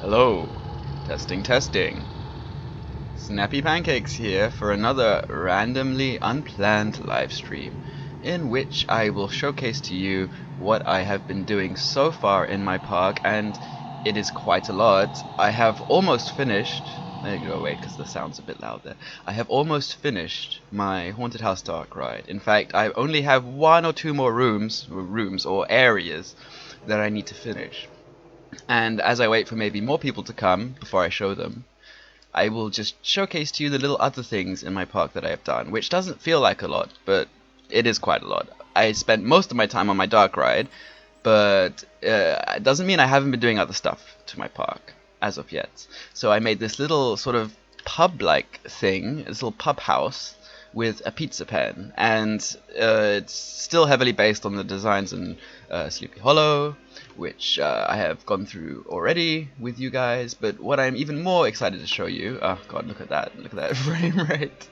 Hello, testing. Snappy Pancakes here for another randomly unplanned live stream in which I will showcase to you what I have been doing so far in my park, and it is quite a lot. I have almost finished. There you go, wait, because the sound's a bit loud there. I have almost finished my Haunted House Dark Ride. In fact, I only have one or two more rooms or areas that I need to finish. And as I wait for maybe more people to come before I show them, I will just showcase to you the little other things in my park that I have done, which doesn't feel like a lot, but it is quite a lot. I spent most of my time on my dark ride, but it doesn't mean I haven't been doing other stuff to my park as of yet. So I made this little sort of pub-like thing, this little pub house with a pizza pen, and it's still heavily based on the designs in Sleepy Hollow, which I have gone through already with you guys. But what I'm even more excited to show you, oh god, look at that frame rate.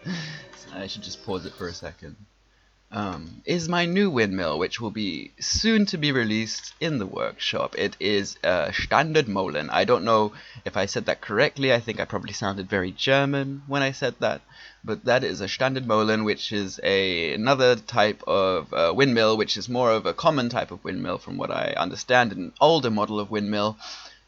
I should just pause it for a second. Is my new windmill, which will be soon to be released in the workshop. It is a Standard Molen. I don't know if I said that correctly. I think I probably sounded very German when I said that. But that is a Standard Molen, which is another type of windmill, which is more of a common type of windmill from what I understand, an older model of windmill.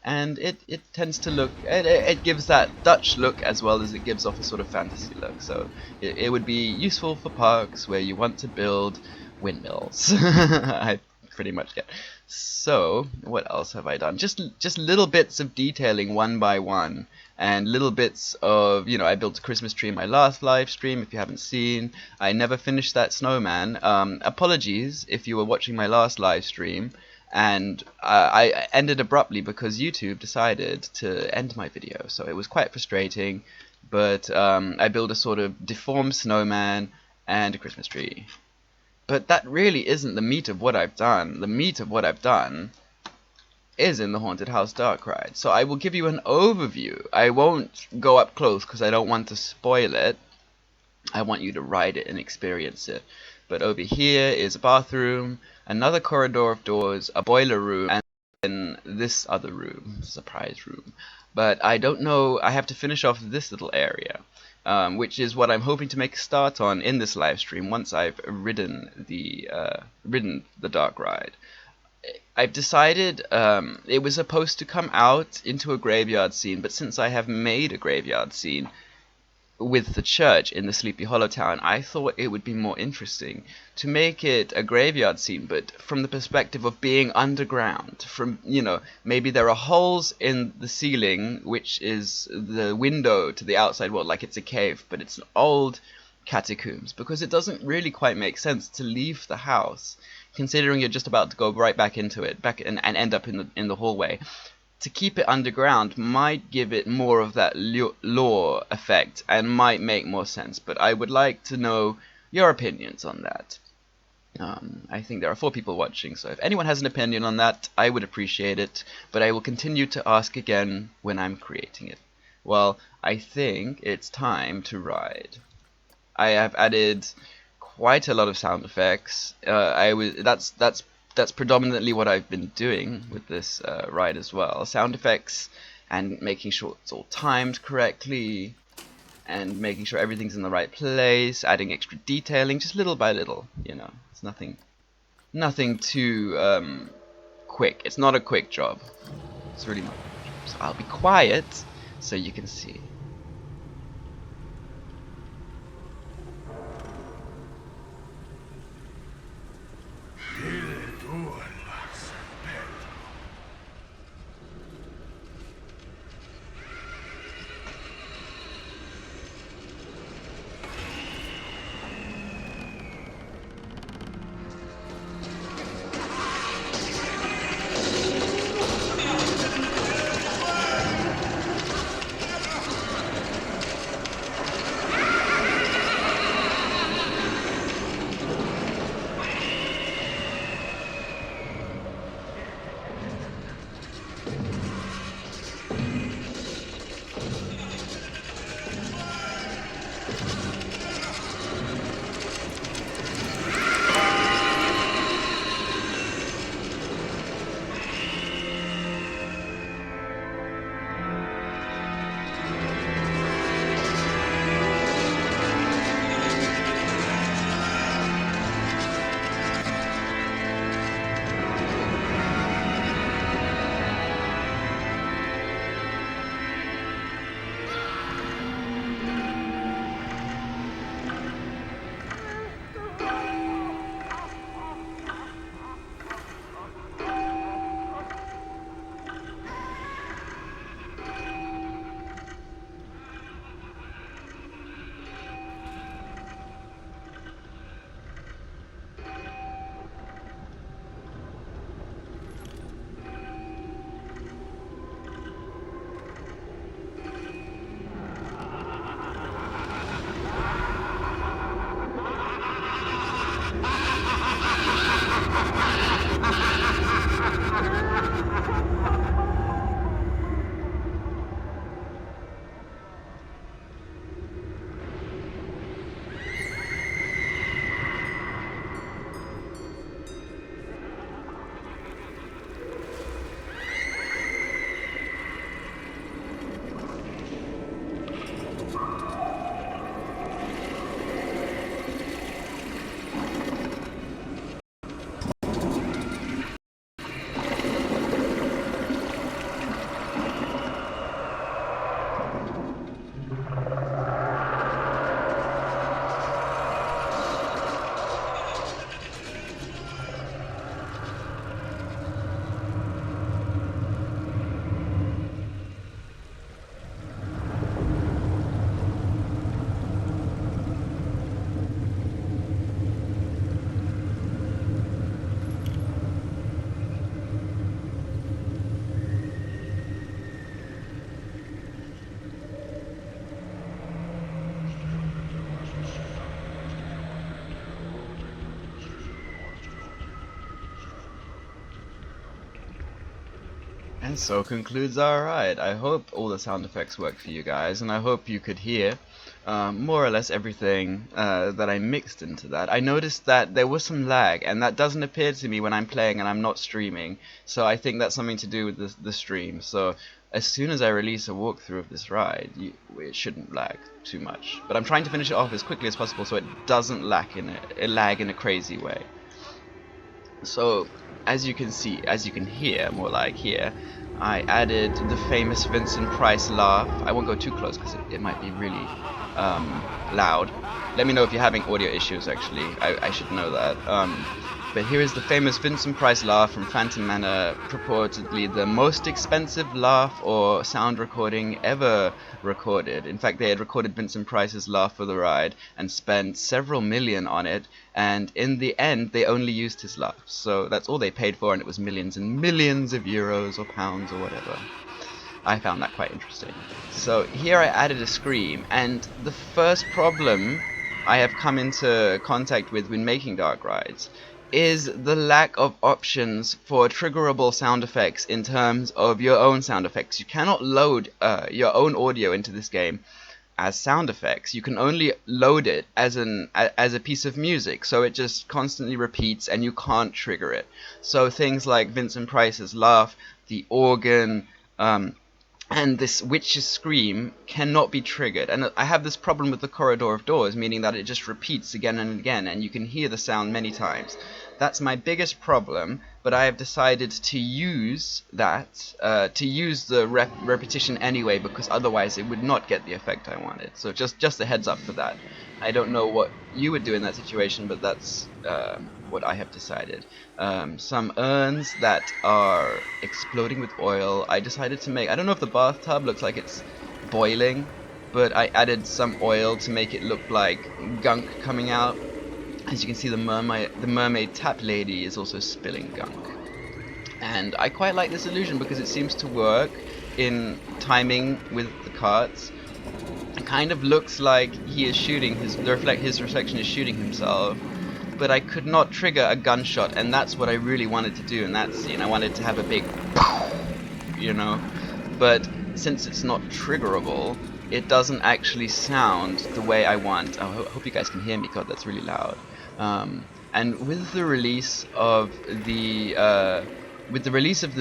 And it tends to look, it gives that Dutch look as well as it gives off a sort of fantasy look. So it would be useful for parks where you want to build windmills. I pretty much get. So what else have I done? Just little bits of detailing one by one, and little bits of, you know, I built a Christmas tree in my last live stream. If you haven't seen, I never finished that snowman. Apologies if you were watching my last live stream and I ended abruptly because YouTube decided to end my video, so it was quite frustrating. But I built a sort of deformed snowman and a Christmas tree. But that really isn't the meat of what I've done. The meat of what I've done is in the Haunted House Dark Ride. So I will give you an overview. I won't go up close because I don't want to spoil it. I want you to ride it and experience it. But over here is a bathroom, another corridor of doors, a boiler room, and then this other room, surprise room. But I don't know, I have to finish off this little area, which is what I'm hoping to make a start on in this live stream once I've ridden the dark ride. I've decided it was supposed to come out into a graveyard scene, but since I have made a graveyard scene with the church in the Sleepy Hollow town, I thought it would be more interesting to make it a graveyard scene, but from the perspective of being underground. From, you know, maybe there are holes in the ceiling, which is the window to the outside world, like it's a cave, but it's an old catacombs, because it doesn't really quite make sense to leave the house, considering you're just about to go right back into it, and end up in the hallway. To keep it underground might give it more of that lore effect and might make more sense, but I would like to know your opinions on that. I think there are 4 people watching, so if anyone has an opinion on that, I would appreciate it, but I will continue to ask again when I'm creating it. Well, I think it's time to ride. I have added quite a lot of sound effects. That's predominantly what I've been doing with this ride as well. Sound effects and making sure it's all timed correctly and making sure everything's in the right place, adding extra detailing, just little by little, you know. It's nothing too quick. It's not a quick job. It's really not. So I'll be quiet so you can see. And so concludes our ride. I hope all the sound effects worked for you guys, and I hope you could hear more or less everything that I mixed into that. I noticed that there was some lag, and that doesn't appear to me when I'm playing and I'm not streaming, so I think that's something to do with the stream. So as soon as I release a walkthrough of this ride, it shouldn't lag too much. But I'm trying to finish it off as quickly as possible so it doesn't lag in a crazy way. So, as you can see, as you can hear, more like here, I added the famous Vincent Price laugh. I won't go too close because it might be really loud. Let me know if you're having audio issues, actually. I should know that. But here is the famous Vincent Price laugh from Phantom Manor, purportedly the most expensive laugh or sound recording ever recorded. In fact, they had recorded Vincent Price's laugh for the ride and spent several million on it, and in the end they only used his laugh. So that's all they paid for, and it was millions and millions of euros or pounds or whatever. I found that quite interesting. So here I added a scream, and the first problem I have come into contact with when making dark rides is the lack of options for triggerable sound effects in terms of your own sound effects. You cannot load your own audio into this game as sound effects. You can only load it as a piece of music, so it just constantly repeats and you can't trigger it. So things like Vincent Price's laugh, the organ, and this witch's scream cannot be triggered. And I have this problem with the Corridor of Doors, meaning that it just repeats again and again, and you can hear the sound many times. That's my biggest problem, but I have decided to use that, to use the repetition anyway, because otherwise it would not get the effect I wanted. So just a heads up for that. I don't know what you would do in that situation, but that's what I have decided. Some urns that are exploding with oil, I decided to make. I don't know if the bathtub looks like it's boiling, but I added some oil to make it look like gunk coming out. As you can see, the mermaid tap lady is also spilling gunk. And I quite like this illusion because it seems to work in timing with the carts. It kind of looks like he is shooting, his reflection is shooting himself, but I could not trigger a gunshot, and that's what I really wanted to do in that scene. I wanted to have a big you know, but since it's not triggerable, it doesn't actually sound the way I want. I hope you guys can hear me, God, that's really loud. And with the release of the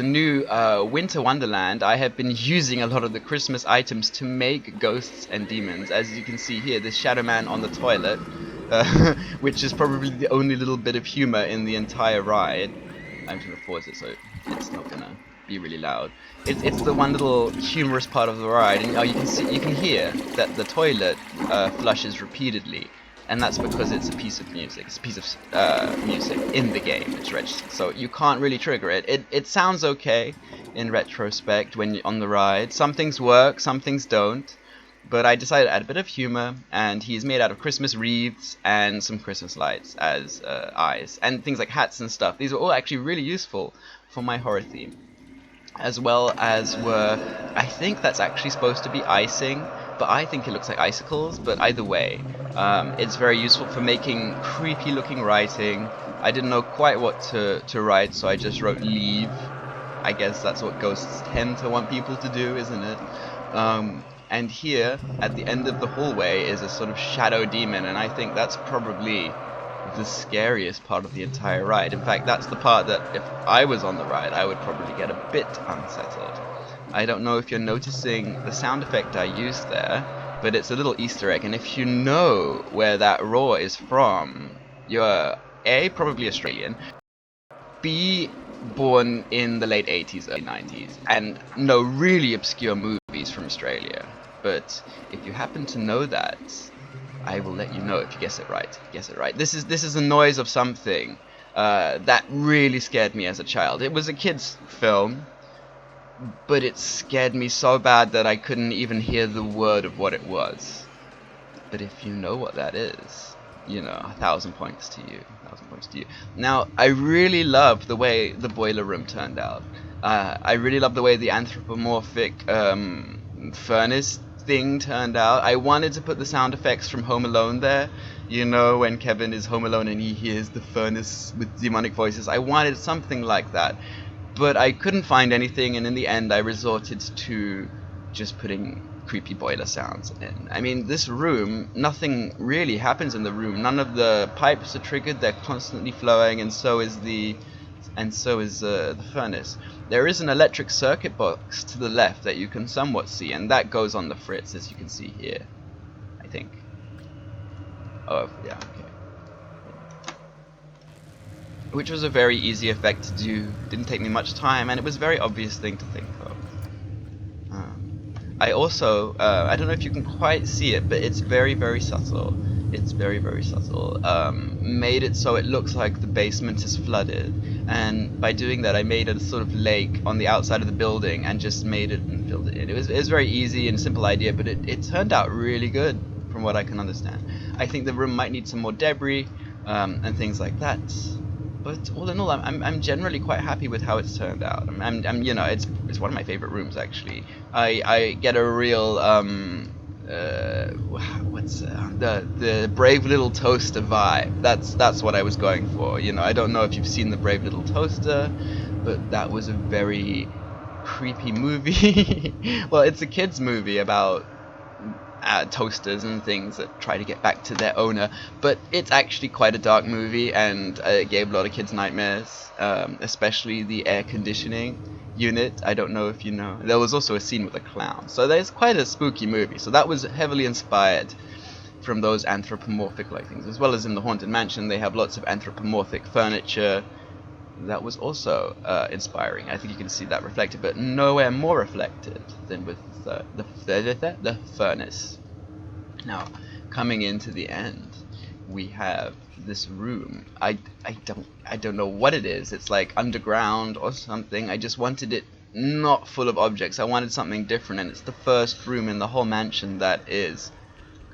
new Winter Wonderland, I have been using a lot of the Christmas items to make ghosts and demons. As you can see here, this Shadow Man on the toilet, which is probably the only little bit of humor in the entire ride. I'm just gonna pause it so it's not gonna be really loud. It's the one little humorous part of the ride, and you can hear that the toilet flushes repeatedly. And that's because it's a piece of music. It's a piece of music in the game. It's registered, so you can't really trigger it. It sounds okay in retrospect when you're on the ride. Some things work, some things don't. But I decided to add a bit of humor, and he's made out of Christmas wreaths and some Christmas lights as eyes, and things like hats and stuff. These are all actually really useful for my horror theme, as well as I think that's actually supposed to be icing, but I think it looks like icicles. But either way, it's very useful for making creepy looking writing. I didn't know quite what to write, so I just wrote leave. I guess that's what ghosts tend to want people to do, isn't it? And here, at the end of the hallway, is a sort of shadow demon, and I think that's probably the scariest part of the entire ride. In fact, that's the part that if I was on the ride, I would probably get a bit unsettled. I don't know if you're noticing the sound effect I used there, but it's a little Easter egg, and if you know where that roar is from, you're A, probably Australian, B, born in the late 80s, early 90s, and know really obscure movies from Australia. But if you happen to know that, I will let you know if you guess it right. Guess it right. This is the noise of something that really scared me as a child. It was a kid's film, but it scared me so bad that I couldn't even hear the word of what it was. But if you know what that is, you know, 1,000 points to you. 1,000 points to you. Now, I really love the way the boiler room turned out. I really love the way the anthropomorphic furnace thing turned out. I wanted to put the sound effects from Home Alone there. You know, when Kevin is home alone and he hears the furnace with demonic voices. I wanted something like that. But I couldn't find anything, and in the end I resorted to just putting creepy boiler sounds in. I mean, this room, nothing really happens in the room. None of the pipes are triggered, they're constantly flowing, and so is the furnace. There is an electric circuit box to the left that you can somewhat see, and that goes on the fritz, as you can see here, I think. Oh, yeah, okay. Which was a very easy effect to do, didn't take me much time, and it was a very obvious thing to think of. I also, I don't know if you can quite see it, but it's very, very subtle. It's very, very subtle. Made it so it looks like the basement is flooded, and by doing that I made a sort of lake on the outside of the building and just made it and filled it in. It was very easy and simple idea, but it turned out really good from what I can understand. I think the room might need some more debris and things like that. But all in all, I'm generally quite happy with how it's turned out. I'm you know, it's one of my favorite rooms actually. I get a real what's the Brave Little Toaster vibe. That's what I was going for. You know, I don't know if you've seen the Brave Little Toaster, but that was a very creepy movie. Well, it's a kids movie about toasters and things that try to get back to their owner, but it's actually quite a dark movie, and it gave a lot of kids nightmares, especially the air conditioning unit. I don't know if you know, there was also a scene with a clown, so there's quite a spooky movie, so that was heavily inspired from those anthropomorphic like things, as well as in the Haunted Mansion they have lots of anthropomorphic furniture. That was also inspiring. I think you can see that reflected, but nowhere more reflected than with the furnace. Now, coming into the end, we have this room. I don't know what it is. It's like underground or something. I just wanted it not full of objects. I wanted something different, and it's the first room in the whole mansion that is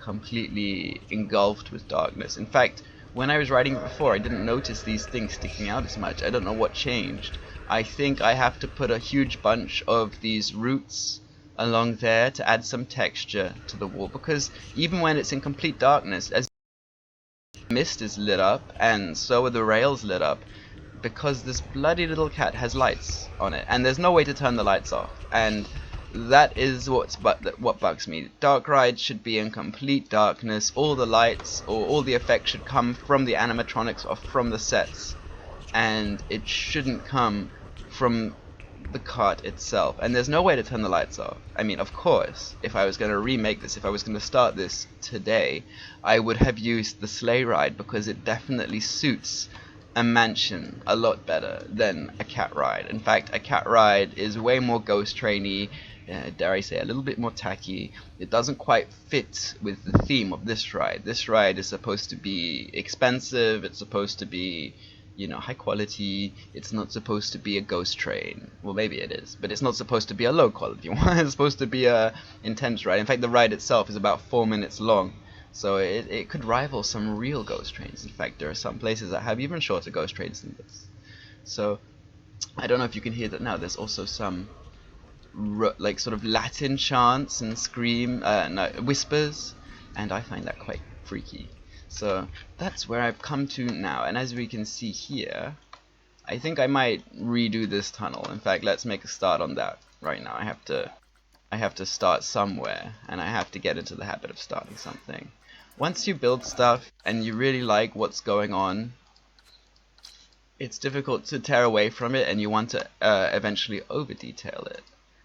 completely engulfed with darkness. In fact, when I was writing it before, I didn't notice these things sticking out as much. I don't know what changed. I think I have to put a huge bunch of these roots along there to add some texture to the wall, because even when it's in complete darkness, as mist is lit up and so are the rails lit up, because this bloody little cat has lights on it, and there's no way to turn the lights off, and that is what bugs me. Dark rides should be in complete darkness. All the lights or all the effects should come from the animatronics or from the sets, and it shouldn't come from the cart itself. And there's no way to turn the lights off. I mean, of course, if I was going to remake this, if I was going to start this today, I would have used the sleigh ride, because it definitely suits a mansion a lot better than a cat ride. In fact, a cat ride is way more ghost trainy, dare I say, a little bit more tacky. It doesn't quite fit with the theme of this ride. This ride is supposed to be expensive, it's supposed to be, you know, high quality. It's not supposed to be a ghost train. Well, maybe it is, but it's not supposed to be a low quality one. It's supposed to be a intense ride. In fact, the ride itself is about 4 minutes long, so it could rival some real ghost trains. In fact, there are some places that have even shorter ghost trains than this. So I don't know if you can hear that now. There's also some like sort of Latin chants and whispers, and I find that quite freaky. So that's where I've come to now, and as we can see here, I think I might redo this tunnel. In fact, let's make a start on that right now. I have to start somewhere, and I have to get into the habit of starting something. Once you build stuff and you really like what's going on, it's difficult to tear away from it, and you want to eventually over detail it.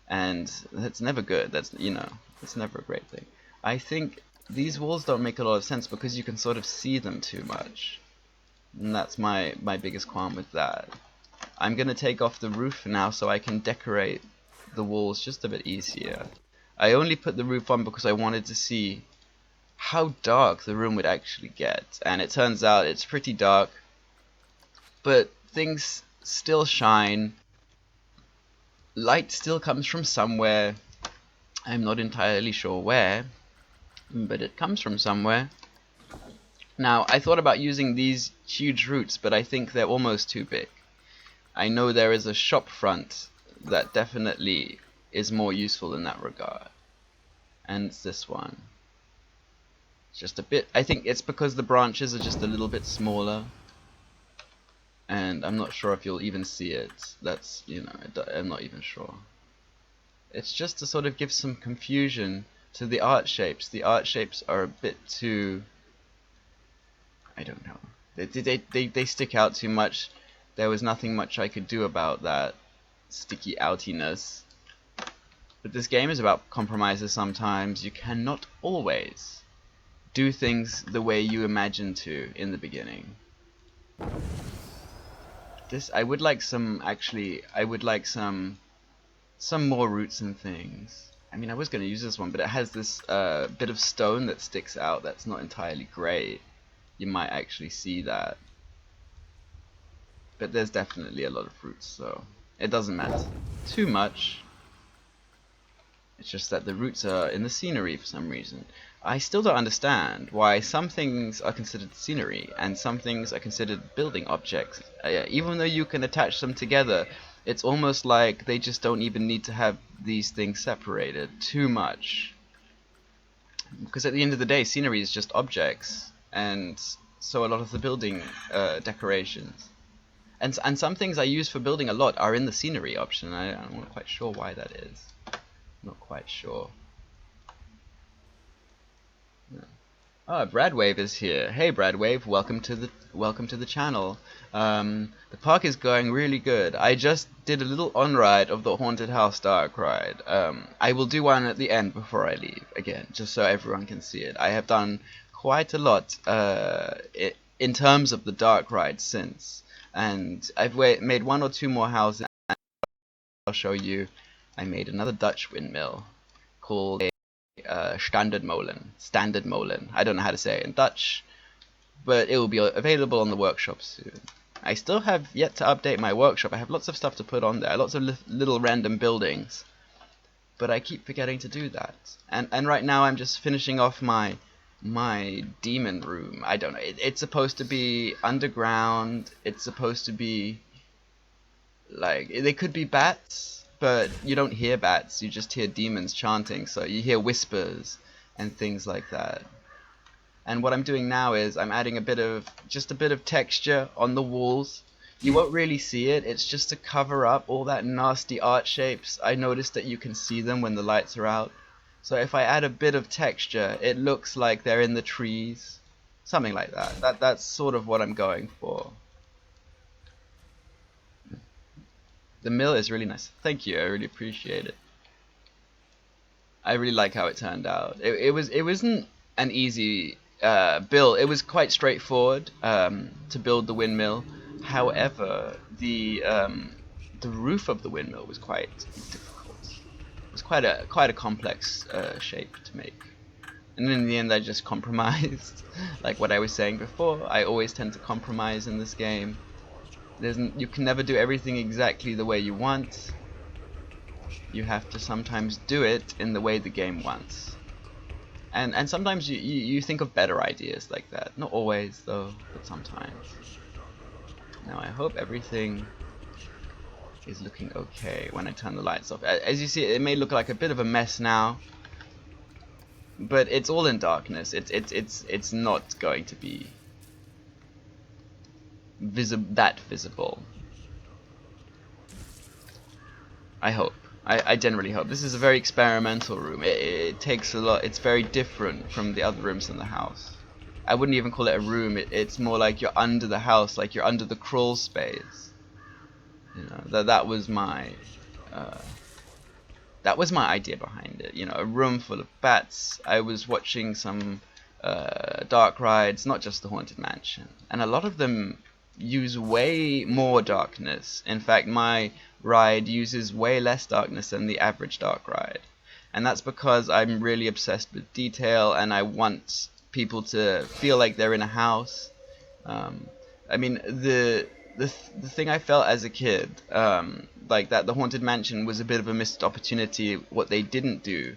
And that's never good. That's, you know, it's never a great thing. I think these walls don't make a lot of sense because you can sort of see them too much, and that's my biggest qualm with that. I'm gonna take off the roof now so I can decorate the walls just a bit easier. I only put the roof on because I wanted to see how dark the room would actually get, and it turns out it's pretty dark, but things still shine. Light still comes from somewhere. I'm not entirely sure where, but it comes from somewhere. Now, I thought about using these huge roots, but I think they're almost too big. I know there is a shop front that definitely is more useful in that regard, and it's this one. It's just a bit, I think it's because the branches are just a little bit smaller. and I'm not sure if you'll even see it. That's, you know, I'm not even sure. It's just to sort of give some confusion to the art shapes. The art shapes are a bit too, I don't know. They stick out too much. There was nothing much I could do about that sticky outiness. But this game is about compromises sometimes. You cannot always do things the way you imagine to in the beginning. I would like some, actually, I would like some more roots and things. I mean, I was going to use this one, but it has this bit of stone that sticks out that's not entirely great. You might actually see that. But there's definitely a lot of roots, so it doesn't matter too much. It's just that the roots are in the scenery for some reason. I still don't understand why some things are considered scenery and some things are considered building objects. Even though you can attach them together, it's almost like they just don't even need to have these things separated too much. Because at the end of the day, scenery is just objects, and so a lot of the building decorations. And some things I use for building a lot are in the scenery option. I'm not quite sure why that is. Not quite sure. No. Oh, Bradwave is here. Hey, Bradwave, welcome to the channel. The park is going really good. I just did a little on-ride of the Haunted House Dark Ride. I will do one at the end before I leave again, just so everyone can see it. I have done quite a lot in terms of the Dark Ride since, and I've made one or two more houses. I'll show you. I made another Dutch windmill called a Standard Molen. I don't know how to say it in Dutch, but it will be available on the workshop soon. I still have yet to update my workshop. I have lots of stuff to put on there, lots of little random buildings, but I keep forgetting to do that. And right now I'm just finishing off my demon room. I don't know. It's supposed to be underground. It's supposed to be like, they could be bats, but you don't hear bats, you just hear demons chanting, so you hear whispers and things like that. And what I'm doing now is I'm adding just a bit of texture on the walls. You won't really see it, it's just to cover up all that nasty art shapes. I noticed that you can see them when the lights are out. So if I add a bit of texture, it looks like they're in the trees. Something like that. That's sort of what I'm going for. The mill is really nice. Thank you, I really appreciate it. I really like how it turned out. It wasn't an easy build. It was quite straightforward to build the windmill. However, the roof of the windmill was quite difficult. It was quite a complex shape to make. And in the end, I just compromised. Like what I was saying before, I always tend to compromise in this game. You can never do everything exactly the way you want. You have to sometimes do it in the way the game wants. And sometimes you think of better ideas like that. Not always though, but sometimes. Now I hope everything is looking okay when I turn the lights off. As you see, it may look like a bit of a mess now, but it's all in darkness. It's not going to be that visible. I hope. I generally hope. This is a very experimental room. It takes a lot. It's very different from the other rooms in the house. I wouldn't even call it a room. It's more like you're under the house, like you're under the crawl space. You know, that was my idea behind it. You know, a room full of bats. I was watching some dark rides, not just the Haunted Mansion, and a lot of them use way more darkness. In fact, my ride uses way less darkness than the average dark ride, and that's because I'm really obsessed with detail and I want people to feel like they're in a house. I mean, the thing I felt as a kid, like that the Haunted Mansion was a bit of a missed opportunity. What they didn't do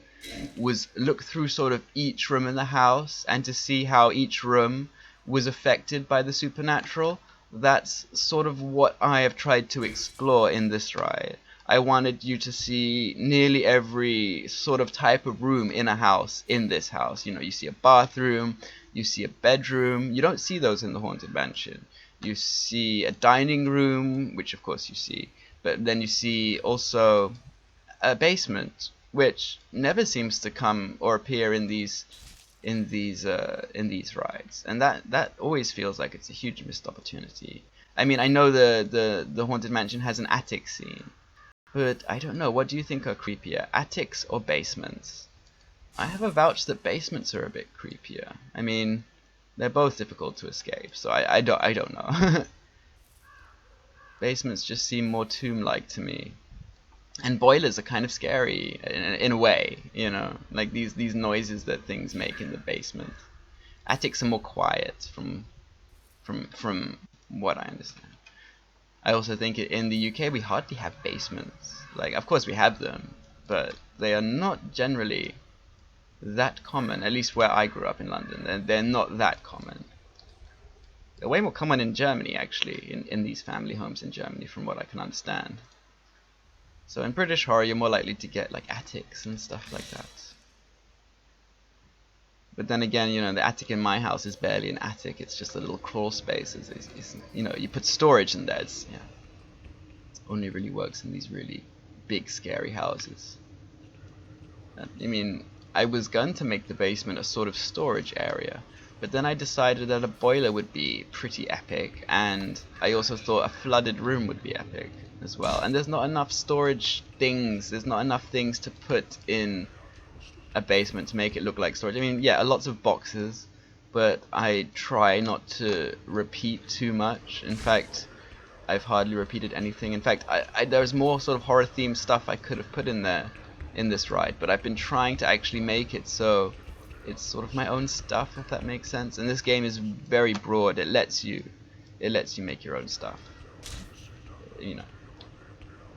was look through sort of each room in the house and to see how each room was affected by the supernatural. That's sort of what I have tried to explore in this ride. I wanted you to see nearly every sort of type of room in a house in this house. You know, you see a bathroom, you see a bedroom. You don't see those in the Haunted Mansion. You see a dining room, which of course you see, but then you see also a basement, which never seems to come or appear in these rides, and that always feels like it's a huge missed opportunity. I mean, I know the Haunted Mansion has an attic scene, but I don't know. What do you think are creepier, attics or basements? I have a vouch that basements are a bit creepier. I mean, they're both difficult to escape, so I don't know. Basements just seem more tomb-like to me. And boilers are kind of scary in a way, you know, like these noises that things make in the basement. Attics are more quiet from what I understand. I also think in the UK we hardly have basements. Like, of course we have them, but they are not generally that common. At least where I grew up in London, they're not that common. They're way more common in Germany, actually, in these family homes in Germany, from what I can understand. So in British horror, you're more likely to get like attics and stuff like that. But then again, you know, the attic in my house is barely an attic. It's just a little crawl space. You know, you put storage in there. It only really works in these really big, scary houses. I mean, I was going to make the basement a sort of storage area, but then I decided that a boiler would be pretty epic, and I also thought a flooded room would be epic as well. And there's not enough storage things. There's not enough things to put in a basement to make it look like storage. I mean, yeah, lots of boxes, but I try not to repeat too much. In fact, I've hardly repeated anything. In fact, there's more sort of horror themed stuff I could have put in there in this ride, but I've been trying to actually make it so it's sort of my own stuff, if that makes sense. And this game is very broad. It lets you make your own stuff. You know,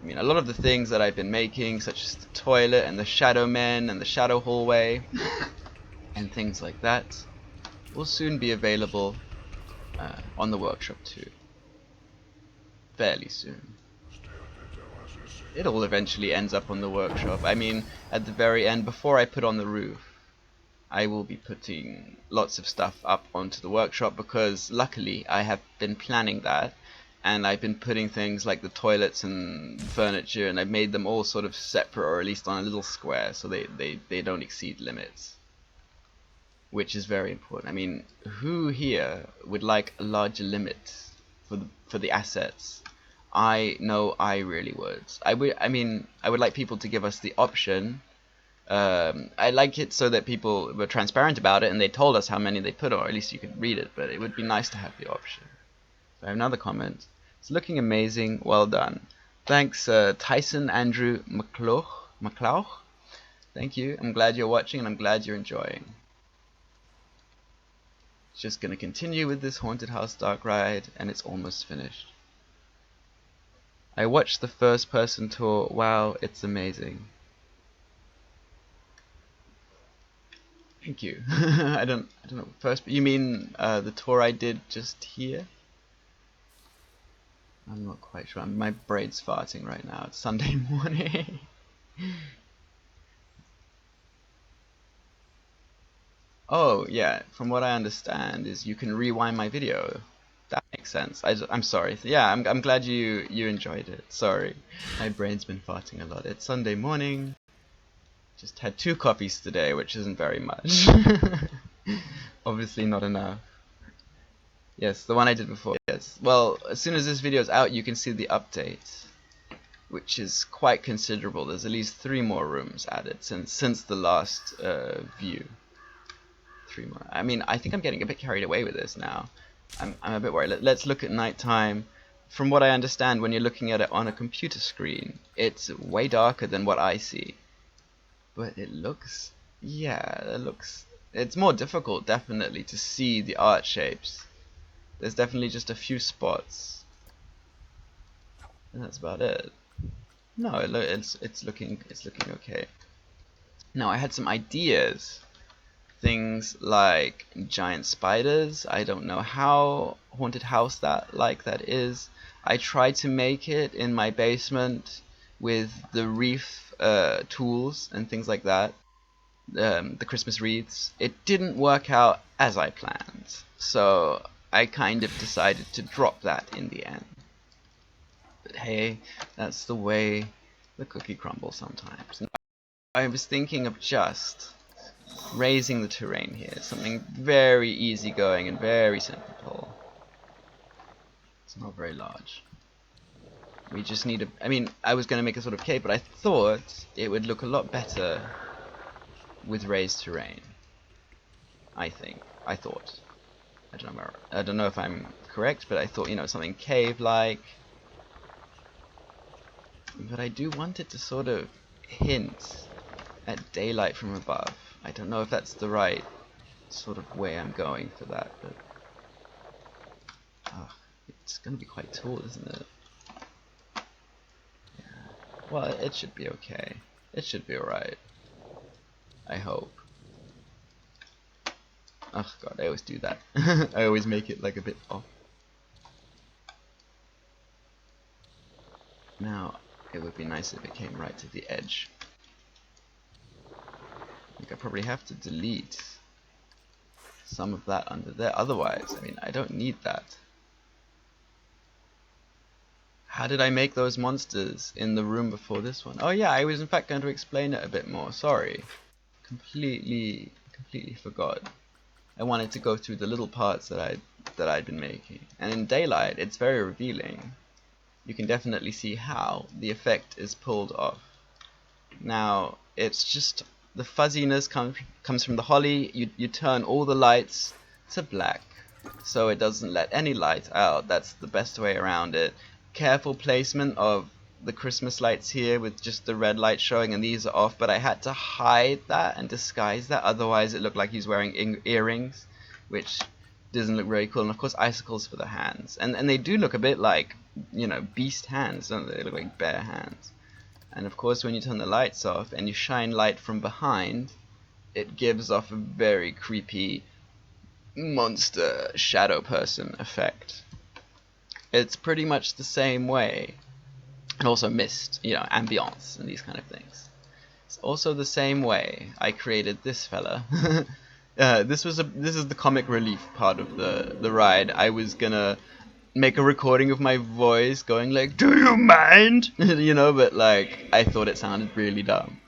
I mean, a lot of the things that I've been making, such as the toilet and the shadow men and the shadow hallway and things like that, will soon be available on the workshop too. Fairly soon. It all eventually ends up on the workshop. I mean, at the very end, before I put on the roof, I will be putting lots of stuff up onto the workshop, because luckily I have been planning that, and I've been putting things like the toilets and furniture, and I've made them all sort of separate, or at least on a little square, so they don't exceed limits, which is very important. I mean, who here would like a larger limit for the assets? I know I really would. I would like people to give us the option. I like it so that people were transparent about it and they told us how many they put, or at least you could read it, but it would be nice to have the option. So I have another comment. It's looking amazing. Well done. Thanks, Tyson Andrew McClouch. Thank you. I'm glad you're watching and I'm glad you're enjoying. Just gonna continue with this haunted house dark ride, and it's almost finished. I watched the first person tour. Wow, it's amazing. Thank you. I don't know. First, you mean the tour I did just here? I'm not quite sure. My brain's farting right now. It's Sunday morning. Oh yeah, from what I understand is you can rewind my video. That makes sense. I'm sorry. Yeah, I'm glad you enjoyed it. Sorry, my brain's been farting a lot. It's Sunday morning. Just had 2 coffees today, which isn't very much. Obviously not enough. Yes, the one I did before. Yes. Well, as soon as this video is out, you can see the update, which is quite considerable. There's at least 3 more rooms added since the last view. 3 more. I mean, I think I'm getting a bit carried away with this now. I'm a bit worried. Let's look at nighttime. From what I understand, when you're looking at it on a computer screen, it's way darker than what I see. But it looks, yeah, it's more difficult, definitely, to see the art shapes. There's definitely just a few spots, and that's about it. No, it's looking okay. Now, I had some ideas. Things like giant spiders. I don't know how haunted house that is. I tried to make it in my basement with the reef tools and things like that. The Christmas wreaths. It didn't work out as I planned. So I kind of decided to drop that in the end. But hey, that's the way the cookie crumbles sometimes. I was thinking of just raising the terrain here, something very easygoing and very simple. It's not very large. We just need a... I mean, I was going to make a sort of cave, but I thought it would look a lot better with raised terrain. I think. I thought. I don't know if I'm correct, but I thought, you know, something cave-like. But I do want it to sort of hint at daylight from above. I don't know if that's the right sort of way I'm going for that, but... it's going to be quite tall, isn't it? Well, it should be okay. It should be alright. I hope. Oh god, I always do that. I always make it like a bit off. Now, it would be nice if it came right to the edge. I think I probably have to delete some of that under there. Otherwise, I mean, I don't need that. How did I make those monsters in the room before this one? Oh yeah, I was in fact going to explain it a bit more. Sorry. Completely forgot. I wanted to go through the little parts that I'd been making. And in daylight, it's very revealing. You can definitely see how the effect is pulled off. Now, it's just the fuzziness comes from the holly. You turn all the lights to black, so it doesn't let any light out. That's the best way around it. Careful placement of the Christmas lights here with just the red light showing and these are off, but I had to hide that and disguise that, otherwise it looked like he's wearing earrings, which doesn't look very cool. And of course icicles for the hands, and they do look a bit like, you know, beast hands, don't they? They look like bear hands. And of course when you turn the lights off and you shine light from behind, it gives off a very creepy monster shadow person effect. It's pretty much the same way, and also mist, you know, ambiance and these kind of things. It's also the same way I created this fella. This is the comic relief part of the ride. I was gonna make a recording of my voice going like, "Do you mind?" you know, but like I thought it sounded really dumb.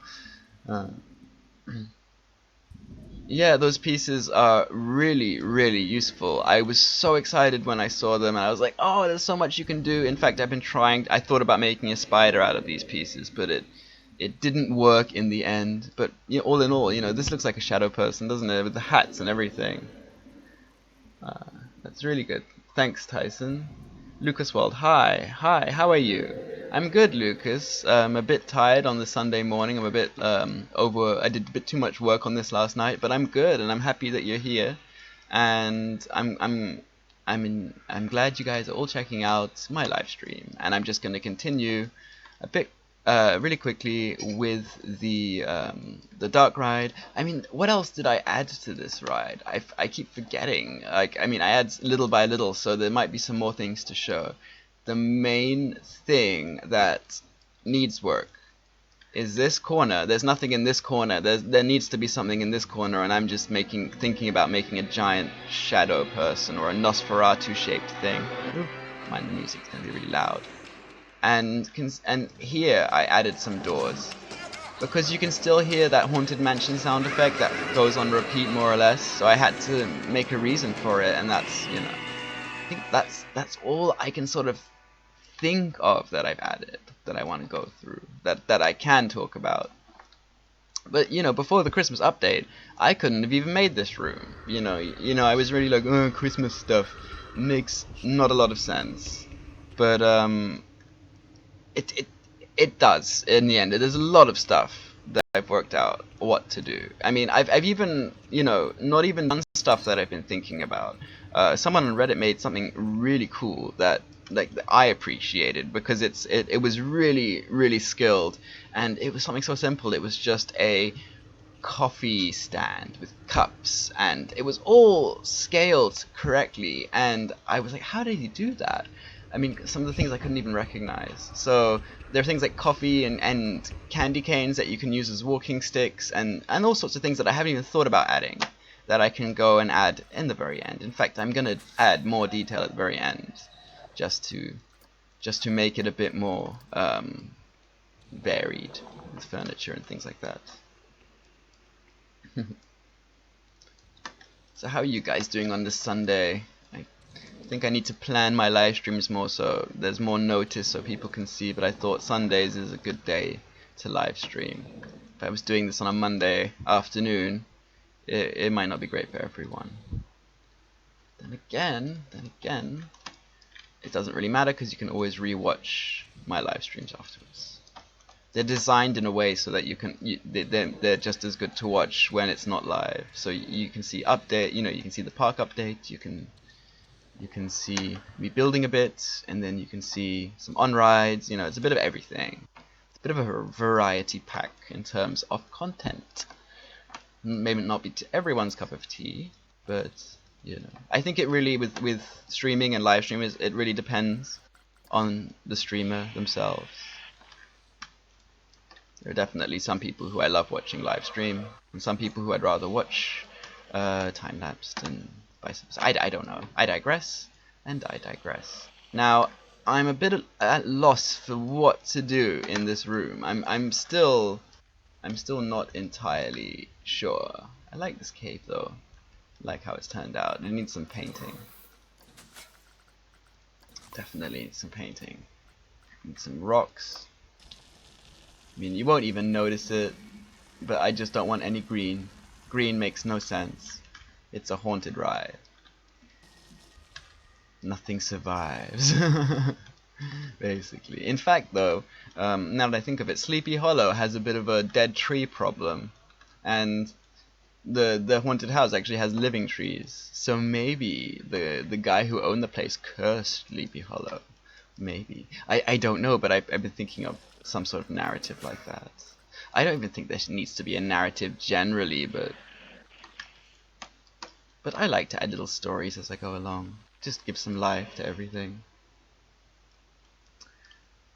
Yeah, those pieces are really useful. I was so excited when I saw them, and I was like, oh, there's so much you can do. In fact, I thought about making a spider out of these pieces, but it didn't work in the end. But you know, all in all, you know, this looks like a shadow person, doesn't it, with the hats and everything. That's really good. Thanks, Tyson. Lucas Wald, hi, how are you? I'm good, Lucas. I'm a bit tired on the Sunday morning. I'm a bit I did a bit too much work on this last night, but I'm good, and I'm happy that you're here. And I'm glad you guys are all checking out my live stream. And I'm just going to continue a bit really quickly with the dark ride. I mean, what else did I add to this ride? I keep forgetting. Like, I mean, I add little by little, so there might be some more things to show. The main thing that needs work is this corner. There's nothing in this corner. There needs to be something in this corner, and I'm just thinking about making a giant shadow person or a Nosferatu-shaped thing. Ooh, mind the music, it's gonna be really loud. And here I added some doors, because you can still hear that Haunted Mansion sound effect that goes on repeat more or less. So I had to make a reason for it, and that's, you know, I think that's all I can sort of think of that I've added, that I want to go through, that I can talk about. But you know, before the Christmas update, I couldn't have even made this room. You know, I was really like, oh, Christmas stuff makes not a lot of sense. But it does in the end. There's a lot of stuff that I've worked out what to do. I mean, I've even, you know, not even done stuff that I've been thinking about. Someone on Reddit made something really cool that I appreciated, because it was really skilled, and it was something so simple. It was just a coffee stand with cups, and it was all scaled correctly, and I was like, how did he do that? I mean, some of the things I couldn't even recognize. So there are things like coffee and candy canes that you can use as walking sticks, and all sorts of things that I haven't even thought about adding. that I can go and add in the very end. In fact, I'm gonna add more detail at the very end, just to make it a bit more varied with furniture and things like that. So how are you guys doing on this Sunday? I think I need to plan my live streams more so there's more notice so people can see, but I thought Sundays is a good day to live stream. If I was doing this on a Monday afternoon, it might not be great for everyone. Then again, it doesn't really matter because you can always rewatch my live streams afterwards. They're designed in a way so that they're just as good to watch when it's not live. So you can see update, you can see the park update, you can see me building a bit, and then you can see some on-rides, it's a bit of everything. It's a bit of a variety pack in terms of content. Maybe not be to everyone's cup of tea, but I think it really, with streaming and live streaming, it really depends on the streamer themselves. There are definitely some people who I love watching live stream, and some people who I'd rather watch time-lapsed, and vice versa. I don't know. I digress, and I digress. Now, I'm a bit at loss for what to do in this room. I'm still not entirely sure. I like this cave though. I like how it's turned out. It needs some painting. Definitely needs some painting. Needs some rocks. I mean, you won't even notice it, but I just don't want any green. Green makes no sense. It's a haunted ride. Nothing survives. Basically. In fact, though, now that I think of it, Sleepy Hollow has a bit of a dead tree problem, and the haunted house actually has living trees. So maybe the guy who owned the place cursed Sleepy Hollow. Maybe. I don't know, but I've been thinking of some sort of narrative like that. I don't even think there needs to be a narrative generally, but I like to add little stories as I go along. Just give some life to everything.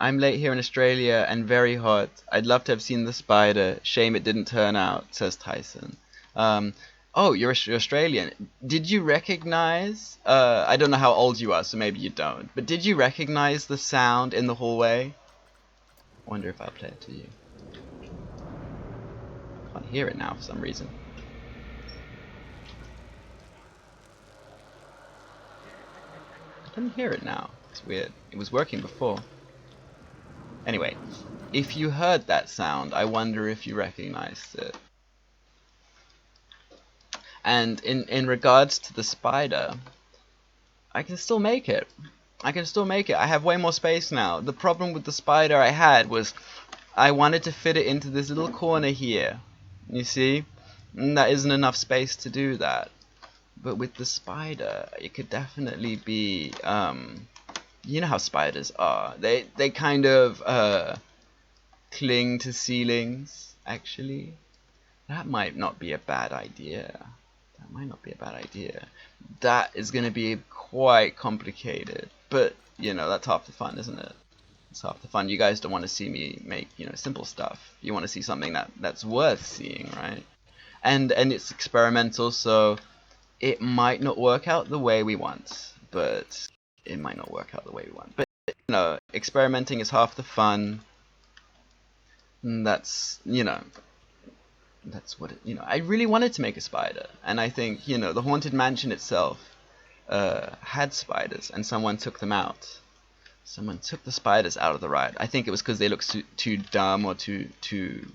I'm late here in Australia and very hot. I'd love to have seen the spider. Shame it didn't turn out, says Tyson. Oh, you're Australian. Did you recognize, I don't know how old you are, so maybe you don't, but did you recognize the sound in the hallway? I wonder if I'll play it to you. I can't hear it now for some reason. I can hear it now. It's weird. It was working before. Anyway, if you heard that sound, I wonder if you recognized it. And in regards to the spider, I can still make it. I have way more space now. The problem with the spider I had was I wanted to fit it into this little corner here. You see? And that isn't enough space to do that. But with the spider, it could definitely be, you know how spiders are. They kind of cling to ceilings, actually. That might not be a bad idea. That is going to be quite complicated. But, that's half the fun, isn't it? It's half the fun. You guys don't want to see me make, simple stuff. You want to see something that's worth seeing, right? And it's experimental, so it might not work out the way we want. But experimenting is half the fun. And that's what it, I really wanted to make a spider, and I think, the Haunted Mansion itself had spiders, and someone took them out. Someone took the spiders out of the ride. I think it was because they looked too dumb or too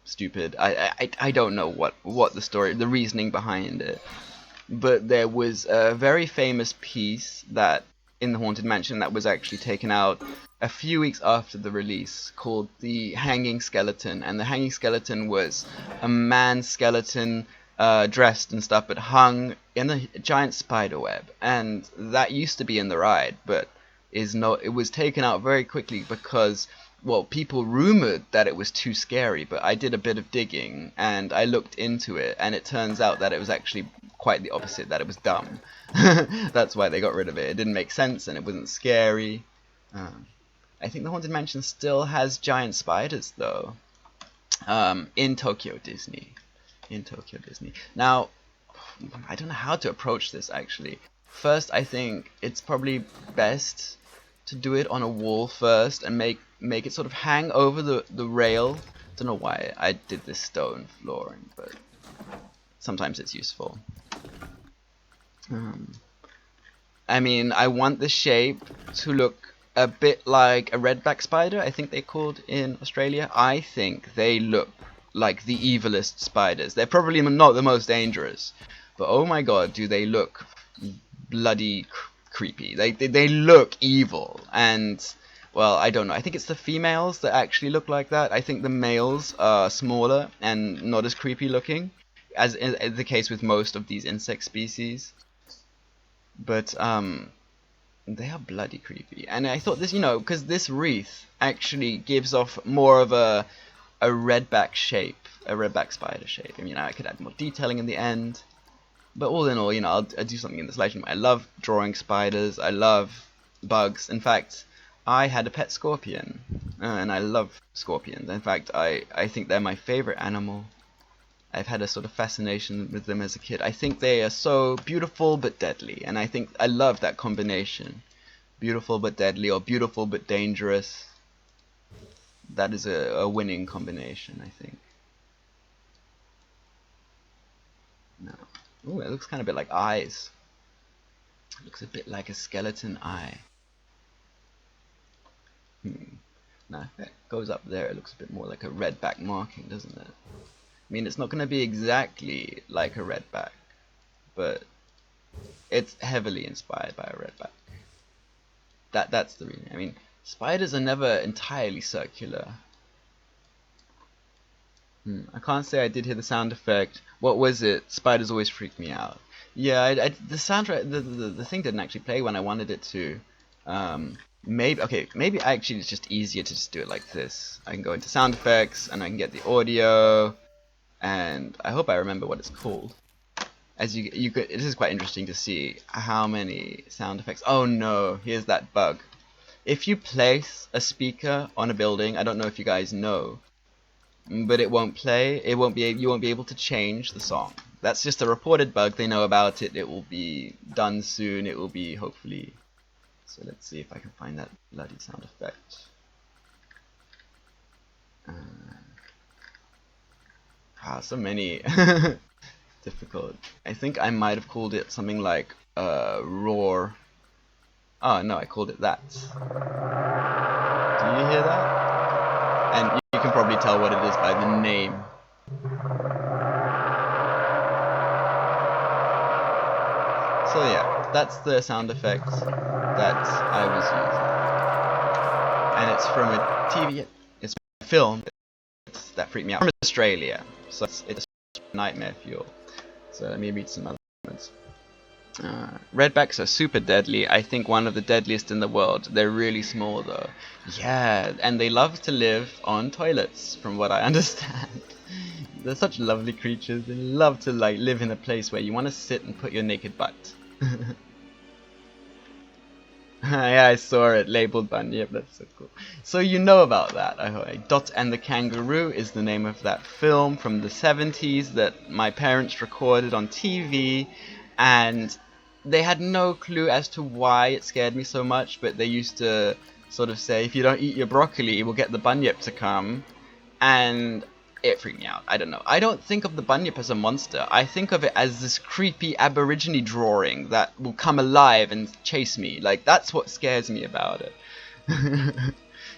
stupid. I don't know what the reasoning behind it. But there was a very famous piece that in the Haunted Mansion that was actually taken out a few weeks after the release, called the Hanging Skeleton. And the Hanging Skeleton was a man skeleton dressed and stuff, but hung in a giant spider web. And that used to be in the ride, but it was taken out very quickly because, well, people rumored that it was too scary. But I did a bit of digging and I looked into it, and it turns out that it was actually quite the opposite, that it was dumb. That's why they got rid of it. It didn't make sense and it wasn't scary. I think the Haunted Mansion still has giant spiders, though, in Tokyo Disney. Now, I don't know how to approach this actually. First, I think it's probably best to do it on a wall first and make it sort of hang over the rail. Don't know why I did this stone flooring, but sometimes it's useful. I mean, I want the shape to look a bit like a redback spider, I think they're called in Australia. I think they look like the evilest spiders. They're probably not the most dangerous, but oh my god, do they look bloody creepy. They look evil, and well, I don't know. I think it's the females that actually look like that. I think the males are smaller and not as creepy looking, as is the case with most of these insect species. But they are bloody creepy. And I thought this, because this wreath actually gives off more of a redback shape, a redback spider shape. I mean, I could add more detailing in the end. But all in all, I'll do something in this live stream. I love drawing spiders. I love bugs. In fact, I had a pet scorpion, and I love scorpions. In fact, I think they're my favorite animal. I've had a sort of fascination with them as a kid. I think they are so beautiful but deadly, and I think I love that combination. Beautiful but deadly, or beautiful but dangerous. That is a winning combination, I think. No. Ooh, it looks kind of a bit like eyes. It looks a bit like a skeleton eye. Now, if it goes up there, it looks a bit more like a redback marking, doesn't it? I mean, it's not going to be exactly like a redback, but it's heavily inspired by a redback. That's the reason. I mean, spiders are never entirely circular. I can't say I did hear the sound effect. What was it? Spiders always freak me out. Yeah, the soundtrack, the thing didn't actually play when I wanted it to. Maybe actually it's just easier to just do it like this. I can go into sound effects and I can get the audio, and I hope I remember what it's called. As it is quite interesting to see how many sound effects. Oh no, here's that bug. If you place a speaker on a building, I don't know if you guys know, but it won't play. You won't be able to change the song. That's just a reported bug. They know about it. It will be done soon. It will be hopefully. So let's see if I can find that bloody sound effect. So many difficult. I think I might have called it something like roar. Oh no, I called it that. Do you hear that? And you can probably tell what it is by the name. So yeah, that's the sound effect that I was using. And it's from a TV, it's a film that freaked me out. From Australia, so it's nightmare fuel. So let me read some other comments. Redbacks are super deadly. I think one of the deadliest in the world. They're really small though. Yeah, and they love to live on toilets, from what I understand. They're such lovely creatures. They love to live in a place where you want to sit and put your naked butt. Yeah, I saw it labeled Bunyip. That's so cool. So you know about that. Dot and the Kangaroo is the name of that film from the 70s that my parents recorded on TV, and they had no clue as to why it scared me so much, but they used to sort of say, if you don't eat your broccoli, we'll get the Bunyip to come, and it freaked me out. I don't know. I don't think of the Bunyip as a monster. I think of it as this creepy Aborigine drawing that will come alive and chase me. Like, that's what scares me about it.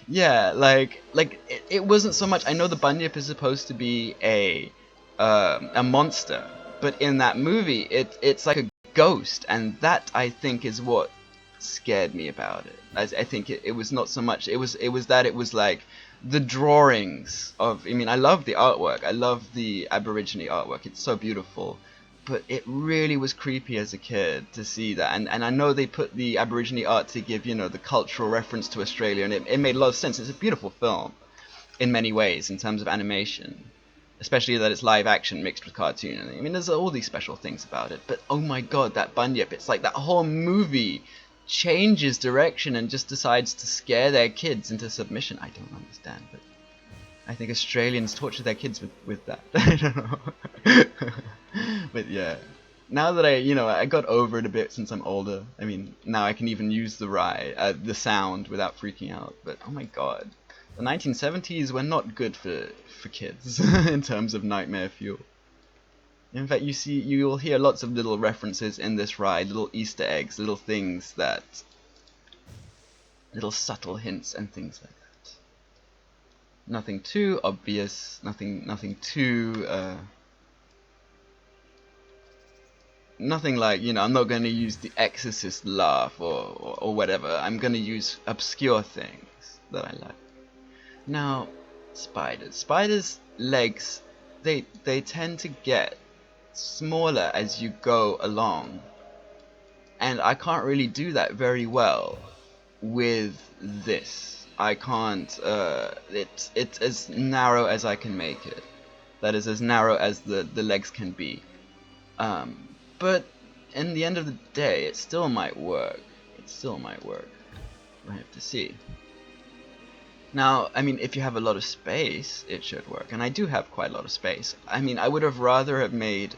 Yeah, it wasn't so much. I know the Bunyip is supposed to be a monster, but in that movie, it's like a ghost, and that I think is what scared me about it. I think it was not so much. It was that it was like the drawings of. I mean, I love the artwork. I love the Aborigine artwork. It's so beautiful. But it really was creepy as a kid to see that. And I know they put the Aborigine art to give, the cultural reference to Australia, and it made a lot of sense. It's a beautiful film in many ways in terms of animation. Especially that it's live action mixed with cartoon. I mean, there's all these special things about it. But oh my god, that Bunyip, it's like that whole movie changes direction and just decides to scare their kids into submission. I don't understand, but I think Australians torture their kids with that. I don't know. But yeah. now that I got over it a bit since I'm older. I mean, now I can even use the ride, the sound without freaking out. But oh my god, the 1970s were not good for kids in terms of nightmare fuel. In fact, you will hear lots of little references in this ride, little Easter eggs, little things that, little subtle hints and things like that. Nothing too obvious, nothing too nothing like, I'm not going to use the Exorcist laugh or whatever. I'm going to use obscure things that I like. Now, spiders' legs, they tend to get smaller as you go along, and I can't really do that very well with this. I can't. It's as narrow as I can make it. That is as narrow as the legs can be. But in the end of the day, it still might work. It still might work. I have to see. Now, I mean, if you have a lot of space, it should work. And I do have quite a lot of space. I mean, I would have rather have made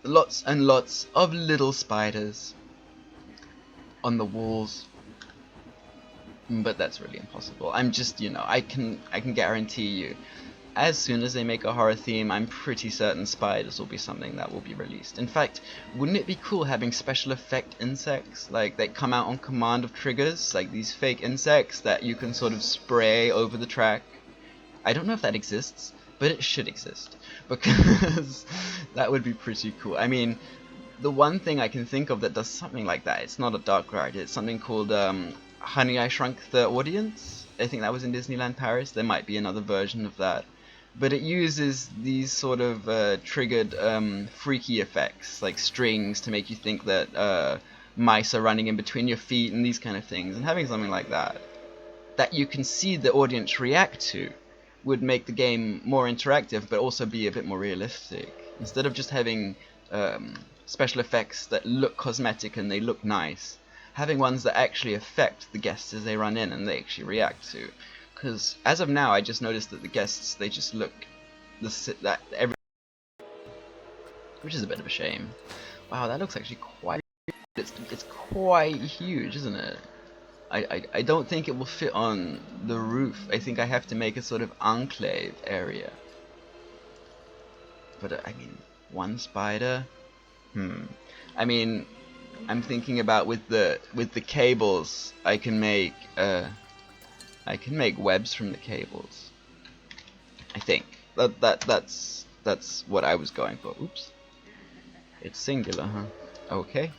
lots and lots of little spiders on the walls. But that's really impossible. I'm just, I can guarantee you, as soon as they make a horror theme, I'm pretty certain spiders will be something that will be released. In fact, wouldn't it be cool having special effect insects, like that come out on command of triggers, like these fake insects that you can sort of spray over the track? I don't know if that exists, but it should exist, because that would be pretty cool. I mean, the one thing I can think of that does something like that, it's not a dark ride, it's something called Honey, I Shrunk the Audience. I think that was in Disneyland Paris. There might be another version of that. But it uses these sort of triggered freaky effects, like strings to make you think that mice are running in between your feet and these kind of things. And having something like that you can see the audience react to would make the game more interactive, but also be a bit more realistic. Instead of just having special effects that look cosmetic and they look nice, having ones that actually affect the guests as they run in and they actually react to. Because as of now, I just noticed that the guests, they just look which is a bit of a shame. Wow, that looks actually quite. It's quite huge, isn't it? I don't think it will fit on the roof. I think I have to make a sort of enclave area. But I mean, one spider. I mean, I'm thinking about with the cables, I can make webs from the cables. I think that's what I was going for. Oops, it's singular, huh? Okay.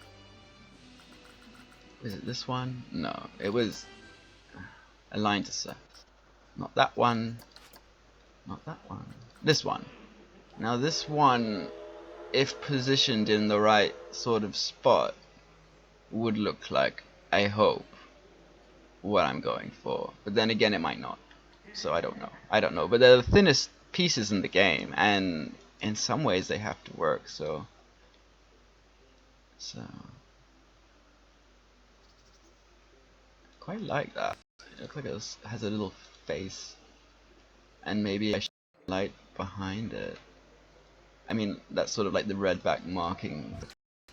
Is it this one? No, it was aligned to set. Not that one. Not that one. This one. Now this one, if positioned in the right sort of spot, would look like, I hope, what I'm going for. But then again, it might not. So I don't know. But they're the thinnest pieces in the game, and in some ways they have to work. So quite like that. It looks like it has a little face, and maybe I should light behind it. I mean, that's sort of like the red back marking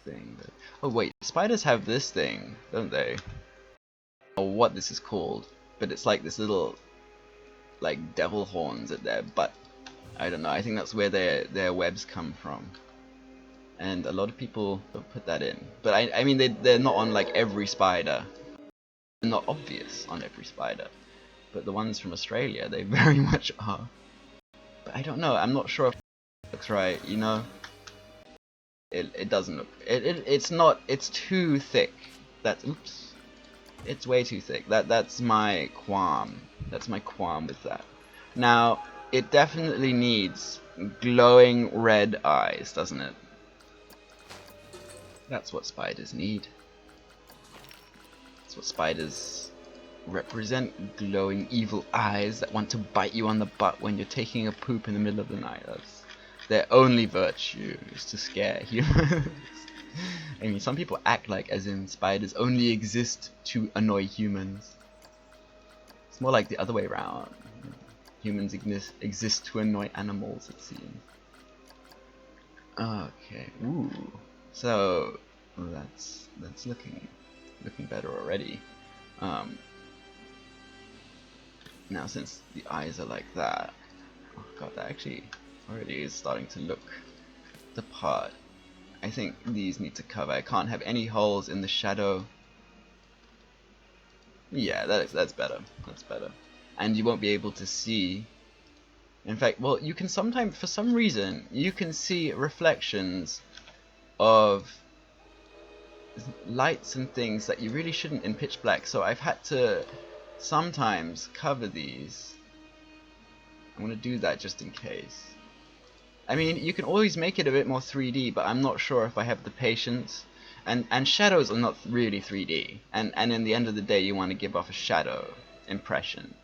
thing. But, oh wait, spiders have this thing, don't they? I don't know what this is called, but it's like this little, like, devil horns at their butt. I don't know. I think that's where their webs come from, and a lot of people don't put that in. But I mean, they're not on like every spider. They're not obvious on every spider, but the ones from Australia, they very much are. But I don't know. I'm not sure if it looks right. You know, it doesn't look. It's not. It's too thick. Oops. It's way too thick. That's my qualm. That's my qualm with that. Now, it definitely needs glowing red eyes, doesn't it? That's what spiders need. That's what spiders represent. Glowing evil eyes that want to bite you on the butt when you're taking a poop in the middle of the night. That's their only virtue, is to scare humans. I mean, some people act like as in spiders only exist to annoy humans. It's more like the other way around. Humans exist to annoy animals, it seems. Okay. Ooh. So that's looking better already. Um, Now since the eyes are like that, oh god, that actually already is starting to look the part. I think these need to cover. I can't have any holes in the shadow. Yeah, that's better. That's better. And you won't be able to see. In fact, well, you can sometimes, for some reason, you can see reflections of lights and things that you really shouldn't in pitch black. So I've had to sometimes cover these. I'm gonna do that just in case. I mean, you can always make it a bit more 3D, but I'm not sure if I have the patience. And shadows are not really 3D. And in the end of the day, you want to give off a shadow impression.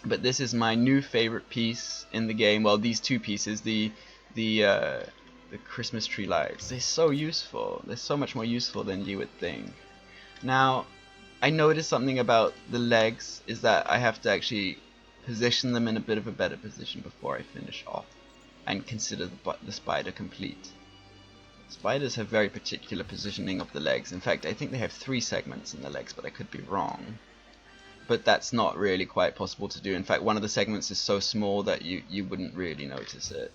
But this is my new favorite piece in the game. Well, these two pieces, the Christmas tree lights. They're so useful. They're so much more useful than you would think. Now, I noticed something about the legs is that I have to actually position them in a bit of a better position before I finish off and consider the spider complete. Spiders have very particular positioning of the legs. In fact, I think they have 3 segments in the legs, but I could be wrong. But that's not really quite possible to do. In fact, one of the segments is so small that you wouldn't really notice it.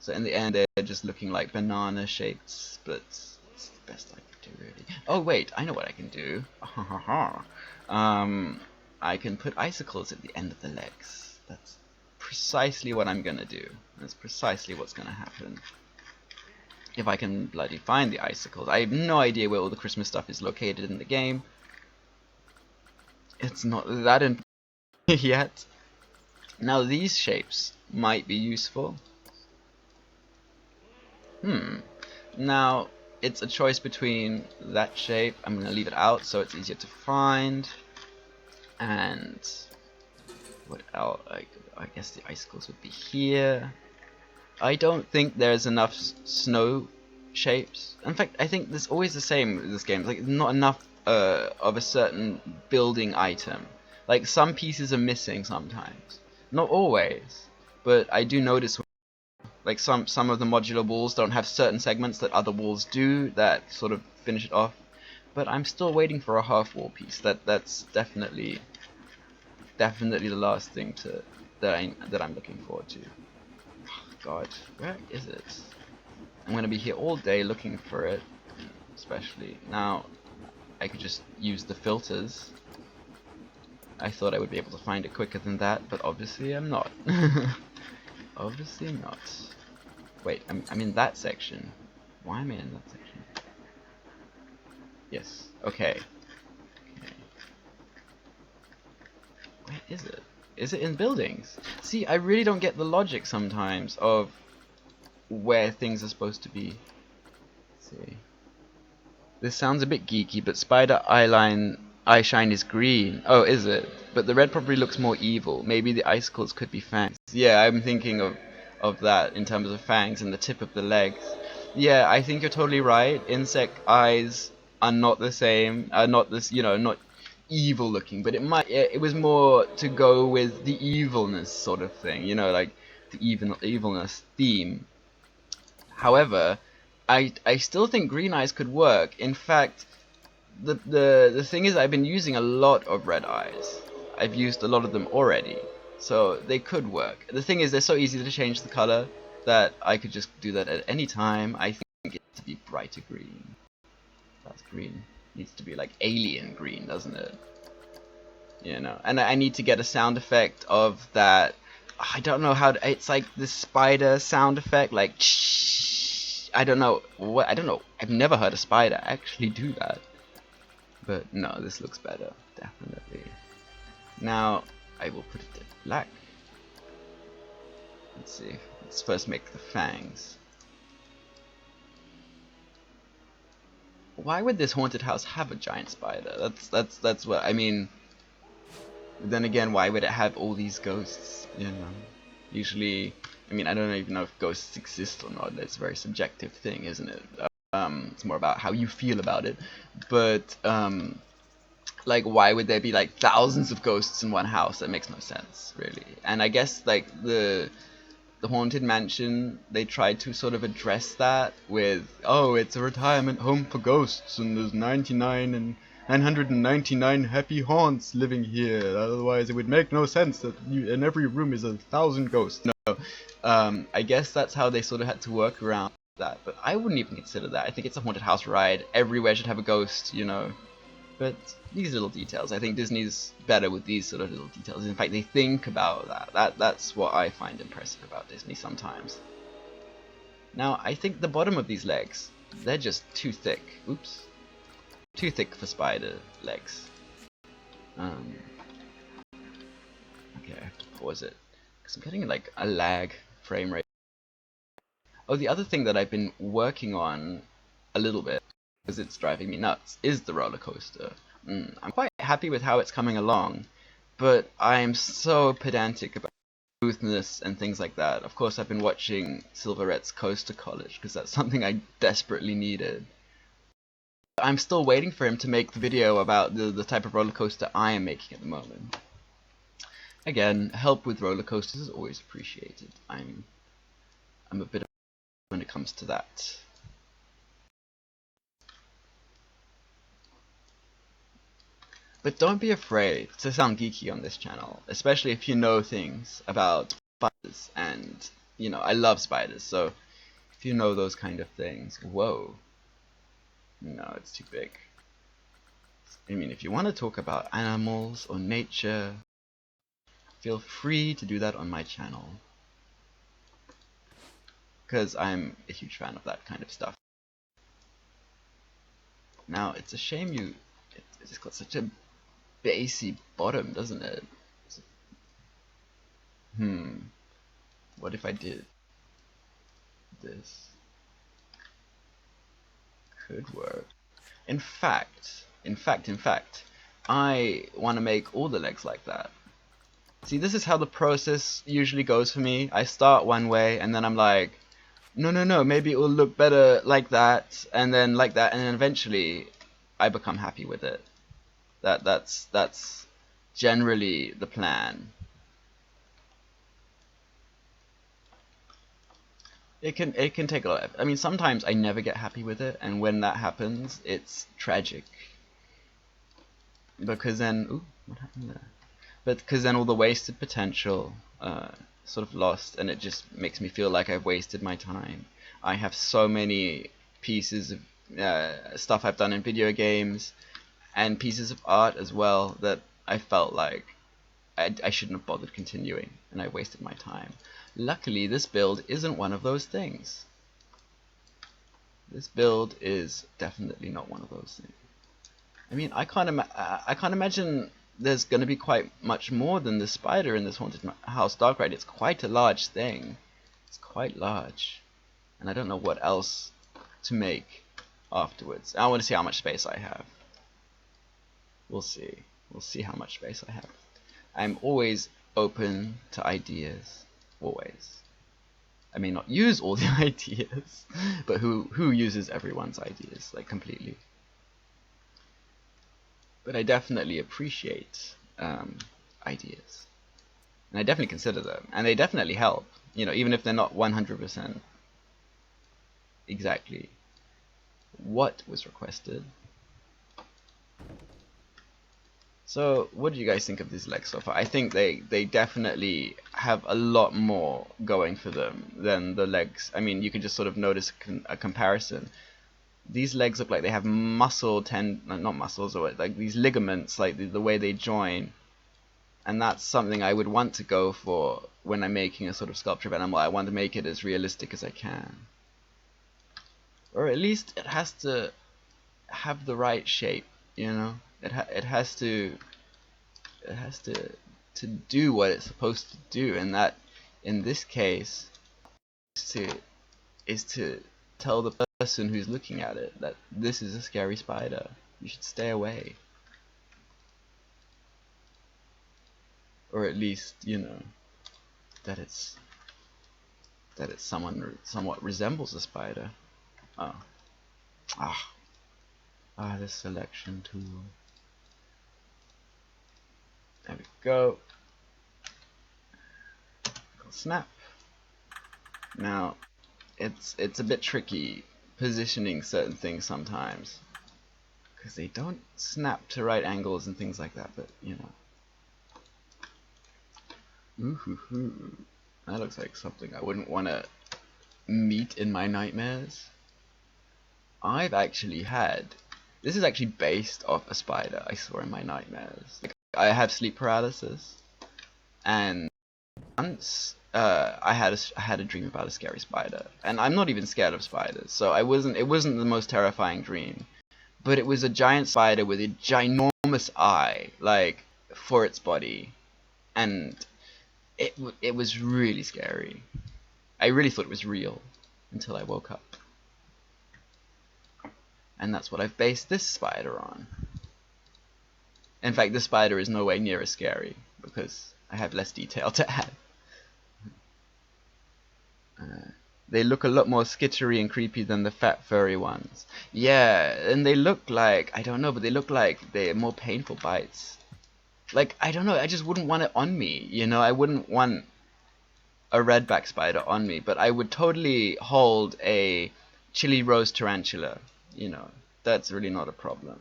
So in the end, they're just looking like banana shapes, but it's the best I could do, really. Oh wait, I know what I can do. I can put icicles at the end of the legs. That's precisely what I'm gonna do. That's precisely what's gonna happen. If I can bloody find the icicles. I have no idea where all the Christmas stuff is located in the game. It's not that important yet. Now these shapes might be useful. Now it's a choice between that shape. I'm gonna leave it out so it's easier to find. And what else? I guess the icicles would be here. I don't think there's enough snow shapes. In fact, I think there's always the same with this game. Like, not enough of a certain building item. Like, some pieces are missing sometimes. Not always, but I do notice. Like, some of the modular walls don't have certain segments that other walls do that sort of finish it off. But I'm still waiting for a half wall piece. That's definitely the last thing that I'm looking forward to. God, where is it? I'm gonna be here all day looking for it. Especially now, I could just use the filters. I thought I would be able to find it quicker than that, but obviously I'm not. Obviously not. Wait, I'm in that section. Why am I in that section? Yes. Okay. Where is it? Is it in buildings? See, I really don't get the logic sometimes of where things are supposed to be. Let's see. This sounds a bit geeky, but spider eye shine is green. Oh, is it? But the red probably looks more evil. Maybe the icicles could be fangs. Yeah, I'm thinking of that in terms of fangs and the tip of the legs. Yeah, I think you're totally right. Insect eyes are not the same. Are not this, not evil looking, but it was more to go with the evilness sort of thing, like the evilness theme. However, I still think green eyes could work. In fact, the thing is, I've been using a lot of red eyes. I've used a lot of them already, so they could work. The thing is, they're so easy to change the color that I could just do that at any time. I think it needs to be brighter green. That's green. It needs to be like alien green, doesn't it? And I need to get a sound effect of that. I don't know how to, it's like the spider sound effect, like I don't know what, I don't know. I've never heard a spider actually do that. But no, this looks better, definitely. Now I will put it to black. Let's see. Let's first make the fangs. Why would this haunted house have a giant spider? That's what I mean. But then again, why would it have all these ghosts? Usually, I mean, I don't even know if ghosts exist or not. It's a very subjective thing, isn't it? It's more about how you feel about it. But Like, why would there be like thousands of ghosts in one house? That makes no sense, really. And I guess like the Haunted Mansion, they tried to sort of address that with, oh, it's a retirement home for ghosts, and there's 999 happy haunts living here. Otherwise, it would make no sense that in every room is 1,000 ghosts. No, I guess that's how they sort of had to work around that. But I wouldn't even consider that. I think it's a haunted house ride. Everywhere should have a ghost, you know. But these little details, I think Disney's better with these sort of little details. In fact, they think about that. That's what I find impressive about Disney sometimes. Now, I think the bottom of these legs, they're just too thick. Oops. Too thick for spider legs. Okay, I have to pause it, because I'm getting like a lag frame rate. Oh, the other thing that I've been working on a little bit, because it's driving me nuts, is the roller coaster. I'm quite happy with how it's coming along, but I'm so pedantic about smoothness and things like that. Of course, I've been watching Silverette's Coaster College, because that's something I desperately needed. I'm still waiting for him to make the video about the type of roller coaster I am making at the moment. Again, help with roller coasters is always appreciated. I'm a bit of when it comes to that. But don't be afraid to sound geeky on this channel, especially if you know things about spiders, and, you know, I love spiders, so if you know those kind of things. Whoa. No, it's too big. I mean, if you want to talk about animals or nature, feel free to do that on my channel, because I'm a huge fan of that kind of stuff. Now, it's a shame it's got such a bassy bottom, doesn't it? What if I did this? Could work. In fact, I want to make all the legs like that. See, this is how the process usually goes for me. I start one way, and then I'm like, no, maybe it will look better like that, and then like that, and then eventually I become happy with it. That's generally the plan. It can take a lot. I mean, sometimes I never get happy with it, and when that happens, it's tragic. Because then, ooh, what happened there? But because then all the wasted potential sort of lost, and it just makes me feel like I've wasted my time. I have so many pieces of stuff I've done in video games, and pieces of art as well, that I felt like I shouldn't have bothered continuing, and I wasted my time. Luckily, this build isn't one of those things. This build is definitely not one of those things. I mean, I can't imagine there's going to be quite much more than the spider in this Haunted House Dark Ride. It's quite a large thing. It's quite large. And I don't know what else to make afterwards. I want to see how much space I have. We'll see. We'll see how much space I have. I'm always open to ideas. Always. I may not use all the ideas, but who uses everyone's ideas, like, completely? But I definitely appreciate ideas, and I definitely consider them, and they definitely help. You know, even if they're not 100% exactly what was requested. So, what do you guys think of these legs so far? I think they definitely have a lot more going for them than the legs. I mean, you can just sort of notice a comparison. These legs look like they have not muscles, or like these ligaments, like the way they join. And that's something I would want to go for when I'm making a sort of sculpture of animal. I want to make it as realistic as I can. Or at least it has to have the right shape, you know? It has to do what it's supposed to do, and that in this case is to tell the person who's looking at it that this is a scary spider. You should stay away. Or at least, you know, that it's somewhat resembles a spider. This selection tool. go. Snap. Now, it's a bit tricky positioning certain things sometimes, because they don't snap to right angles and things like that, but you know. Ooh, that looks like something I wouldn't want to meet in my nightmares. I've actually had, this is actually based off a spider I saw in my nightmares. Like, I have sleep paralysis, and once I had a dream about a scary spider, and I'm not even scared of spiders, so it wasn't the most terrifying dream, but it was a giant spider with a ginormous eye, like, for its body, and it was really scary. I really thought it was real until I woke up. And that's what I've based this spider on. In fact, this spider is nowhere near as scary, because I have less detail to add. They look a lot more skittery and creepy than the fat furry ones. Yeah, and they look like, I don't know, but they look like they're more painful bites. Like, I don't know, I just wouldn't want it on me, you know? I wouldn't want a redback spider on me, but I would totally hold a chili rose tarantula, you know? That's really not a problem.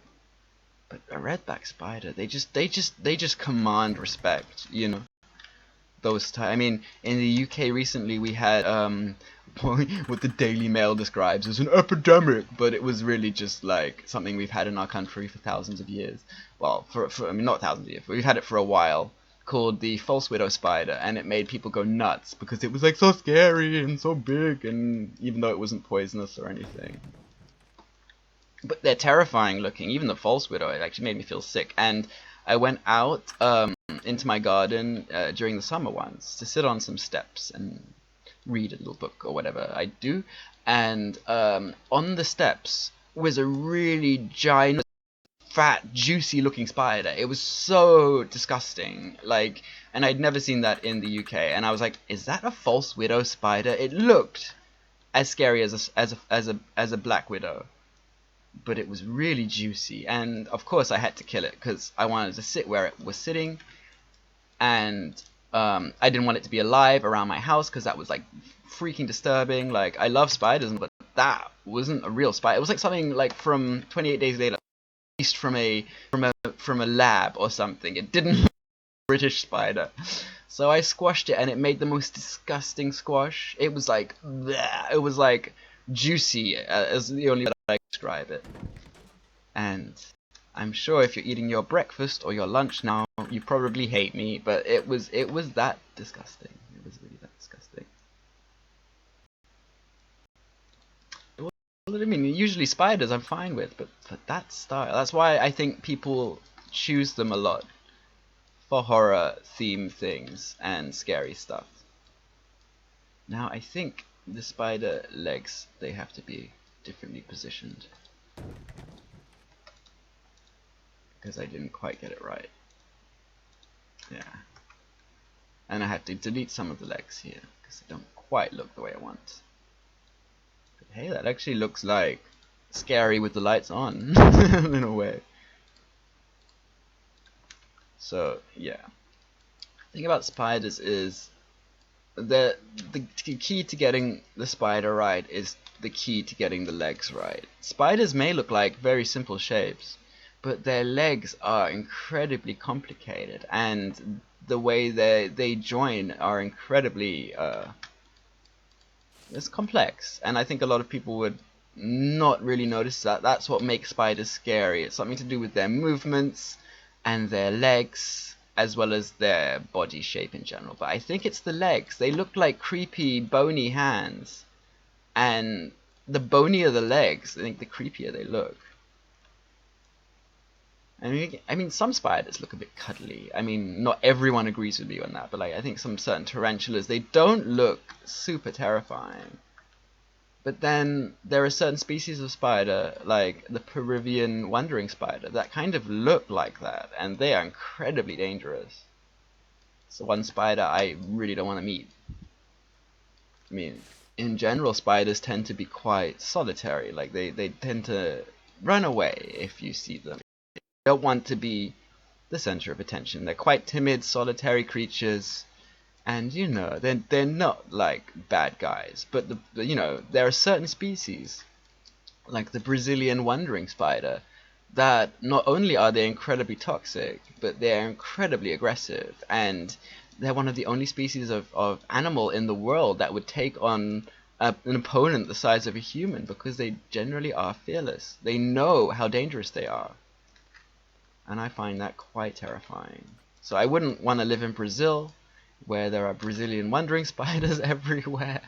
But a redback spider, they just command respect, you know? I mean, in the UK recently we had what the Daily Mail describes as an epidemic, but it was really just like something we've had in our country for thousands of years. Well, I mean, not thousands of years, but we've had it for a while, called the false widow spider, and it made people go nuts because it was like so scary and so big, and even though it wasn't poisonous or anything. But they're terrifying looking. Even the false widow, it actually made me feel sick. And I went out into my garden during the summer once to sit on some steps and read a little book or whatever I do. And on the steps was a really giant, fat, juicy looking spider. It was so disgusting. Like, and I'd never seen that in the UK. And I was like, is that a false widow spider? It looked as scary as a black widow, but it was really juicy, and of course I had to kill it because I wanted to sit where it was sitting, and I didn't want it to be alive around my house because that was like freaking disturbing. Like, I love spiders, but that wasn't a real spider. It was like something like from 28 Days Later, released from a lab or something. It didn't look like a British spider. So I squashed it, and it made the most disgusting squash. It was like bleh. It was like juicy, as the only way I can describe it. And I'm sure if you're eating your breakfast or your lunch now, you probably hate me, but it was that disgusting. It was really that disgusting. What I mean, usually spiders I'm fine with, but that style, that's why I think people choose them a lot for horror theme things and scary stuff. Now I think the spider legs, they have to be differently positioned, because I didn't quite get it right. Yeah. And I have to delete some of the legs here because they don't quite look the way I want. But hey, that actually looks like scary with the lights on in a way. So yeah, the thing about spiders is the key to getting the spider right is the key to getting the legs right. Spiders may look like very simple shapes, but their legs are incredibly complicated, and the way they join are incredibly it's complex, and I think a lot of people would not really notice that. That's what makes spiders scary. It's something to do with their movements and their legs, as well as their body shape in general. But I think it's the legs. They look like creepy, bony hands, and the bonier the legs, I think the creepier they look. I mean, some spiders look a bit cuddly. I mean, not everyone agrees with me on that, but like, I think some certain tarantulas, they don't look super terrifying. But then there are certain species of spider, like the Peruvian wandering spider, that kind of look like that, and they are incredibly dangerous. So one spider I really don't want to meet. I mean, in general, spiders tend to be quite solitary. Like, they tend to run away if you see them. Don't want to be the center of attention. They're quite timid, solitary creatures, and you know, they're not like bad guys, but you know, there are certain species, like the Brazilian wandering spider, that not only are they incredibly toxic, but they're incredibly aggressive, and they're one of the only species of animal in the world that would take on an opponent the size of a human, because they generally are fearless. They know how dangerous they are. And I find that quite terrifying. So I wouldn't want to live in Brazil, where there are Brazilian wandering spiders everywhere.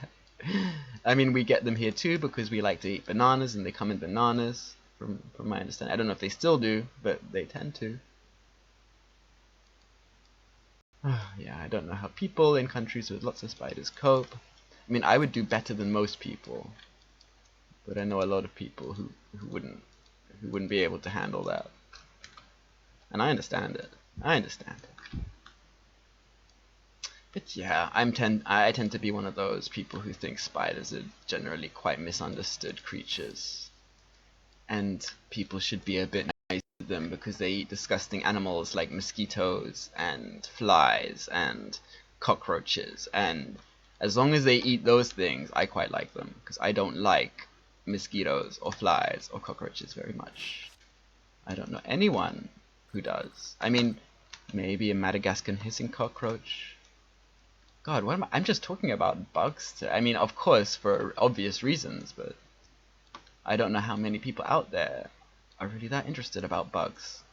I mean, we get them here too because we like to eat bananas, and they come in bananas, from my understanding. I don't know if they still do, but they tend to. Yeah, I don't know how people in countries with lots of spiders cope. I mean, I would do better than most people, but I know a lot of people who wouldn't be able to handle that. And I understand it. I understand it. But yeah, I tend to be one of those people who think spiders are generally quite misunderstood creatures, and people should be a bit nice to them because they eat disgusting animals like mosquitoes and flies and cockroaches, and as long as they eat those things, I quite like them, because I don't like mosquitoes or flies or cockroaches very much. I don't know anyone who does. I mean, maybe a Madagascan hissing cockroach. God, what am I? I'm just talking about bugs. I mean, of course, for obvious reasons, but I don't know how many people out there are really that interested about bugs.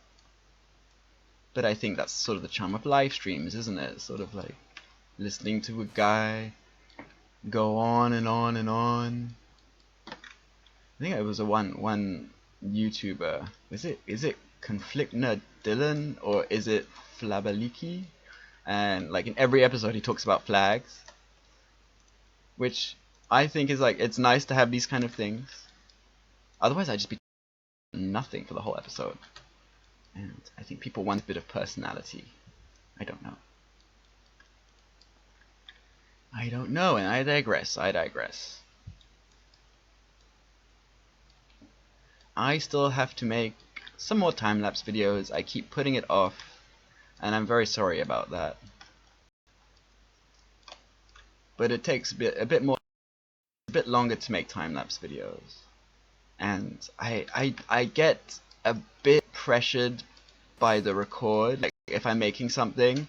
But I think that's sort of the charm of live streams, isn't it? Sort of like listening to a guy go on and on and on. I think it was one YouTuber. Is it Conflict Nerd Dylan, or is it Flabaliki? And like in every episode he talks about flags, which I think is like, it's nice to have these kind of things. Otherwise I'd just be nothing for the whole episode. And I think people want a bit of personality. I don't know. And I digress. I still have to make some more time-lapse videos. I keep putting it off, and I'm very sorry about that. But it takes a bit longer to make time-lapse videos. And I get a bit pressured by the record. Like, if I'm making something,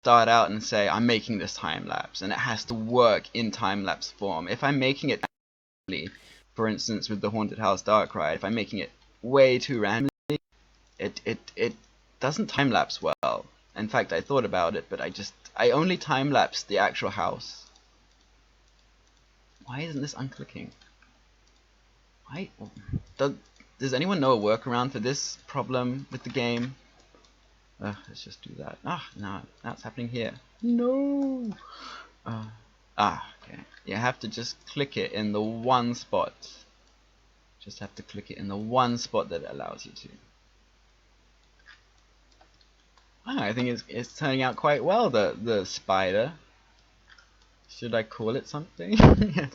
start out and say I'm making this time-lapse, and it has to work in time-lapse form. If I'm making it randomly, for instance with the Haunted House Dark Ride, if I'm making it way too randomly, it doesn't time-lapse well. In fact, I thought about it, but I only time-lapsed the actual house. Why isn't this unclicking? Why? Does anyone know a workaround for this problem with the game? Let's just do that. No, that's happening here. No. Okay. You have to just click it in the one spot. Just have to click it in the one spot that it allows you to. I think it's turning out quite well, the spider. Should I call it something? Yeah,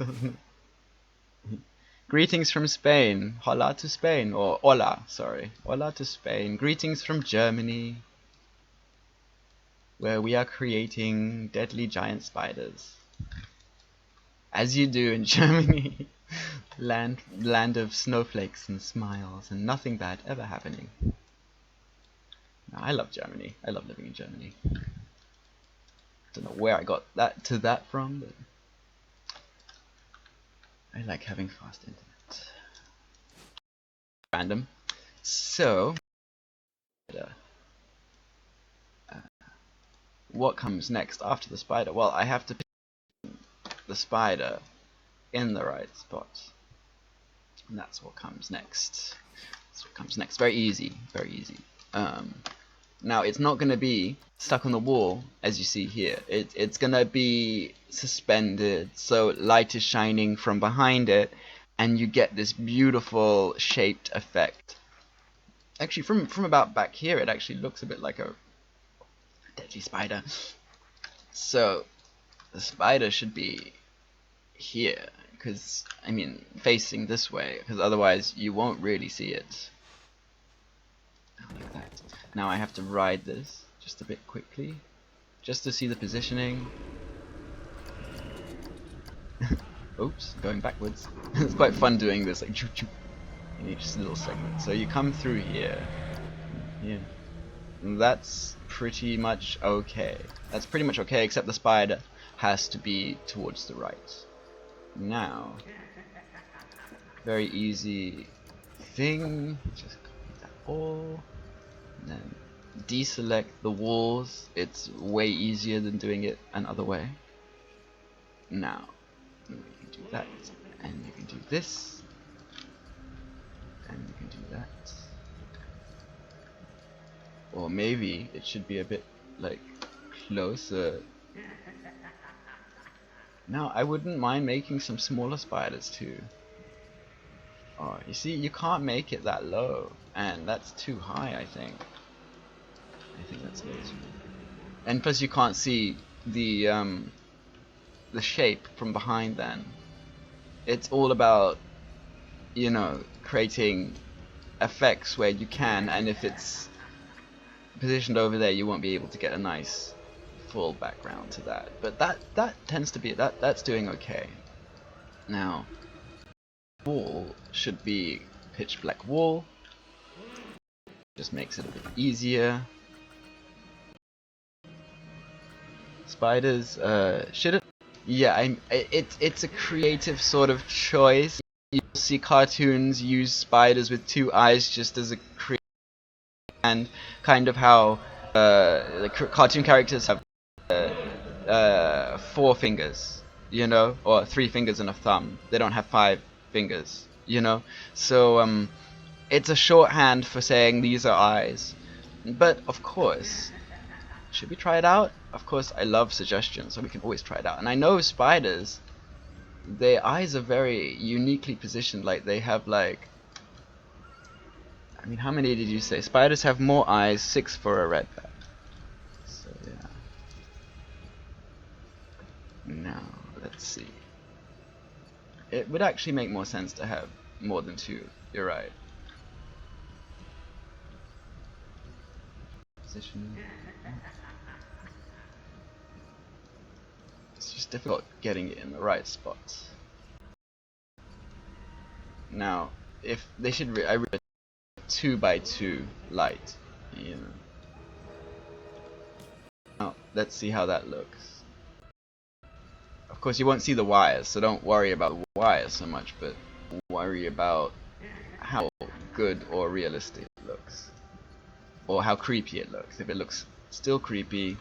Greetings from Spain. Hola to Spain. Or hola, sorry. Hola to Spain. Greetings from Germany, where we are creating deadly giant spiders. As you do in Germany. land of snowflakes and smiles and nothing bad ever happening. No, I love Germany. I love living in Germany. Don't know where I got that from, but I like having fast internet. Random. So, what comes next after the spider? Well, I have to put the spider in the right spot. And that's what comes next. Very easy. Now, it's not going to be stuck on the wall, as you see here. It's going to be suspended, so light is shining from behind it, and you get this beautiful shaped effect. Actually, from about back here, it actually looks a bit like a deadly spider. So, the spider should be here, because, I mean, facing this way, because otherwise you won't really see it. Like that. Now I have to ride this just a bit quickly, just to see the positioning. Oops, going backwards. It's quite fun doing this, like choo choo, in each little segment. So you come through here, here. And that's pretty much okay. That's pretty much okay, except the spider has to be towards the right. Now, very easy thing. Just copy that all. And then deselect the walls. It's way easier than doing it another way. Now, you can do that, and you can do this, and you can do that. Or maybe it should be a bit like closer. Now, I wouldn't mind making some smaller spiders too. Oh, you see, you can't make it that low, and that's too high, I think. I think that's way too high. And plus, you can't see the shape from behind. Then it's all about, you know, creating effects where you can, and if it's positioned over there, you won't be able to get a nice full background to that. But that tends to be that's doing okay. Now, wall should be pitch black wall. Just makes it a bit easier. Spiders should it? Yeah, it's a creative sort of choice. You'll see cartoons use spiders with two eyes just as a creative, and kind of how the cartoon characters have 4 fingers, you know, or 3 fingers and a thumb. They don't have 5 fingers, you know. So it's a shorthand for saying these are eyes. But of course, should we try it out? Of course, I love suggestions, so we can always try it out. And I know spiders, their eyes are very uniquely positioned. Like they have like, I mean, how many did you say? Spiders have more eyes, 6 for a red bat. So yeah. Now, let's see. It would actually make more sense to have more than 2. You're right. Position. It's just difficult getting it in the right spots. Now, if they should, I really 2 by 2 light, you know. Now, let's see how that looks. Of course, you won't see the wires, so don't worry about the wires so much, but worry about how good or realistic it looks, or how creepy it looks. If it looks still creepy,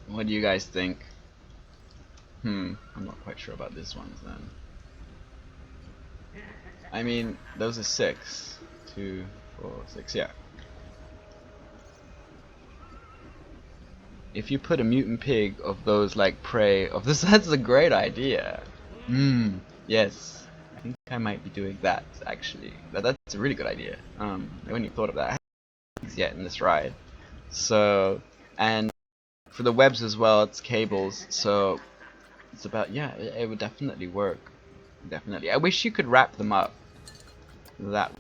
what do you guys think? I'm not quite sure about this one then. I mean, those are 6. 2, 4, 6, yeah. If you put a mutant pig of those like prey of this, that's a great idea. Yes. I think I might be doing that actually. That's a really good idea. I hadn't even thought of that. I haven't used yet in this ride. So, and for the webs as well, it's cables. So it's about, yeah, it would definitely work. Definitely. I wish you could wrap them up. That.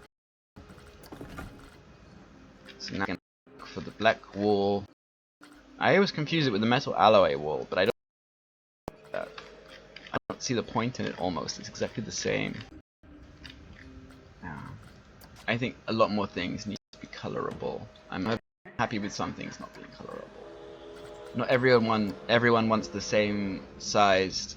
So now I can look for the black wall. I always confuse it with the metal alloy wall, but I don't see the point in it almost. It's exactly the same. I think a lot more things need to be colorable. I'm happy with some things not being colorable. Not everyone wants the same sized,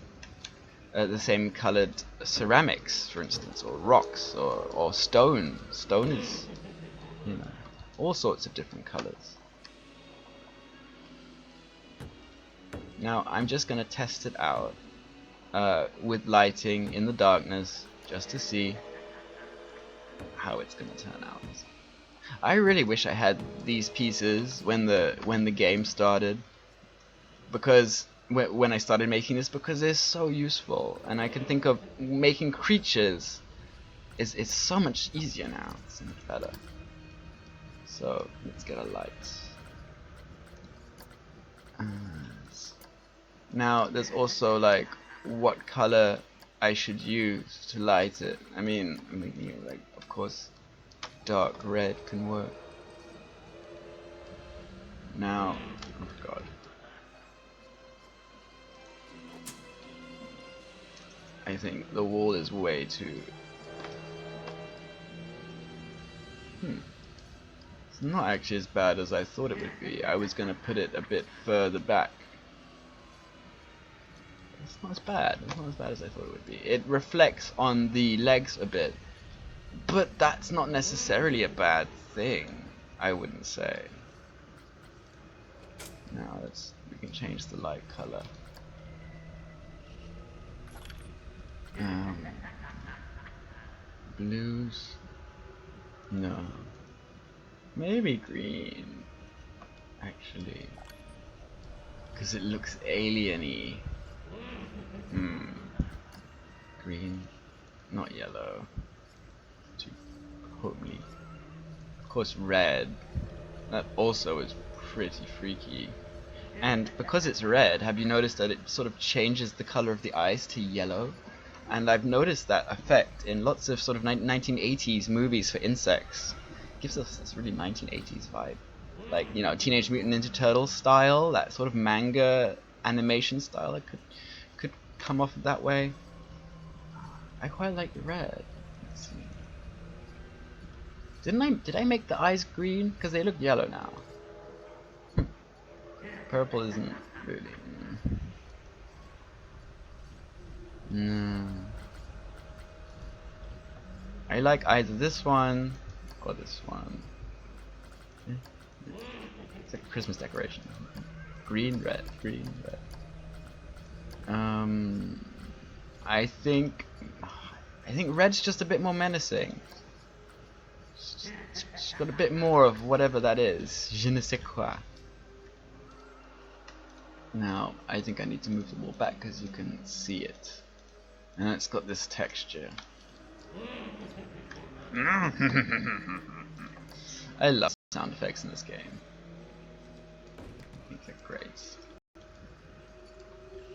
the same colored ceramics, for instance, or rocks, or stone. Stone is, you know, all sorts of different colors. Now I'm just gonna test it out with lighting in the darkness, just to see how it's gonna turn out. I really wish I had these pieces when the game started, because when I started making this, because they're so useful, and I can think of making creatures. It's so much easier now, so much better. So let's get a light. Now there's also like what color I should use to light it. I mean, like, of course, dark red can work. Now, oh god. I think the wall is way too... It's not actually as bad as I thought it would be. I was gonna put it a bit further back. It's not as bad. It's not as bad as I thought it would be. It reflects on the legs a bit, but that's not necessarily a bad thing, I wouldn't say. Now we can change the light color. Blues? No. Maybe green, actually, because it looks alien-y. Green, not yellow. Too homely. Of course, red. That also is pretty freaky. And because it's red, have you noticed that it sort of changes the color of the eyes to yellow? And I've noticed that effect in lots of sort of 1980s movies for insects. It gives us this really 1980s vibe. Like, you know, Teenage Mutant Ninja Turtles style, that sort of manga animation style. It could come off that way. I quite like the red. Let's see. Did I make the eyes green? Because they look yellow now. Purple isn't really... No. I like either this one or this one. It's like a Christmas decoration. Green, red, green, red. I think red's just a bit more menacing. It's got a bit more of whatever that is. Je ne sais quoi. Now, I think I need to move the wall back because you can see it. And it's got this texture. I love sound effects in this game. I think they're great.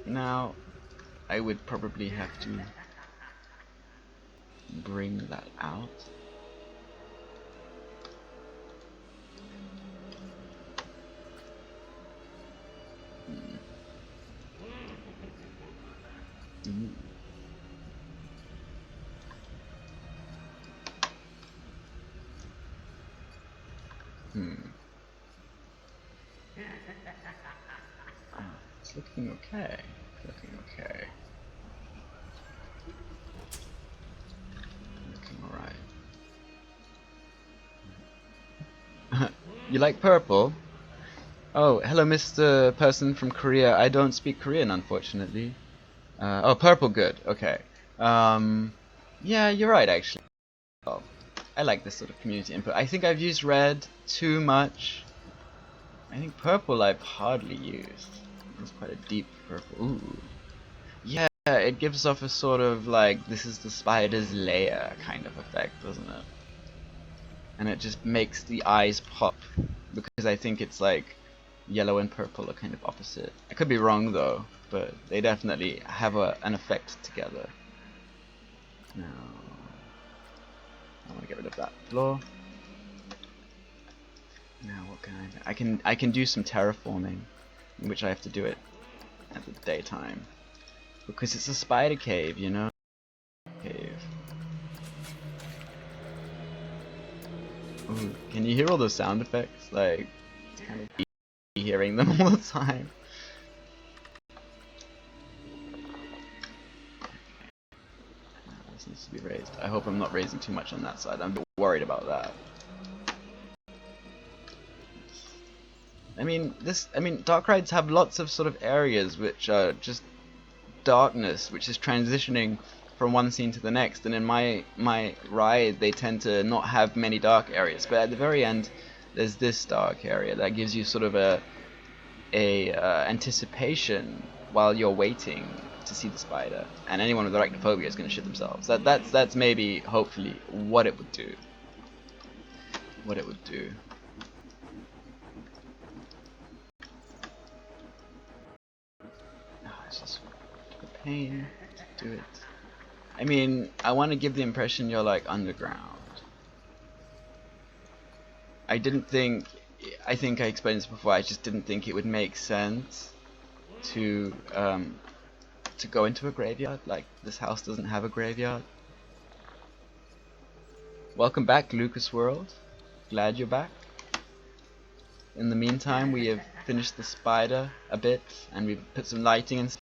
Now, I would probably have to bring that out. It's looking okay. Looking okay. Looking alright. You like purple? Oh, hello, Mr. Person from Korea. I don't speak Korean, unfortunately. Oh, purple, good. Okay. Yeah, you're right, actually. Oh, I like this sort of community input. I think I've used red too much. I think purple I've hardly used. It's quite a deep purple. Ooh. Yeah, it gives off a sort of like, this is the spider's lair kind of effect, doesn't it? And it just makes the eyes pop. Because I think it's like, yellow and purple are kind of opposite. I could be wrong though, but they definitely have an effect together. Now, I want to get rid of that floor. Now what can I do? I can do some terraforming, in which I have to do it at the daytime. Because it's a spider cave, you know? Cave. Ooh, can you hear all those sound effects? Like, it's kind of hearing them all the time. This needs to be raised. I hope I'm not raising too much on that side. I'm a bit worried about that. I mean, dark rides have lots of sort of areas which are just darkness, which is transitioning from one scene to the next. And in my ride, they tend to not have many dark areas. But at the very end, there's this dark area that gives you sort of a anticipation while you're waiting to see the spider. And anyone with arachnophobia is going to shit themselves. That's maybe, hopefully, what it would do. What it would do. just the pain to do it. I mean, I want to give the impression you're like underground. I think I explained this before, I just didn't think it would make sense to go into a graveyard. Like, this house doesn't have a graveyard. Welcome back, Lucas World. Glad you're back. In the meantime, we have finished the spider a bit, and we've put some lighting and stuff,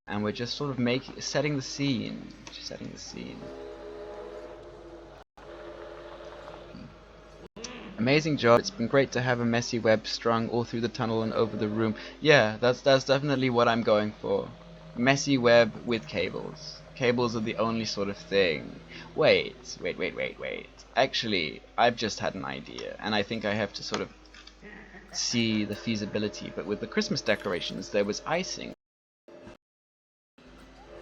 and we're just sort of setting the scene. Amazing job. It's been great to have a messy web strung all through the tunnel and over the room. Yeah, that's definitely what I'm going for. Messy web with cables. Cables are the only sort of thing. Wait. Actually, I've just had an idea, and I think I have to sort of see the feasibility. But with the Christmas decorations, there was icing.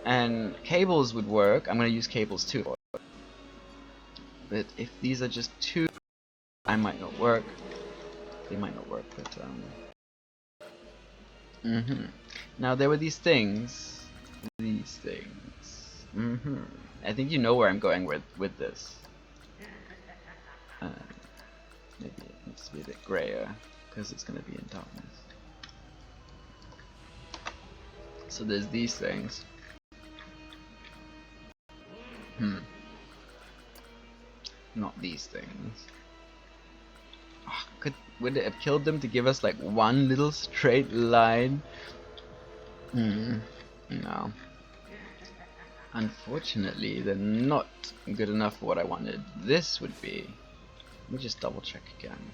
And cables would work. I'm going to use cables too. But if these are just two, I might not work. They might not work, but Now there were these things. I think you know where I'm going with this. Maybe it needs to be a bit grayer because it's going to be in darkness. So there's these things. Not these things. Oh, would it have killed them to give us like one little straight line? No. Unfortunately, they're not good enough for what I wanted. This would be. Let me just double check again.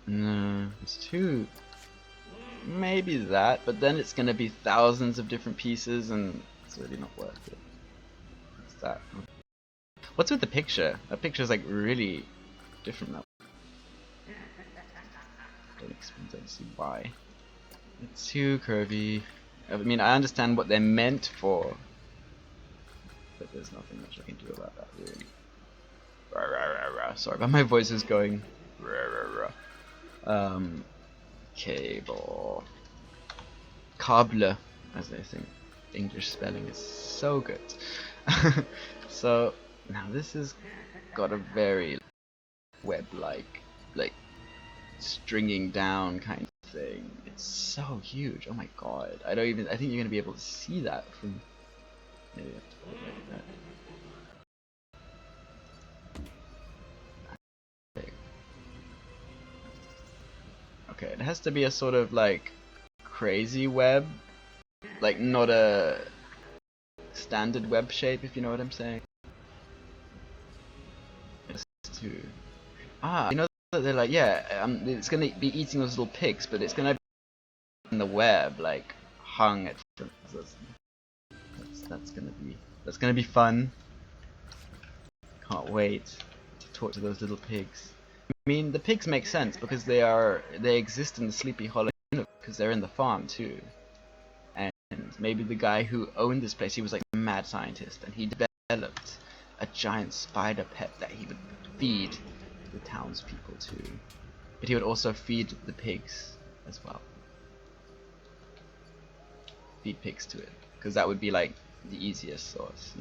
No, it's too. Maybe that, but then it's gonna be thousands of different pieces, and it's really not worth it. What's that? What's with the picture? That picture's like really different now. Don't see why. It's too curvy. I mean, I understand what they're meant for, but there's nothing much I can do about that, really. Sorry, but my voice is going. Cable. Cable, as they think. English spelling is so good. So now this has got a very web-like, like stringing down kind of thing. It's so huge. Oh my god! I think you're gonna be able to see that from. Maybe I have to put it like that. Okay, it has to be a sort of like crazy web, like not a standard web shape, if you know what I'm saying. It's too. You know that they're like, yeah, it's gonna be eating those little pigs, but it's gonna be in the web, like hung at. That's gonna be fun. Can't wait to talk to those little pigs. I mean, the pigs make sense because they exist in the Sleepy Hollow universe because they're in the farm too. And maybe the guy who owned this place, he was like a mad scientist, and he developed a giant spider pet that he would feed the townspeople to. But he would also feed the pigs as well. Feed pigs to it, because that would be like the easiest source.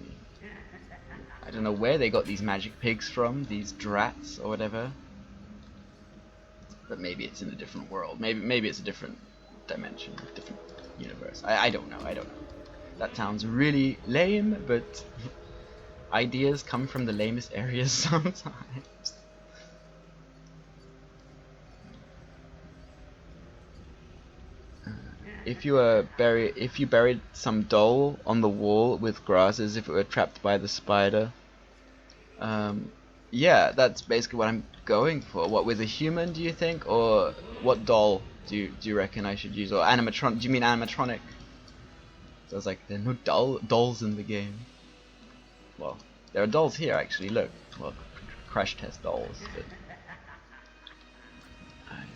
I don't know where they got these magic pigs from, these drats or whatever. But maybe it's in a different world. Maybe it's a different dimension, a different universe. I don't know. That sounds really lame, but ideas come from the lamest areas sometimes. If you buried some doll on the wall with grass as if it were trapped by the spider, yeah, that's basically what I'm going for. What, with a human, do you think, or what doll do you reckon I should use, or animatronic? Do you mean animatronic? So I was like, there are no dolls in the game. Well, there are dolls here actually. Look, well, crash test dolls, but I'm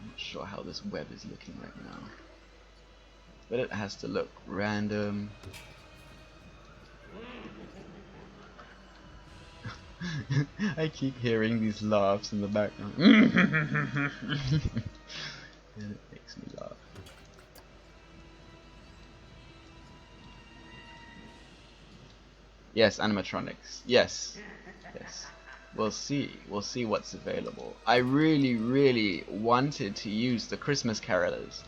not sure how this web is looking right now. But it has to look random. I keep hearing these laughs in the background. And it makes me laugh. Yes, animatronics. Yes. Yes. We'll see. We'll see what's available. I really wanted to use the Christmas carolers,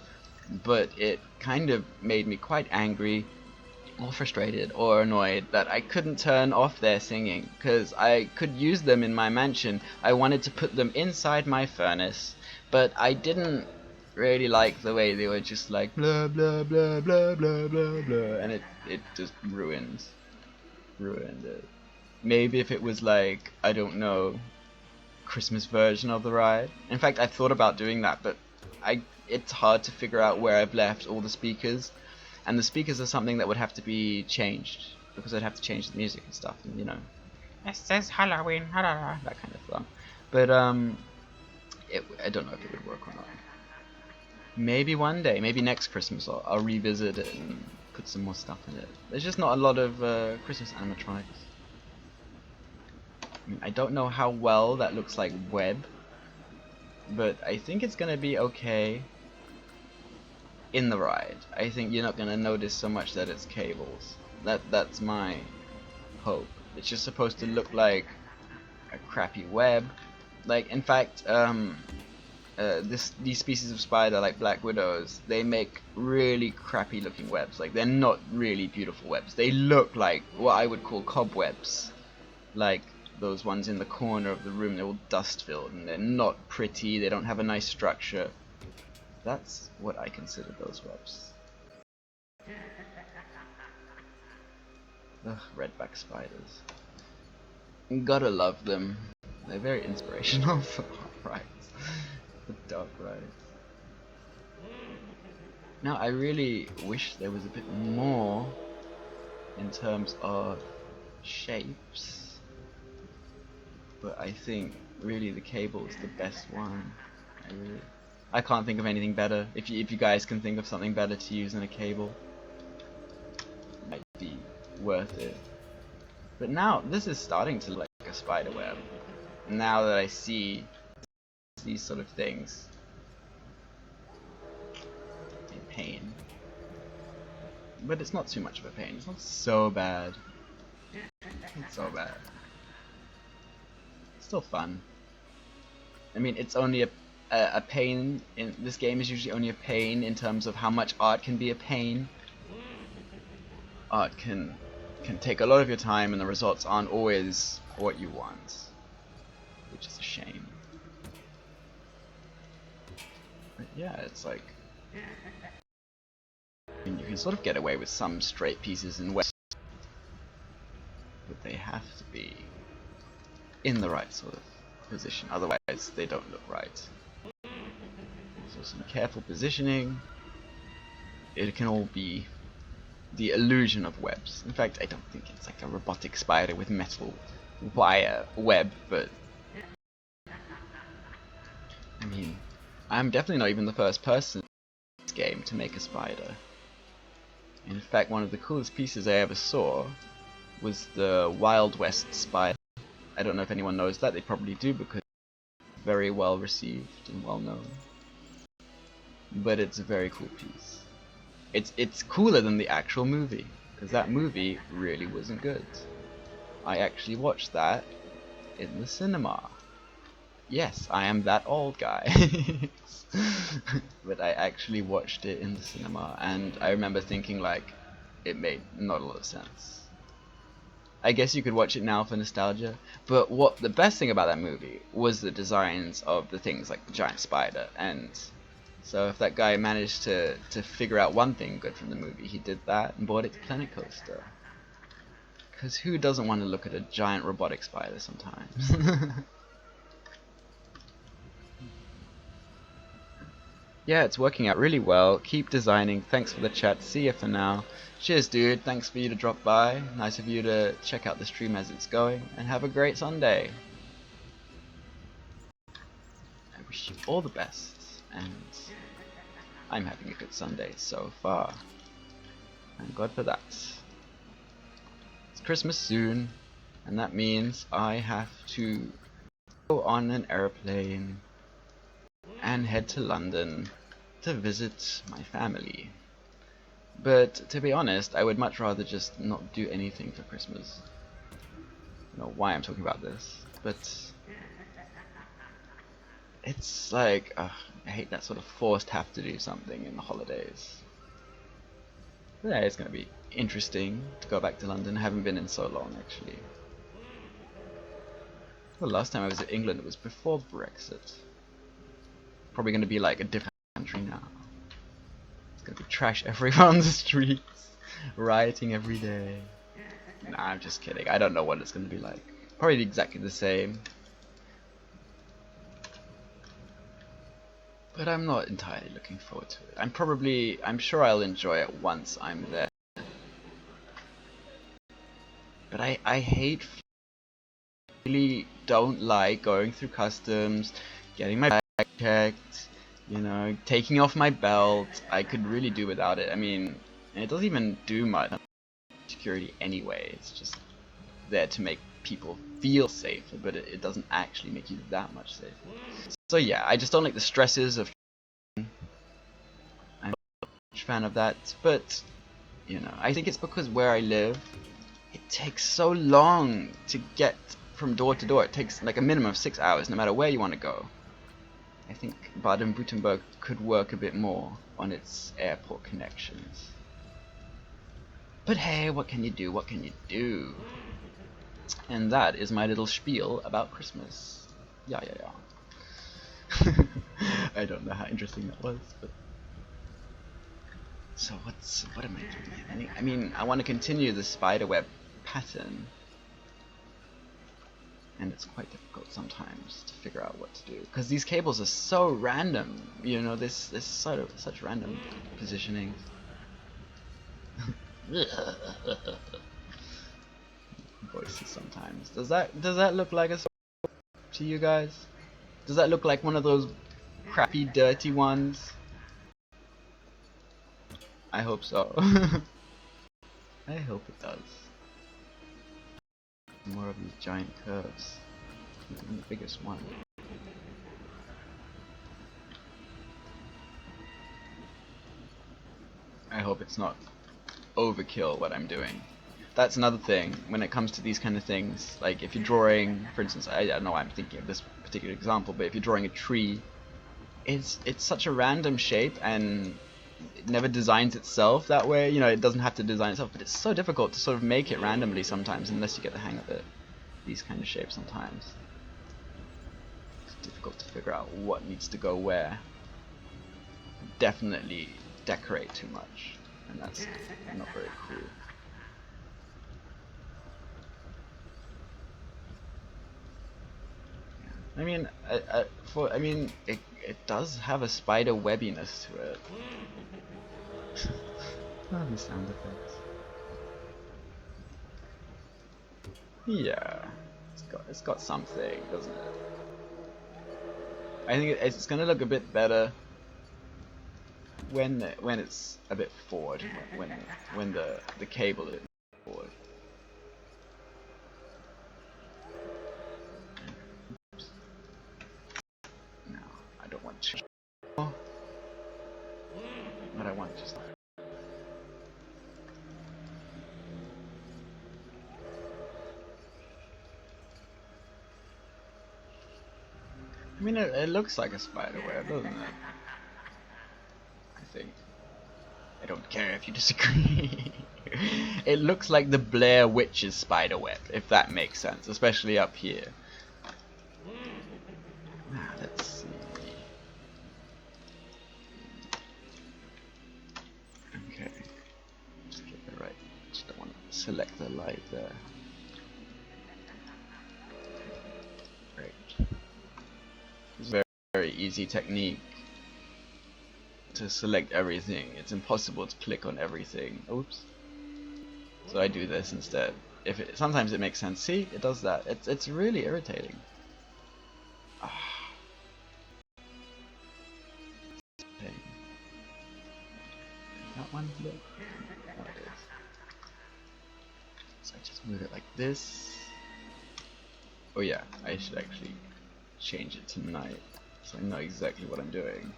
but it kind of made me quite angry or frustrated or annoyed that I couldn't turn off their singing, because I could use them in my mansion. I wanted to put them inside my furnace, but I didn't really like the way they were just like blah blah blah blah blah blah blah, and it just ruined it. Maybe if it was like, I don't know, Christmas version of the ride. In fact, I thought about doing that, but it's hard to figure out where I've left all the speakers, and the speakers are something that would have to be changed, because I'd have to change the music and stuff, and you know, it says Halloween, that kind of stuff. But I don't know if it would work or not. Maybe one day, maybe next Christmas, I'll revisit it and put some more stuff in it. There's just not a lot of Christmas animatronics. I mean, I don't know how well that looks like web, but I think it's gonna be okay in the ride. I think you're not gonna notice so much that it's cables. That's my hope. It's just supposed to look like a crappy web. Like, in fact, these species of spider, like black widows, they make really crappy looking webs. Like, they're not really beautiful webs. They look like what I would call cobwebs. Like those ones in the corner of the room, they're all dust filled and they're not pretty, they don't have a nice structure. That's what I consider those webs. Ugh, redback spiders. Gotta love them. They're very inspirational for hot rides, for dark rides. Now I really wish there was a bit more in terms of shapes. But I think really the cable is the best one. I can't think of anything better. If you guys can think of something better to use than a cable, it might be worth it. But now this is starting to look like a spider web. Now that I see these sort of things in pain, but it's not too much of a pain. It's not so bad. It's so bad. Still fun. I mean, it's only a pain in this game is usually only a pain in terms of how much art can be a pain. Art can take a lot of your time, and the results aren't always what you want, which is a shame. But yeah, it's like, I mean, you can sort of get away with some straight pieces in West, but they have to be in the right sort of position, otherwise they don't look right. So some careful positioning. It can all be the illusion of webs. In fact, I don't think it's like a robotic spider with metal wire web, but I mean, I'm definitely not even the first person in this game to make a spider. In fact, one of the coolest pieces I ever saw was the Wild West spider. I don't know if anyone knows that. They probably do, because it's very well received and well known. But it's a very cool piece. It's cooler than the actual movie, because that movie really wasn't good. I actually watched that in the cinema. Yes, I am that old guy. But I actually watched it in the cinema, and I remember thinking, like, it made not a lot of sense. I guess you could watch it now for nostalgia, but what the best thing about that movie was the designs of the things like the giant spider. And so if that guy managed to figure out one thing good from the movie, he did that and brought it to PlanetCoaster. Because who doesn't want to look at a giant robotic spider sometimes? Yeah, it's working out really well. Keep designing. Thanks for the chat. See you for now. Cheers, dude. Thanks for you to drop by. Nice of you to check out the stream as it's going. And have a great Sunday. I wish you all the best. And I'm having a good Sunday so far. Thank God for that. It's Christmas soon. And that means I have to go on an airplane and head to London to visit my family. But to be honest, I would much rather just not do anything for Christmas. I don't know why I'm talking about this, but it's like, I hate that sort of forced have to do something in the holidays. But yeah, it's going to be interesting to go back to London. I haven't been in so long, actually. The last time I was in England, it was before Brexit. Probably going to be like a different country now. It's going to be trash everywhere on the streets, rioting every day. Nah, I'm just kidding. I don't know what it's going to be like. Probably exactly the same. But I'm not entirely looking forward to it. I'm sure I'll enjoy it once I'm there. But I hate, really don't like going through customs, getting my bag checked, you know, taking off my belt. I could really do without it. I mean, it doesn't even do much security anyway. It's just there to make people feel safer, but it doesn't actually make you that much safer. So yeah, I just don't like the stresses of. I'm not a huge fan of that, but you know, I think it's because where I live, it takes so long to get from door to door. It takes like a minimum of 6 hours, no matter where you want to go. I think Baden-Württemberg could work a bit more on its airport connections. But hey, what can you do? What can you do? And that is my little spiel about Christmas. Yeah. I don't know how interesting that was, but so what am I doing? I mean, I want to continue the spiderweb pattern, and it's quite difficult sometimes to figure out what to do because these cables are so random. You know, this such random positioning. Voices sometimes. Does that look like a to you guys? Does that look like one of those crappy, dirty ones? I hope so. I hope it does. More of these giant curves. Even the biggest one. I hope it's not overkill what I'm doing. That's another thing when it comes to these kind of things. Like if you're drawing, for instance, I don't know why I'm thinking of this particular example, but if you're drawing a tree, it's such a random shape and it never designs itself that way. You know, it doesn't have to design itself, but it's so difficult to sort of make it randomly sometimes unless you get the hang of it. These kind of shapes sometimes. It's difficult to figure out what needs to go where. Definitely decorate too much, and that's not very cool. I mean, it does have a spider webbiness to it. Oh, the sound effects. Yeah, it's got something, doesn't it? I think it's gonna look a bit better when it's a bit forward, when the cable is forward. No, I don't want to. But I want just. I mean, it looks like a spider web, doesn't it? I think. I don't care if you disagree. It looks like the Blair Witch's spider web, if that makes sense, especially up here. Let's see. Okay. Just get it right. Just don't want to select the light there. Great. It's a very, very easy technique to select everything. It's impossible to click on everything. Oops. So I do this instead. Sometimes it makes sense. See, it does that. It's really irritating. That one look. Oh, it is. So I just move it like this. Oh yeah, I should actually change it to night so I know exactly what I'm doing.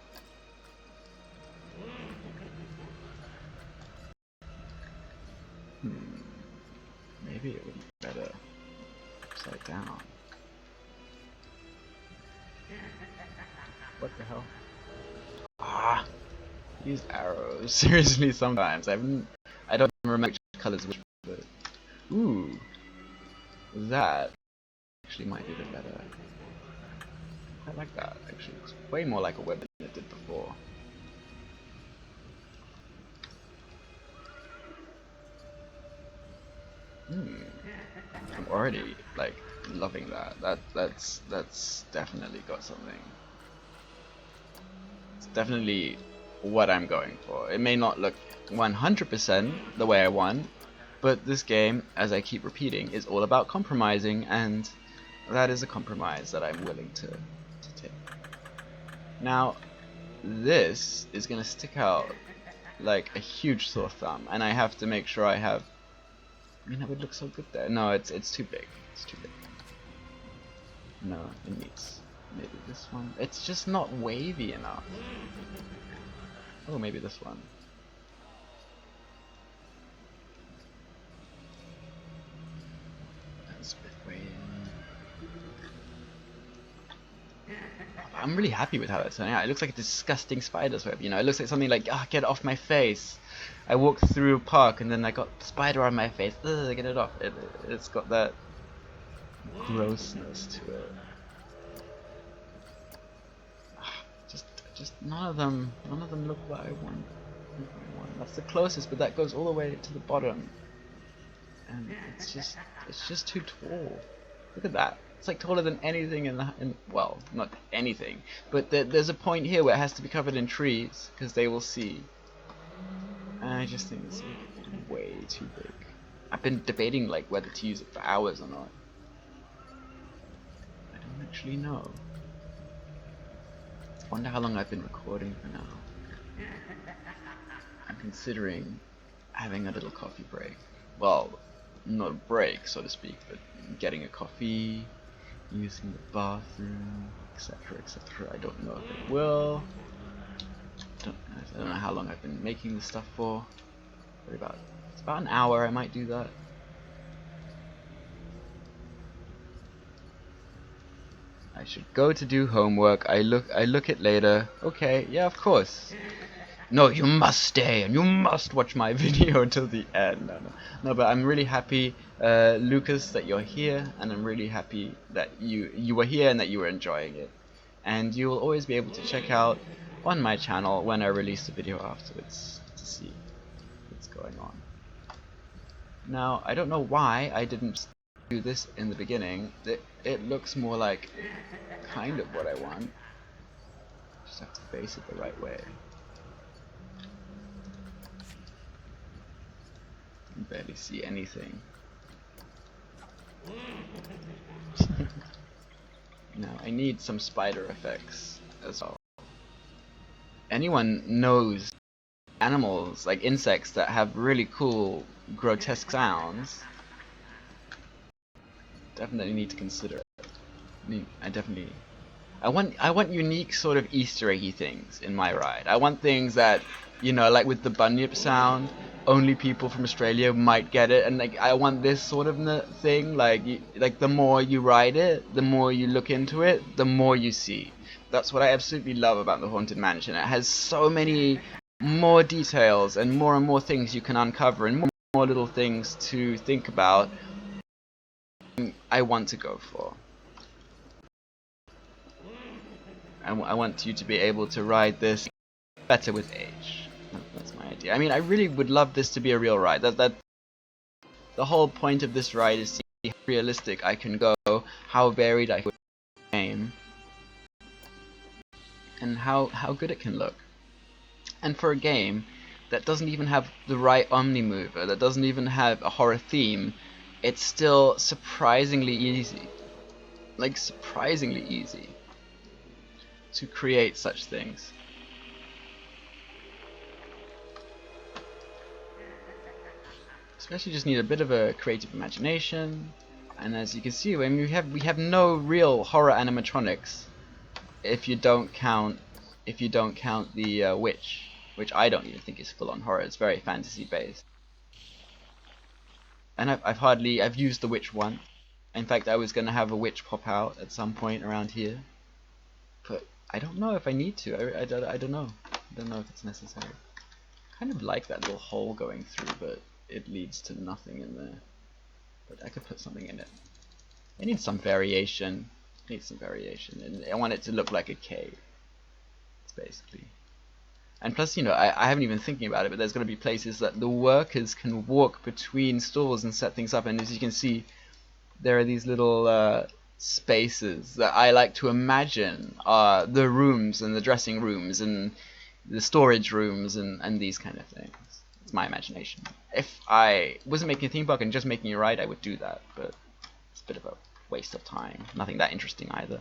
Maybe it would be better upside down. What the hell? Ah! These arrows. Seriously, sometimes I don't remember which colors which, but ooh, that actually might be a bit better. I like that. Actually, it's way more like a web than it did before. I'm already like loving that. That's definitely got something. It's definitely what I'm going for. It may not look 100% the way I want, but this game, as I keep repeating, is all about compromising, and that is a compromise that I'm willing to take. Now, this is gonna stick out like a huge sore thumb, and I have to make sure I have. I mean, that would look so good there. No, it's too big. It's too big. No, it needs maybe this one. It's just not wavy enough. Oh, maybe this one. That's a bit wavy. I'm really happy with how that's turning out. It looks like a disgusting spider's web, you know. It looks like something like, get it off my face. I walked through a park and then I got spider on my face. Ugh, get it off. It's got that grossness to it. Just none of them look what I want. That's the closest, but that goes all the way to the bottom, and it's just too tall. Look at that. It's like taller than anything well, not anything, but there's a point here where it has to be covered in trees because they will see. And I just think it's way too big. I've been debating like whether to use it for hours or not. I don't actually know. I wonder how long I've been recording for now. I'm considering having a little coffee break. Well, not a break, so to speak, but getting a coffee, using the bathroom, etc., etc. I don't know if it will. I don't know how long I've been making this stuff for. Probably it's about an hour. I might do that. I should go to do homework. I look it later. Okay, yeah, of course. No, you must stay and you must watch my video until the end. No, but I'm really happy, Lucas, that you're here, and I'm really happy that you were here and that you were enjoying it. And you will always be able to check out on my channel when I release the video afterwards to see what's going on. Now, I don't know why I didn't do this in the beginning. It looks more like kind of what I want. Just have to face it the right way. I can barely see anything. Now I need some spider effects as well. Anyone knows animals, like insects, that have really cool, grotesque sounds, definitely need to consider it. I want unique sort of Easter eggy things in my ride. I want things that, you know, like with the bunyip sound, only people from Australia might get it, and like I want this sort of thing. Like the more you ride it, the more you look into it, the more you see. That's what I absolutely love about the Haunted Mansion. It has so many more details and more things you can uncover, and more little things to think about. I want to go for. I want you to be able to ride this better with age. That's my idea. I mean, I really would love this to be a real ride. That the whole point of this ride is to see how realistic I can go, how varied I can game, and how good it can look. And for a game that doesn't even have the right Omni mover, that doesn't even have a horror theme, it's still surprisingly easy. Like surprisingly easy to create such things. Especially just need a bit of a creative imagination, And as you can see, I mean, we have no real horror animatronics if you don't count the witch, which I don't even think is full on horror. It's very fantasy based. And I've used the witch once. In fact, I was gonna have a witch pop out at some point around here, but I don't know if I need to. I don't know. I don't know if it's necessary. Kind of like that little hole going through, but it leads to nothing in there. But I could put something in it. I need some variation. And I want it to look like a cave. It's basically. And plus, you know, I haven't even thinking about it, but there's going to be places that the workers can walk between stores and set things up. And as you can see, there are these little spaces that I like to imagine are the rooms and the dressing rooms and the storage rooms and these kind of things. It's my imagination. If I wasn't making a theme park and just making a ride, I would do that, but it's a bit of a waste of time. Nothing that interesting either.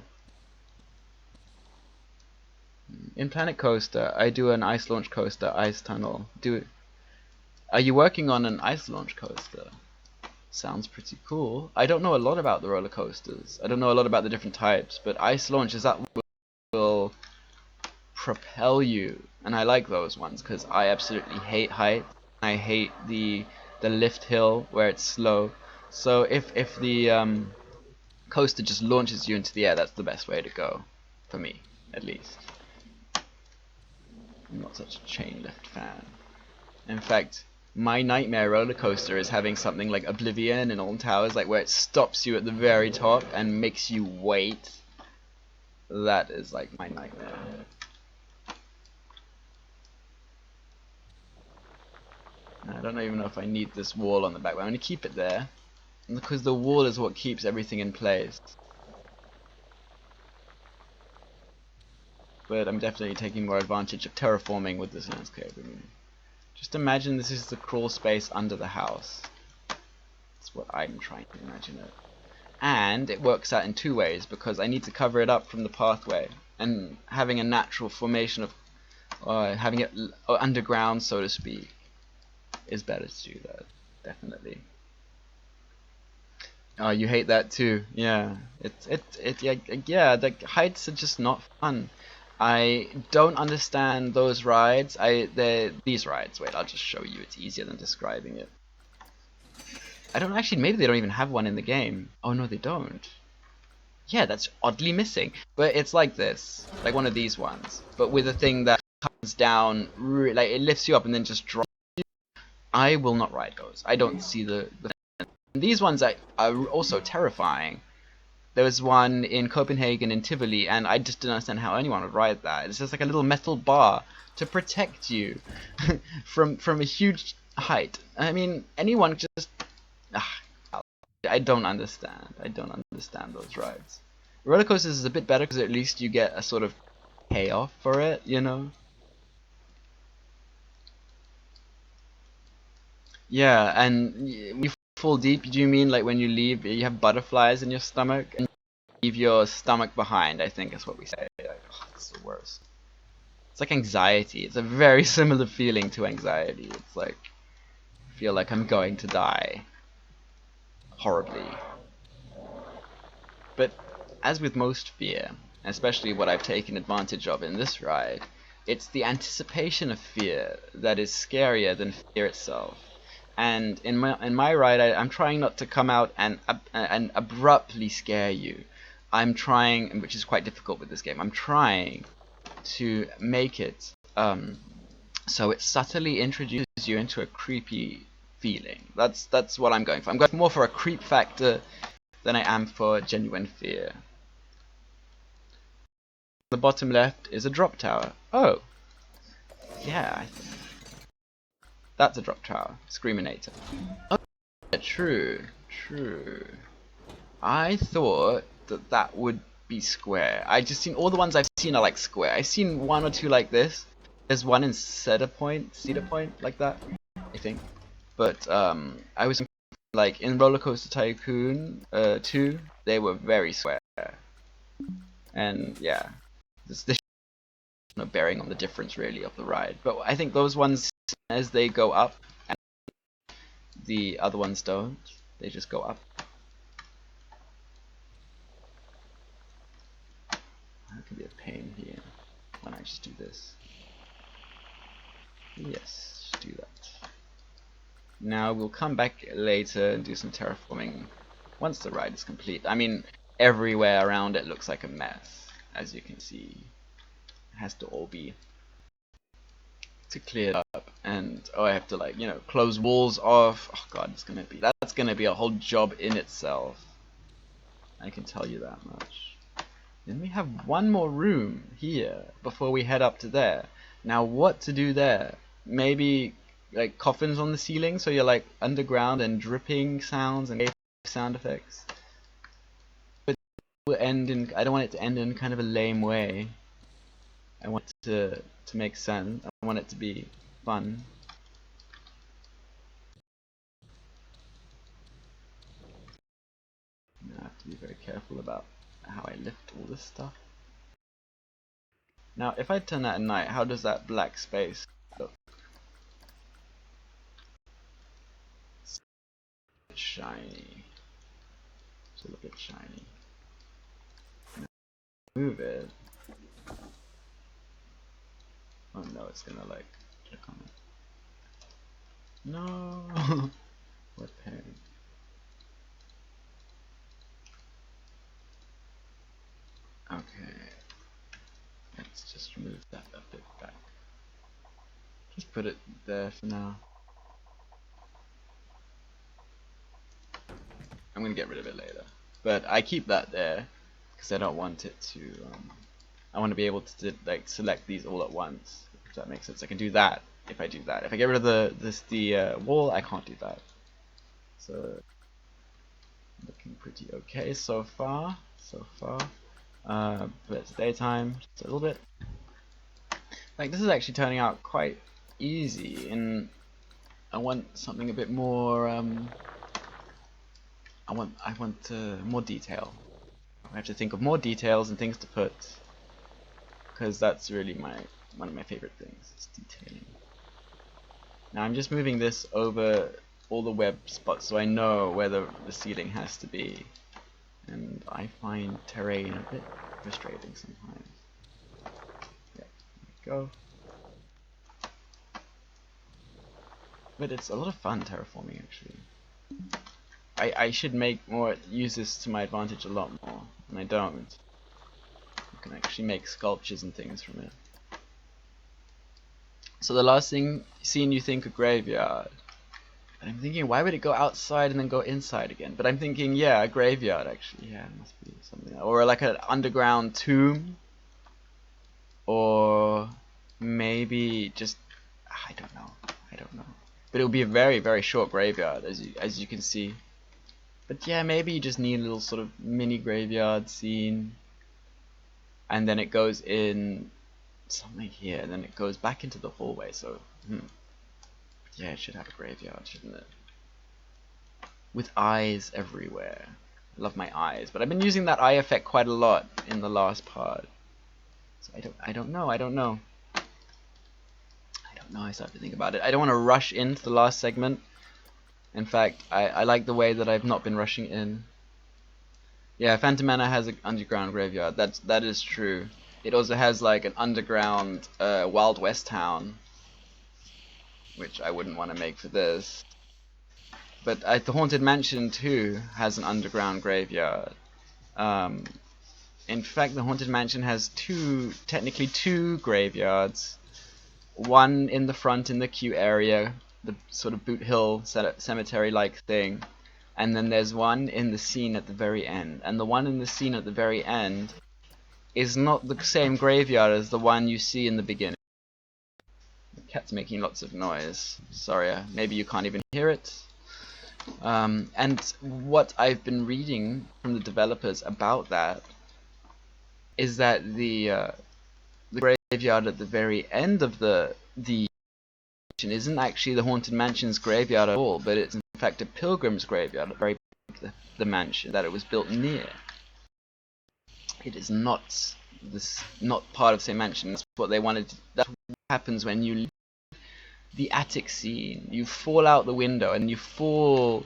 In PlanetCoaster, I do an ice launch coaster, ice tunnel. Are you working on an ice launch coaster? Sounds pretty cool. I don't know a lot about the roller coasters. I don't know a lot about the different types, but ice launch is that will propel you, and I like those ones because I absolutely hate height. I hate the lift hill where it's slow. So if the coaster just launches you into the air, that's the best way to go, for me at least. I'm not such a chain lift fan. In fact, my nightmare roller coaster is having something like Oblivion in Alton Towers, like where it stops you at the very top and makes you wait. That is like my nightmare. I don't even know if I need this wall on the back, but I'm going to keep it there because the wall is what keeps everything in place. But I'm definitely taking more advantage of terraforming with this landscape. I mean, just imagine this is the crawl space under the house. That's what I'm trying to imagine it. And it works out in two ways because I need to cover it up from the pathway, and having a natural formation of having it underground, so to speak, is better to do that, definitely. Oh, you hate that too? Yeah, yeah. The heights are just not fun. I don't understand those rides. These rides. Wait, I'll just show you. It's easier than describing it. I don't actually. Maybe they don't even have one in the game. Oh no, they don't. Yeah, that's oddly missing. But it's like this, like one of these ones, but with a thing that comes down, like it lifts you up and then just drops. I will not ride those. I don't see the these ones are also terrifying. There was one in Copenhagen in Tivoli, and I just didn't understand how anyone would ride that. It's just like a little metal bar to protect you from a huge height. I mean, anyone just I don't understand. I don't understand those rides. Roller coasters is a bit better because at least you get a sort of payoff for it, you know. Yeah, and when you fall deep, do you mean like when you leave, you have butterflies in your stomach and you leave your stomach behind, I think is what we say. Like, oh, it's the worst. It's like anxiety. It's a very similar feeling to anxiety. It's like, I feel like I'm going to die. Horribly. But as with most fear, especially what I've taken advantage of in this ride, it's the anticipation of fear that is scarier than fear itself. And in my ride, I'm trying not to come out and abruptly scare you. I'm trying, which is quite difficult with this game. I'm trying to make it so it subtly introduces you into a creepy feeling. That's what I'm going for. I'm going more for a creep factor than I am for genuine fear. The bottom left is a drop tower. Oh, yeah. That's a drop tower. Screaminator. Oh, yeah, true. I thought that would be square. I just seen all the ones I've seen are like square. I've seen one or two like this. There's one in Cedar Point, like that, I think. But I was like in Roller Coaster Tycoon 2, they were very square. And yeah, this no bearing on the difference really of the ride. But I think those ones, as they go up, and the other ones don't, they just go up. Why don't I just do this? Yes, just do that. Now we'll come back later and do some terraforming once the ride is complete. I mean, everywhere around it looks like a mess, as you can see. It has to all be to clear it up, and I have to, like, you know, close walls off. Oh god, that's gonna be a whole job in itself. I can tell you that much. Then we have one more room here before we head up to there. Now what to do there? Maybe like coffins on the ceiling, so you're like underground, and dripping sounds and sound effects. But it will end in, I don't want it to end in kind of a lame way. I want it to make sense. I want it to be fun. I have to be very careful about how I lift all this stuff. Now if I turn that at night, how does that black space look? It's a bit shiny. It's a little bit shiny. Move it. Oh no, it's gonna like click on it. No. What pain. Okay. Let's just move that a bit back. Just put it there for now. I'm gonna get rid of it later, but I keep that there because I don't want it to. I want to be able to like select these all at once. If that makes sense, I can do that if I do that. If I get rid of the wall, I can't do that. So looking pretty okay so far. But it's daytime, just a little bit. Like this is actually turning out quite easy, and I want something a bit more. I want more detail. I have to think of more details and things to put, because that's really one of my favorite things. Is detailing. Now I'm just moving this over all the web spots so I know where the ceiling has to be, and I find terrain a bit frustrating sometimes. Yeah, there we go. But it's a lot of fun terraforming actually. I should use this to my advantage a lot more, and I don't. You can actually make sculptures and things from it. So the last scene you think a graveyard. And I'm thinking, why would it go outside and then go inside again? But I'm thinking, yeah, a graveyard actually. Yeah, it must be something. Or like an underground tomb. Or maybe just, I don't know. But it will be a very, very short graveyard, as you can see. But yeah, maybe you just need a little sort of mini graveyard scene, and then it goes in something here, and then it goes back into the hallway. So yeah, it should have a graveyard, shouldn't it? With eyes everywhere. I love my eyes, but I've been using that eye effect quite a lot in the last part. So I don't know. I start to think about it. I don't want to rush into the last segment. In fact, I like the way that I've not been rushing in. Yeah, Phantom Manor has an underground graveyard. That is true. It also has like an underground Wild West town, which I wouldn't want to make for this. But the Haunted Mansion too has an underground graveyard. In fact, the Haunted Mansion has technically two graveyards. One in the front in the queue area, the sort of Boot Hill cemetery-like thing, and then there's one in the scene at the very end. And the one in the scene at the very end is not the same graveyard as the one you see in the beginning. The cat's making lots of noise. Sorry, maybe you can't even hear it. And what I've been reading from the developers about that is that the graveyard at the very end of the isn't actually the Haunted Mansion's graveyard at all, but it's in fact a pilgrim's graveyard at the mansion that it was built near. It is not part of the same mansion. That's what they wanted. That's what happens when you leave the attic scene. You fall out the window and you fall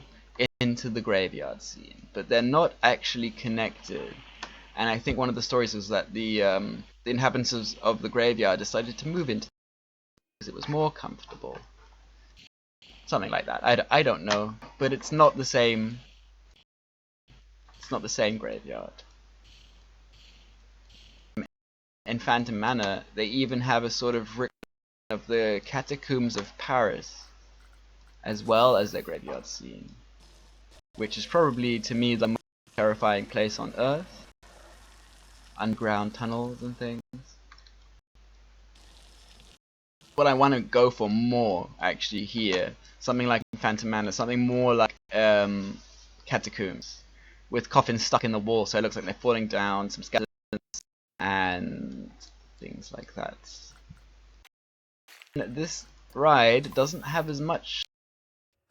into the graveyard scene, but they're not actually connected. And I think one of the stories was that the the inhabitants of the graveyard decided to move into because it was more comfortable. Something like that. I don't know, but it's not the same. It's not the same graveyard. In Phantom Manor, they even have a sort of of the catacombs of Paris, as well as their graveyard scene, which is probably, to me, the most terrifying place on Earth. Underground tunnels and things. What I want to go for more, actually, here, something like Phantom Manor, something more like catacombs, with coffins stuck in the wall, so it looks like they're falling down, some skeletons, and things like that. This ride doesn't have as much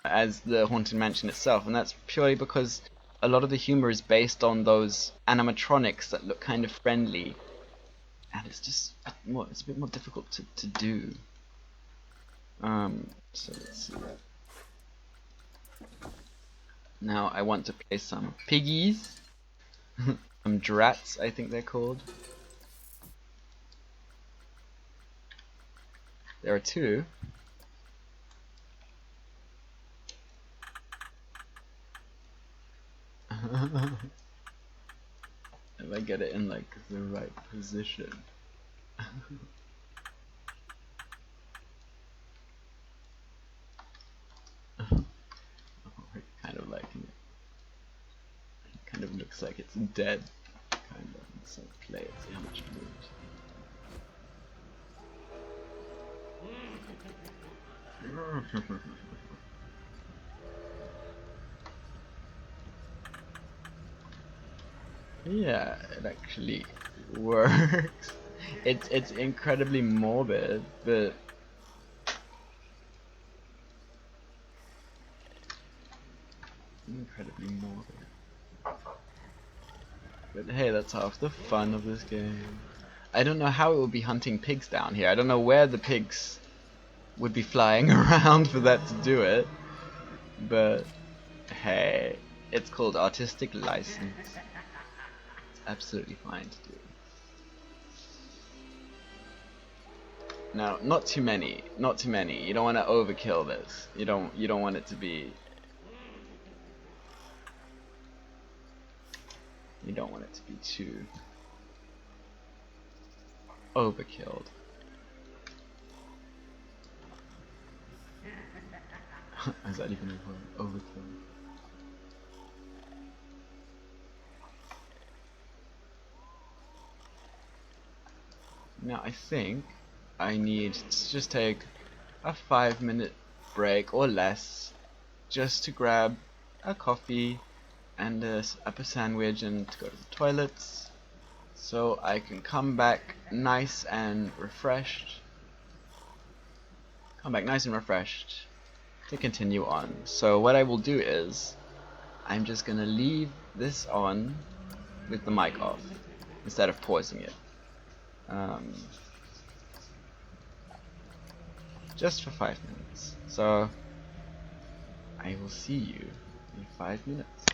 as the Haunted Mansion itself, and that's purely because a lot of the humor is based on those animatronics that look kind of friendly, and it's just it's a bit more difficult to do. So let's see. Now I want to play some piggies, some drats, I think they're called. There are two. If I get it in like the right position. Kind of liking it. It kind of looks like it's dead. Kind of. So play it, see how much it moves. Yeah, it actually works. It's incredibly morbid, but incredibly morbid. But hey, that's half the fun of this game. I don't know how it would be hunting pigs down here. I don't know where the pigs would be flying around for that to do it. But hey, it's called artistic license. It's absolutely fine to do. Now, not too many. Not too many. You don't want to overkill this. You don't want it to be. You don't want it to be too overkilled. Is that even a word? Overkill. Now I think I need to just take a 5-minute break or less just to grab a coffee and a sandwich and to go to the toilets so I can come back nice and refreshed. To continue on. So what I will do is I'm just gonna leave this on with the mic off instead of pausing it. Just for 5 minutes. So I will see you in 5 minutes.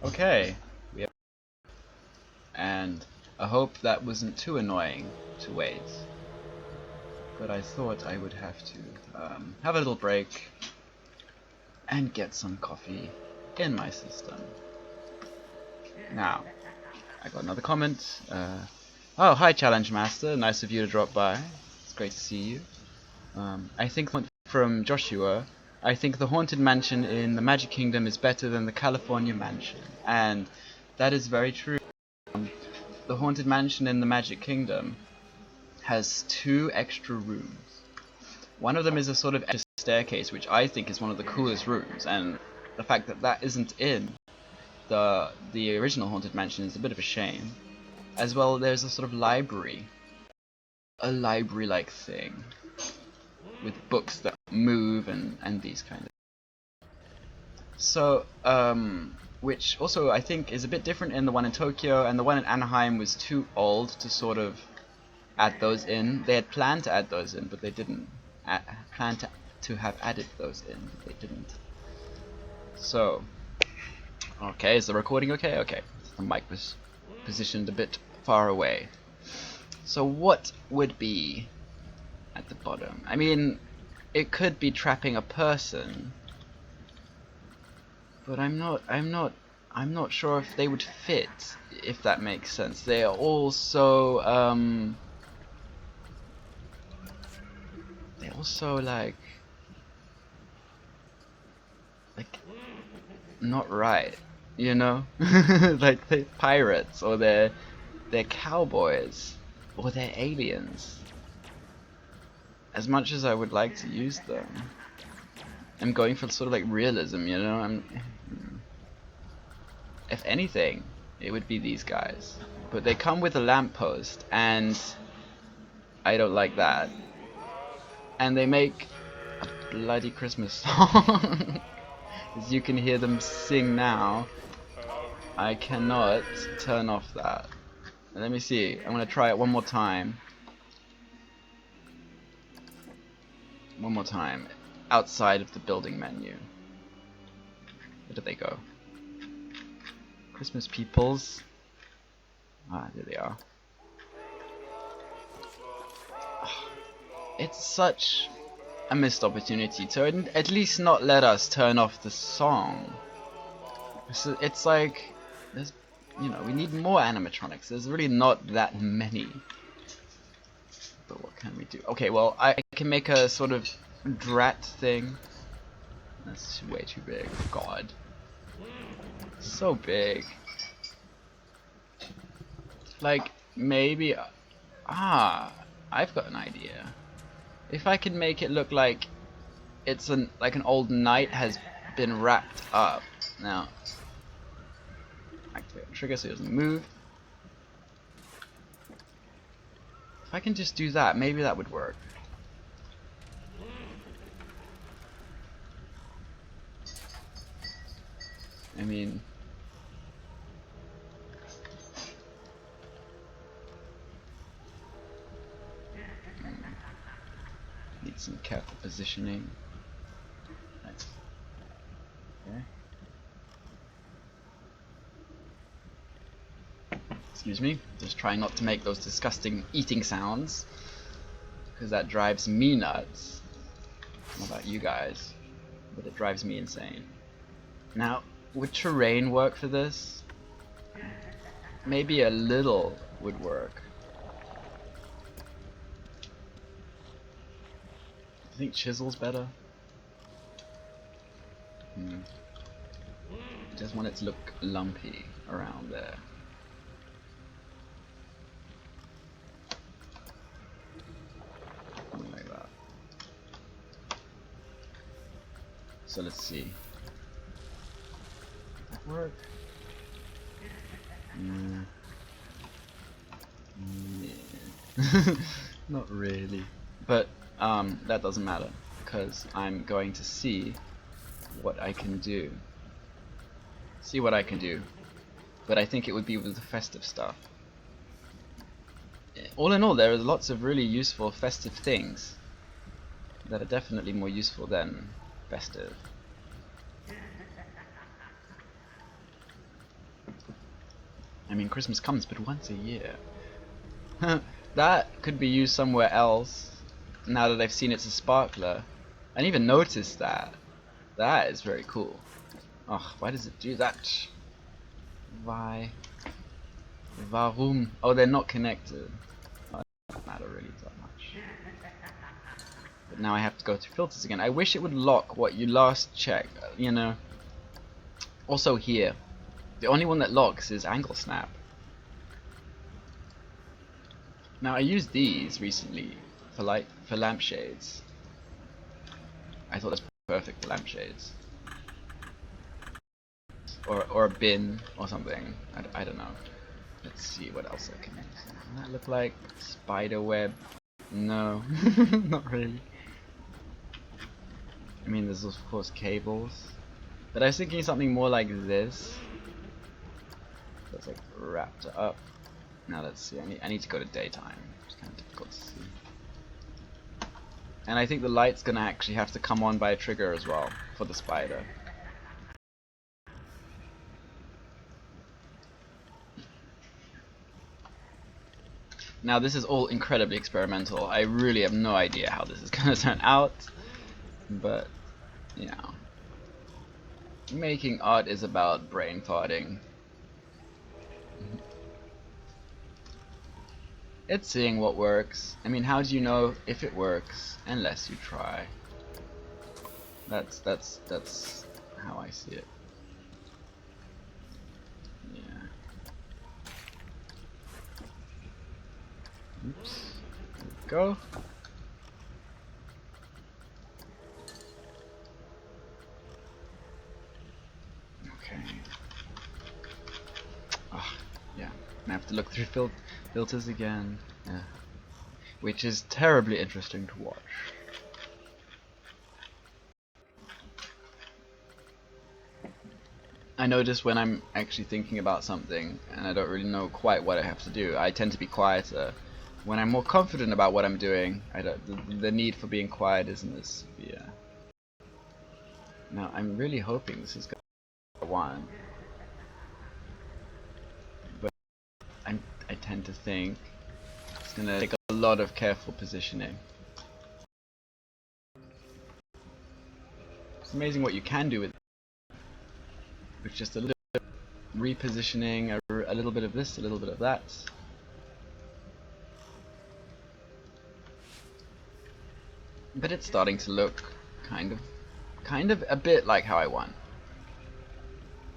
Okay, and I hope that wasn't too annoying to wait. But I thought I would have to have a little break and get some coffee in my system. Now, I got another comment. Oh, hi Challenge Master, nice of you to drop by. It's great to see you. I think from Joshua, I think the Haunted Mansion in the Magic Kingdom is better than the California Mansion. And that is very true. The Haunted Mansion in the Magic Kingdom has 2 extra rooms. One of them is a sort of staircase, which I think is one of the coolest rooms, and the fact that that isn't in the original Haunted Mansion is a bit of a shame. As well, there's a sort of library, a library-like thing, with books that move and these kind of. So, which also I think is a bit different in the one in Tokyo, and the one in Anaheim was too old to sort of add those in. They had planned to add those in, but they didn't. Plan to have added those in, but they didn't. So, okay, is the recording okay? Okay, the mic was positioned a bit far away. So what would be at the bottom? I mean, it could be trapping a person, but I'm not sure if they would fit, if that makes sense. They are all so they also like not right, you know? Like they're pirates, or they're cowboys, or they're aliens. As much as I would like to use them, I'm going for sort of like realism, you know? If anything, it would be these guys. But they come with a lamppost, and I don't like that. And they make a bloody Christmas song. As you can hear them sing now, I cannot turn off that. Let me see. I'm gonna try it one more time. One more time. Outside of the building menu. Where did they go? Christmas peoples. Ah, there they are. It's such a missed opportunity to at least not let us turn off the song. So it's like, there's, you know, we need more animatronics. There's really not that many. But what can we do? Okay, well, I can make a sort of drat thing. That's way too big. God. So big. Like, maybe... I've got an idea. If I can make it look like it's like an old knight has been wrapped up. Now, activate the trigger so it doesn't move. If I can just do that, maybe that would work. I mean, Need some careful positioning. Nice. Okay. Excuse me, just trying not to make those disgusting eating sounds, because that drives me nuts. I don't know about you guys, but it drives me insane. Now, would terrain work for this? Maybe a little would work. I think chisel's better. Just want it to look lumpy around there. Something like that. So let's see. Does that work? Yeah. Not really. But that doesn't matter, because I'm going to see what I can do. But I think it would be with the festive stuff. All in all, there are lots of really useful festive things that are definitely more useful than festive. I mean, Christmas comes but once a year. That could be used somewhere else, now that I've seen it's a sparkler. I didn't even notice that. That is very cool. Oh, why does it do that? Why? Warum? Oh, they're not connected. Oh, that doesn't matter really that much. But now I have to go through filters again. I wish it would lock what you last checked, you know. Also here, the only one that locks is angle snap. Now I used these recently for lampshades. I thought that's perfect for lampshades. Or a bin or something. I don't know. Let's see what else I can use. Doesn't that look like spider web? No, not really. I mean, there's of course cables, but I was thinking something more like this. That's like wrapped up. Now let's see. I need to go to daytime. It's kind of difficult to see. And I think the light's gonna actually have to come on by a trigger as well for the spider. Now this is all incredibly experimental. I really have no idea how this is gonna turn out, but you know, making art is about brain farting. It's seeing what works. I mean, how do you know if it works unless you try? That's how I see it. Yeah. Oops. There we go. Okay. Oh, yeah. I have to look through filters again. Yeah. Which is terribly interesting to watch. I notice when I'm actually thinking about something and I don't really know quite what I have to do, I tend to be quieter. When I'm more confident about what I'm doing, the need for being quiet isn't as severe. Now, I'm really hoping this is going to be one, but I tend to think it's going to take a lot of careful positioning. It's amazing what you can do with just a little bit of repositioning, a little bit of this, a little bit of that. But it's starting to look kind of a bit like how I want.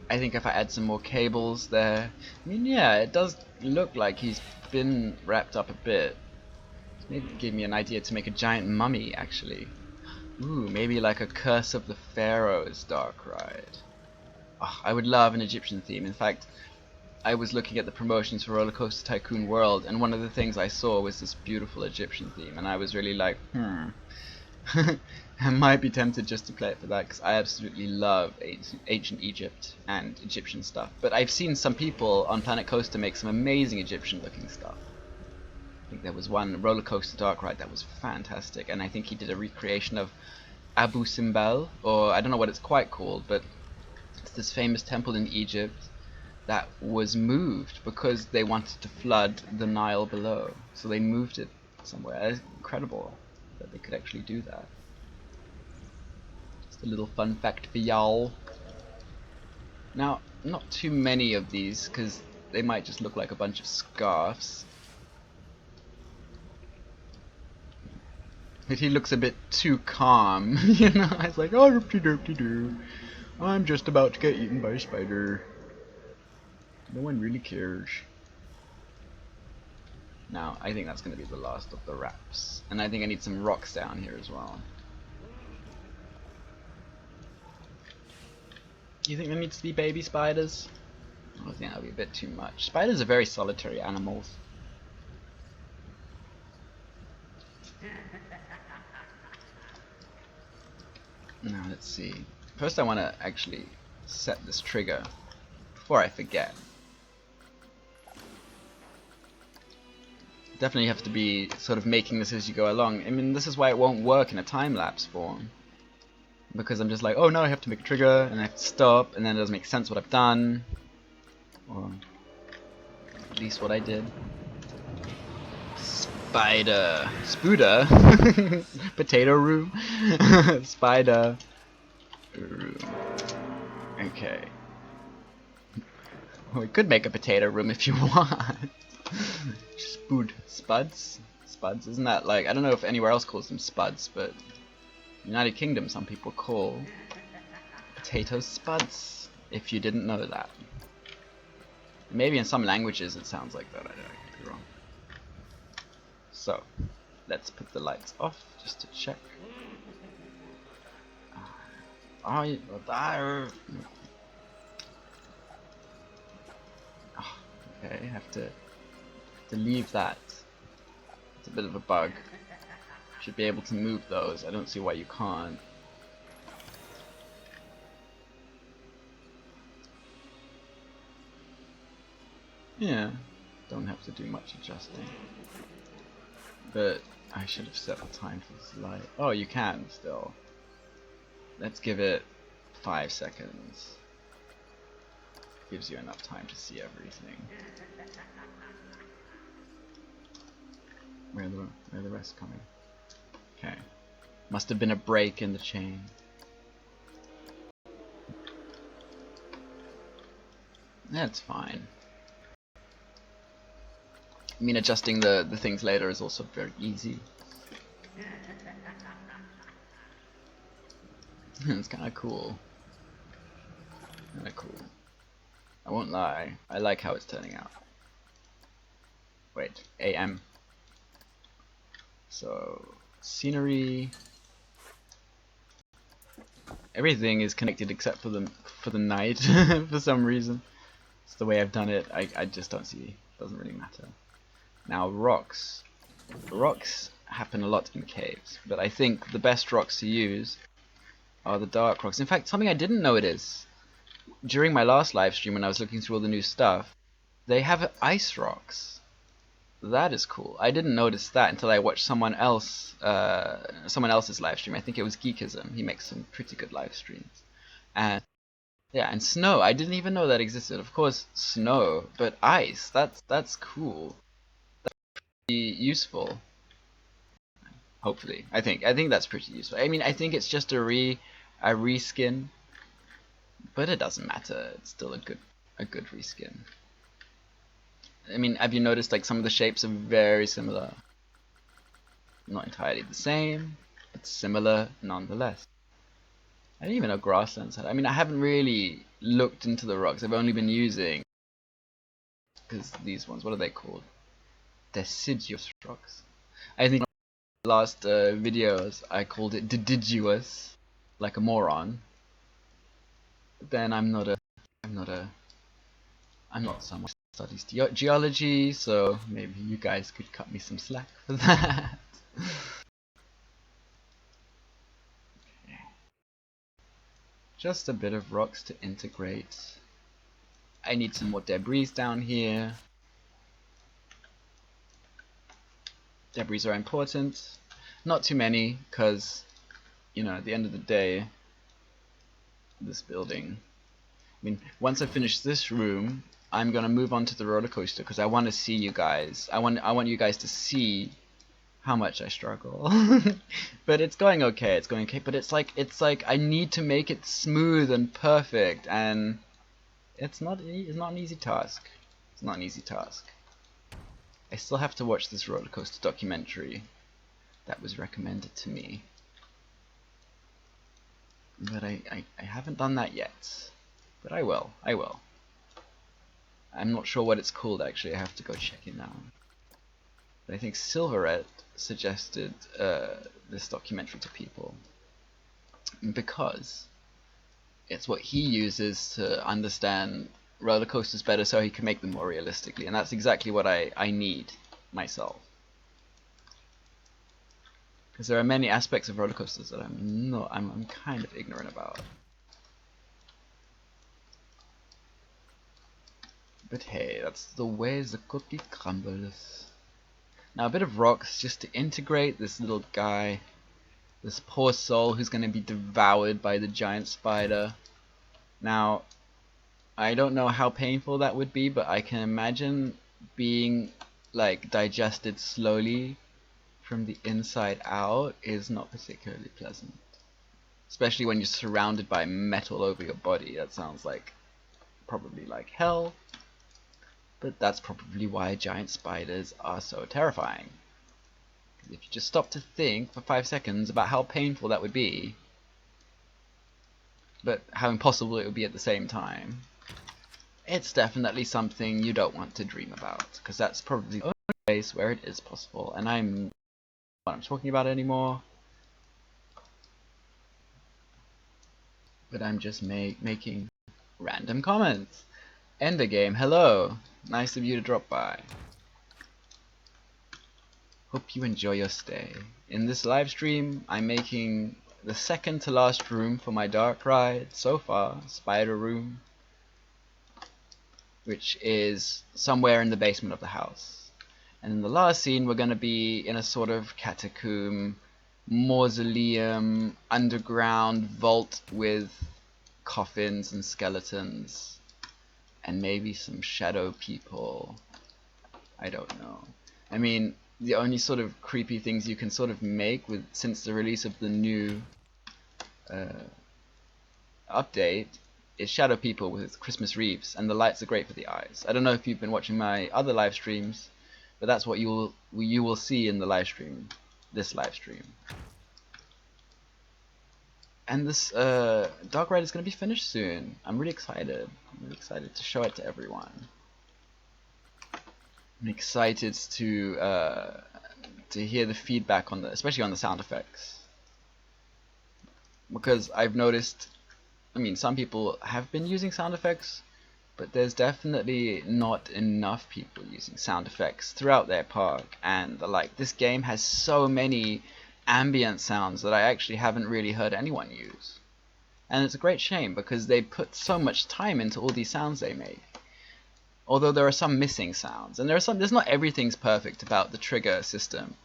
I think if I add some more cables there, I mean, yeah, it does look like he's been wrapped up a bit. Maybe give me an idea to make a giant mummy, actually. Ooh, maybe like a Curse of the Pharaoh's dark ride. Oh, I would love an Egyptian theme. In fact, I was looking at the promotions for Roller Coaster Tycoon World, and one of the things I saw was this beautiful Egyptian theme, and I was really like, I might be tempted just to play it for that, because I absolutely love ancient Egypt and Egyptian stuff. But I've seen some people on PlanetCoaster make some amazing Egyptian looking stuff. I think there was one roller coaster dark ride that was fantastic, and I think he did a recreation of Abu Simbel, or I don't know what it's quite called, but it's this famous temple in Egypt that was moved because they wanted to flood the Nile below. So they moved it somewhere. It's incredible that they could actually do that. Just a little fun fact for y'all. Now, not too many of these, because they might just look like a bunch of scarves. But he looks a bit too calm, you know? It's like, oh, doopty-doopty-doo. I'm just about to get eaten by a spider. No one really cares. Now, I think that's going to be the last of the wraps. And I think I need some rocks down here as well. You think there needs to be baby spiders? I think that would be a bit too much. Spiders are very solitary animals. Now, let's see. First I want to actually set this trigger before I forget. Definitely have to be sort of making this as you go along. I mean, this is why it won't work in a time-lapse form. Because I'm just like, oh no, I have to make a trigger, and I have to stop, and then it doesn't make sense what I've done. Or at least what I did. Spider. Spooder. Potato room. Spider room. Okay. Well, we could make a potato room if you want. Spood. Spuds? Spuds? Isn't that like, I don't know if anywhere else calls them spuds, but United Kingdom some people call potatoes spuds, if you didn't know that. Maybe in some languages it sounds like that, I could be wrong. So, let's put the lights off just to check. Okay, I have to leave that. It's a bit of a bug. Should be able to move those. I don't see why you can't. Yeah, don't have to do much adjusting. But I should have set the time for this light. Oh, you can still. Let's give it 5 seconds. Gives you enough time to see everything. Where are the rest coming? Okay. Must have been a break in the chain. That's fine. I mean, adjusting the things later is also very easy. It's kind of cool. Kind of cool. I won't lie. I like how it's turning out. Wait, AM. So, scenery. Everything is connected except for the night for some reason. It's the way I've done it. I just don't see. Doesn't really matter. Now rocks. Rocks happen a lot in caves, but I think the best rocks to use are the dark rocks. In fact, something I didn't notice during my last live stream when I was looking through all the new stuff, they have ice rocks. That is cool. I didn't notice that until I watched someone else's live stream. I think it was Geekism. He makes some pretty good live streams. And yeah, and snow. I didn't even know that existed. Of course, snow, but ice. That's cool. That's pretty useful. Hopefully, I think that's pretty useful. I mean, I think it's just a reskin, but it doesn't matter. It's still a good reskin. I mean, have you noticed like some of the shapes are very similar? Not entirely the same, but similar nonetheless. I didn't even know grasslands had. I mean, I haven't really looked into the rocks. I've only been using because these ones. What are they called? Deciduous rocks. I think in the last videos I called it deciduous, like a moron. But then I'm not someone who studies geology, so maybe you guys could cut me some slack for that. Okay. Just a bit of rocks to integrate. I need some more debris down here. Debris are important. Not too many, because, you know, at the end of the day, this building... I mean, once I finish this room, I'm gonna move on to the roller coaster because I want to see you guys. I want you guys to see how much I struggle. But it's going okay. It's going okay. But it's like I need to make it smooth and perfect, and it's not an easy task. It's not an easy task. I still have to watch this roller coaster documentary that was recommended to me, but I haven't done that yet. But I will. I will. I'm not sure what it's called actually. I have to go check it now. But I think Silverette suggested this documentary to people because it's what he uses to understand roller coasters better, so he can make them more realistically, and that's exactly what I need myself. Because there are many aspects of roller coasters that I'm kind of ignorant about. But hey, that's the way the cookie crumbles. Now a bit of rocks just to integrate this little guy, this poor soul who's going to be devoured by the giant spider. Now, I don't know how painful that would be, but I can imagine being like digested slowly from the inside out is not particularly pleasant. Especially when you're surrounded by metal over your body. That sounds like probably like hell. But that's probably why giant spiders are so terrifying. If you just stop to think for 5 seconds about how painful that would be, but how impossible it would be at the same time, it's definitely something you don't want to dream about, because that's probably the only place where it is possible, and I'm not talking about it anymore. But I'm just making random comments. Ender game, hello. Nice of you to drop by. Hope you enjoy your stay. In this live stream, I'm making the second to last room for my dark ride so far, Spider Room, which is somewhere in the basement of the house. And in the last scene, we're going to be in a sort of catacomb, mausoleum, underground vault with coffins and skeletons, and maybe some shadow people. I don't know. I mean, the only sort of creepy things you can sort of make since the release of the new update is shadow people with Christmas wreaths, and the lights are great for the eyes. I don't know if you've been watching my other live streams, but that's what you will see in the live stream, this live stream. And this dark ride is going to be finished soon. I'm really excited. I'm really excited to show it to everyone. I'm excited to hear the feedback on especially on the sound effects, because I've noticed. I mean, some people have been using sound effects, but there's definitely not enough people using sound effects throughout their park. And like, this game has so many ambient sounds that I actually haven't really heard anyone use. And it's a great shame, because they put so much time into all these sounds they make. Although there are some missing sounds, and there's not everything's perfect about the trigger system.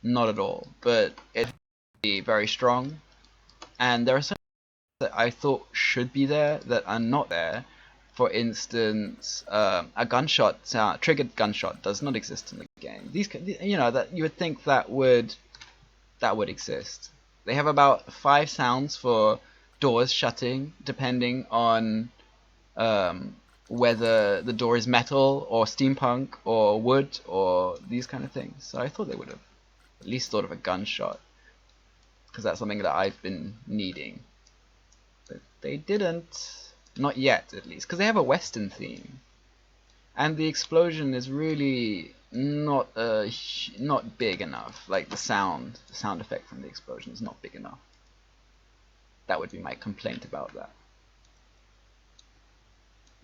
Not at all. But it's very strong. And there are some that I thought should be there that are not there. For instance, a gunshot sound, triggered gunshot, does not exist in the game. These, you know, that you would think that would exist. They have about 5 sounds for doors shutting, depending on whether the door is metal or steampunk or wood or these kind of things. So I thought they would have at least thought of a gunshot, because that's something that I've been needing. But they didn't. Not yet, at least. Because they have a Western theme. And the explosion is really not big enough. Like, the sound effect from the explosion is not big enough. That would be my complaint about that.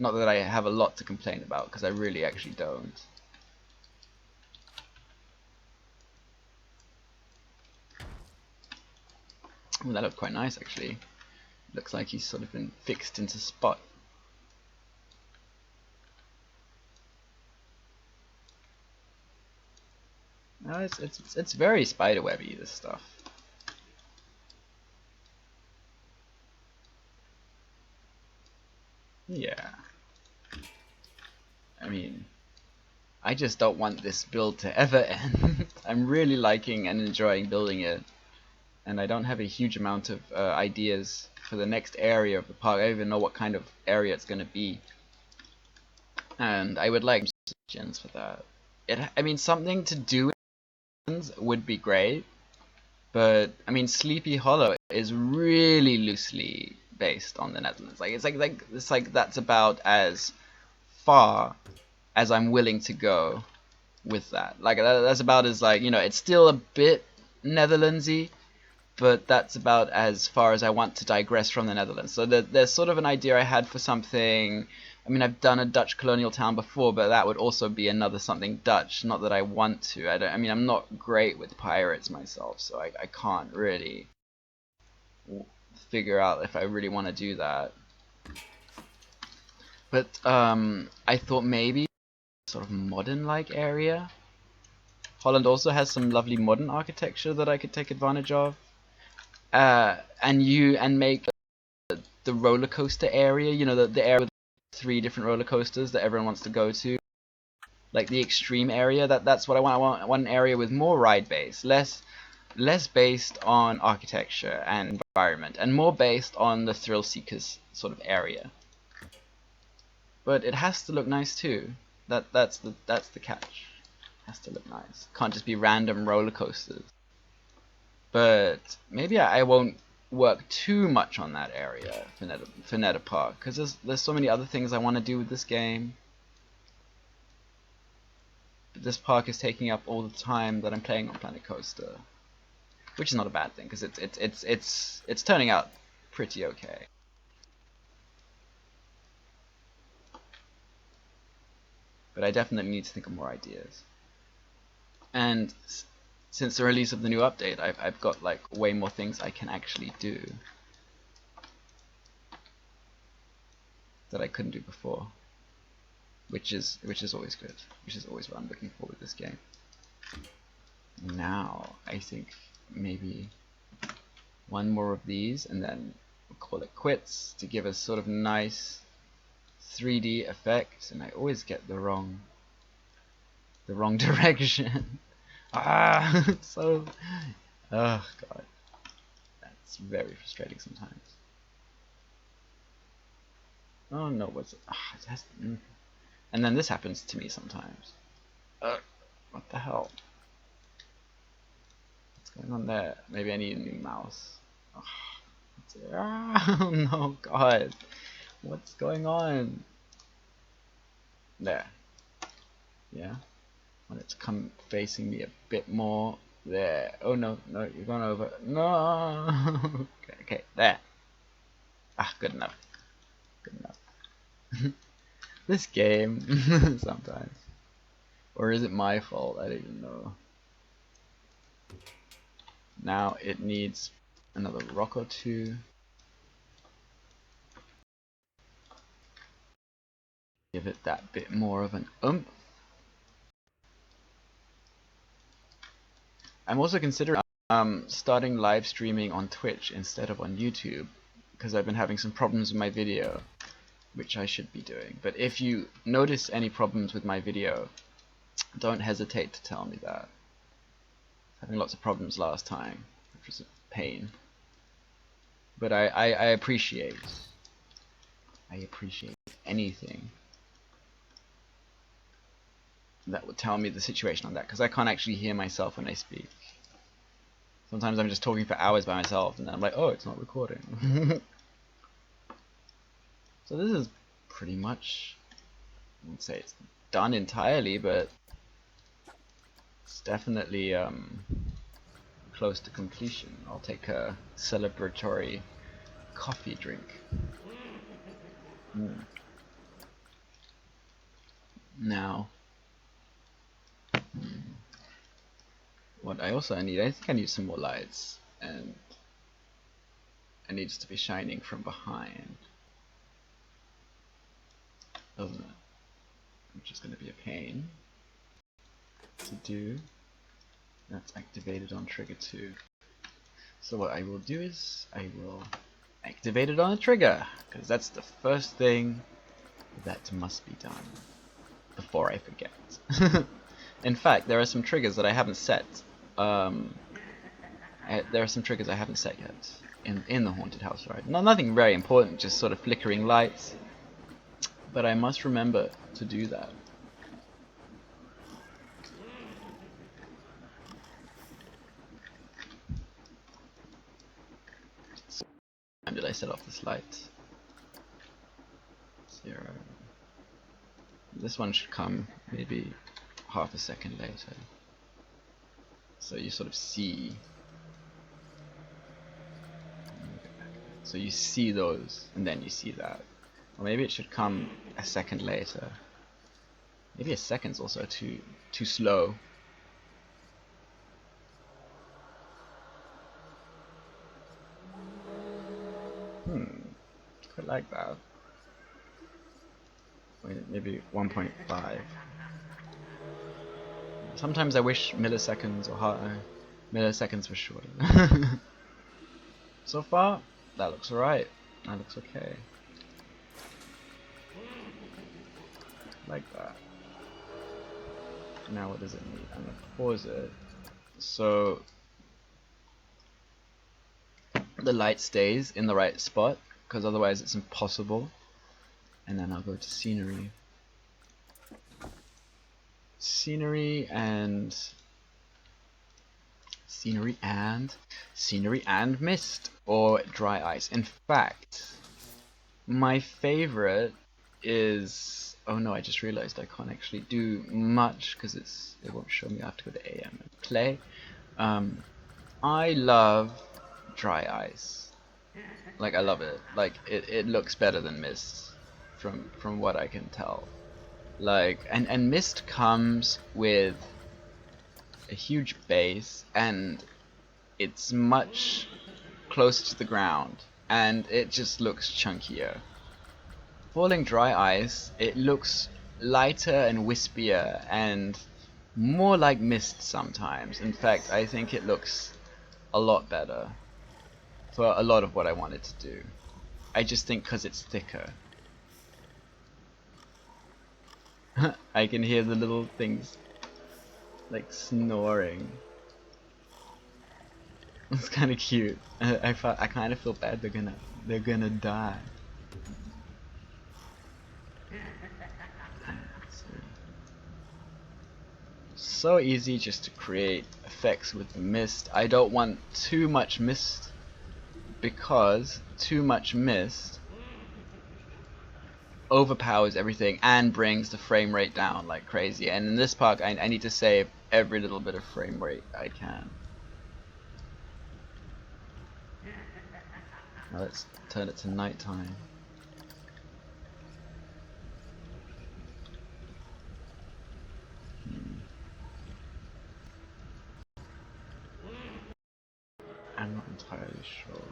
Not that I have a lot to complain about, because I really actually don't. Ooh, that looked quite nice, actually. Looks like he's sort of been fixed into spot. It's very spiderwebby, this stuff. Yeah. I mean, I just don't want this build to ever end. I'm really liking and enjoying building it, and I don't have a huge amount of ideas for the next area of the park. I don't even know what kind of area it's going to be, and I would like suggestions for that. I mean, something to do with would be great, but I mean, Sleepy Hollow is really loosely based on the Netherlands. Like it's like that's about as far as I'm willing to go with that. Like that's about as, like, you know, it's still a bit Netherlandsy, but that's about as far as I want to digress from the Netherlands. So there's sort of an idea I had for something. I mean, I've done a Dutch colonial town before, but that would also be another something Dutch. Not that I want to. I mean, I'm not great with pirates myself, so I can't really figure out if I really want to do that. But I thought maybe sort of modern-like area. Holland also has some lovely modern architecture that I could take advantage of. And make the roller coaster area, you know, the area with 3 different roller coasters that everyone wants to go to, like the extreme area. That's what I want. I want an area with more ride base, less based on architecture and environment, and more based on the thrill seekers sort of area. But it has to look nice too. That's the catch. It has to look nice. Can't just be random roller coasters. But maybe I won't work too much on that area for Neder Park, because there's so many other things I want to do with this game. But this park is taking up all the time that I'm playing on PlanetCoaster, which is not a bad thing, because it's turning out pretty okay. But I definitely need to think of more ideas. And since the release of the new update, I've got like way more things I can actually do that I couldn't do before, which is always good. Which is always what I'm looking for with this game. Now I think maybe one more of these, and then we'll call it quits, to give us sort of nice 3D effect. And I always get the wrong direction. So, oh god, that's very frustrating sometimes. Oh no, what's it? And then this happens to me sometimes. What the hell? What's going on there? Maybe I need a new mouse. Oh no, god, what's going on? There. Yeah. Want it to come facing me a bit more. There. Oh no, no, you're going over. No. Okay, there. Good enough. Good enough. This game, sometimes. Or is it my fault? I don't even know. Now it needs another rock or two. Give it that bit more of an oomph. I'm also considering starting live streaming on Twitch instead of on YouTube, because I've been having some problems with my video, which I should be doing. But if you notice any problems with my video, don't hesitate to tell me that. Having lots of problems last time, which was a pain. But I appreciate anything that would tell me the situation on that, because I can't actually hear myself when I speak. Sometimes I'm just talking for hours by myself, and then I'm like, oh, it's not recording. So this is pretty much, I wouldn't say it's done entirely, but it's definitely close to completion. I'll take a celebratory coffee drink. Now, what I think I need some more lights, and it needs to be shining from behind, doesn't it? Which is going to be a pain to do. That's activated on trigger 2. So what I will do is I will activate it on a trigger, because that's the first thing that must be done before I forget. In fact, there are some triggers that I haven't set. There are some triggers I haven't set yet in the haunted house, right? Nothing very important, just sort of flickering lights. But I must remember to do that. So, when did I set off this light? 0. This one should come maybe half a second later. So you sort of see. So you see those, and then you see that. Or maybe it should come a second later. Maybe a second's also too slow. Quite like that. Wait, maybe 1.5. Sometimes I wish milliseconds or milliseconds were shorter. So far, that looks alright. That looks okay. Like that. Now what does it need? I'm gonna pause it so the light stays in the right spot, because otherwise it's impossible. And then I'll go to scenery. Scenery and mist or dry ice. In fact, my favorite is, oh no, I just realized I can't actually do much because it won't show me. I have to go to AM and play. I love dry ice. Like, I love it. Like, it looks better than mist from what I can tell. Like, and mist comes with a huge base, and it's much closer to the ground, and it just looks chunkier. Falling dry ice, it looks lighter and wispier and more like mist sometimes. In fact, I think it looks a lot better for a lot of what I wanted to do. I just think because it's thicker. I can hear the little things like snoring. It's kind of cute. I kind of feel bad they're gonna die. So easy just to create effects with mist. I don't want too much mist, because too much mist overpowers everything and brings the frame rate down like crazy. And in this park, I need to save every little bit of frame rate I can. Now let's turn it to nighttime. I'm not entirely sure.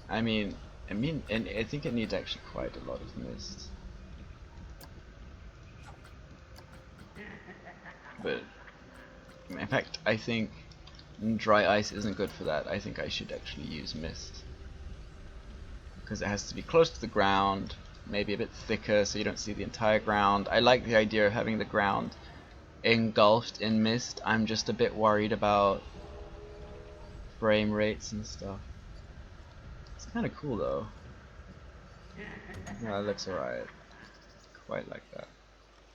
I mean, and I think it needs actually quite a lot of mist. But in fact, I think dry ice isn't good for that. I think I should actually use mist, because it has to be close to the ground, maybe a bit thicker so you don't see the entire ground. I like the idea of having the ground engulfed in mist. I'm just a bit worried about frame rates and stuff. It's kind of cool though. Yeah, it looks alright. Quite like that.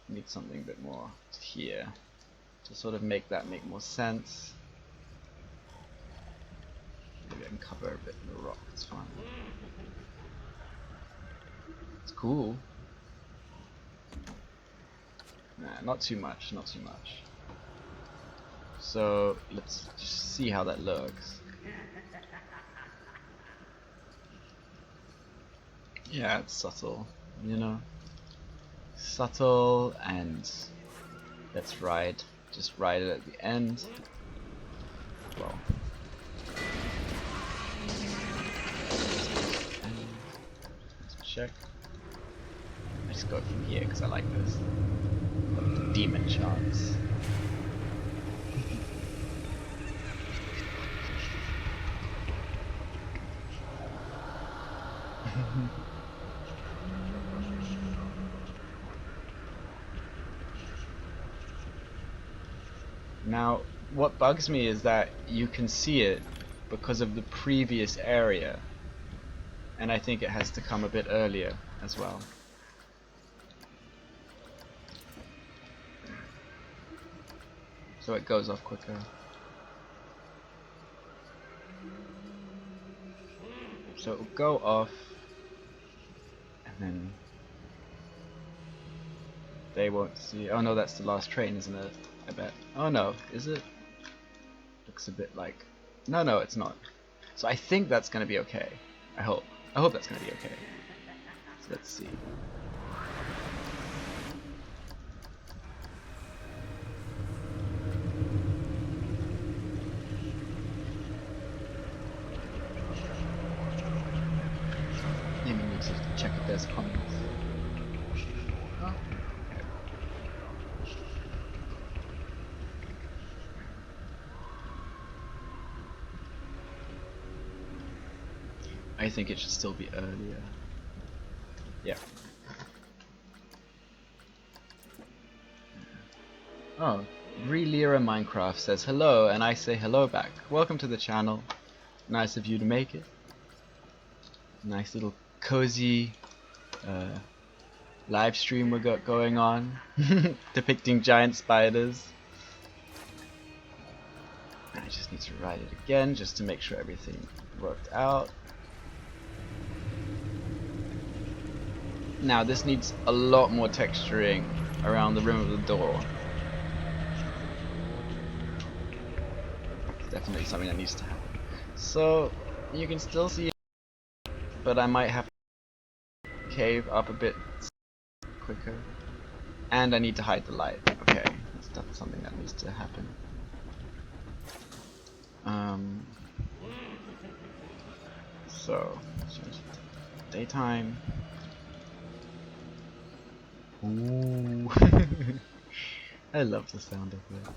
Need something a bit more here to sort of make that make more sense. Maybe I can cover a bit of the rock, it's fine. It's cool. Nah, not too much, not too much. So let's just see how that looks. Yeah, it's subtle, you know? Subtle, and let's just ride it at the end. Well. Let's check. I just go from here because I like this. The demon chance. Now, what bugs me is that you can see it because of the previous area, and I think it has to come a bit earlier as well. So it goes off quicker. So it'll go off, and then they won't see. Oh no, that's the last train, isn't it? I bet. Oh no, is it? Looks a bit like. No, it's not. So I think that's gonna be okay. I hope. I hope that's gonna be okay. So let's see. Maybe we need to check if there's comments. Oh. I think it should still be earlier. Yeah. Oh, Relira Minecraft says hello, and I say hello back. Welcome to the channel. Nice of you to make it. Nice little cozy live stream we got going on, depicting giant spiders. I just need to write it again just to make sure everything worked out. Now this needs a lot more texturing around the rim of the door. It's definitely something that needs to happen. So you can still see it, but I might have to cave up a bit quicker. And I need to hide the light. Okay, that's something that needs to happen. So daytime. Ooh. I love the sound of it.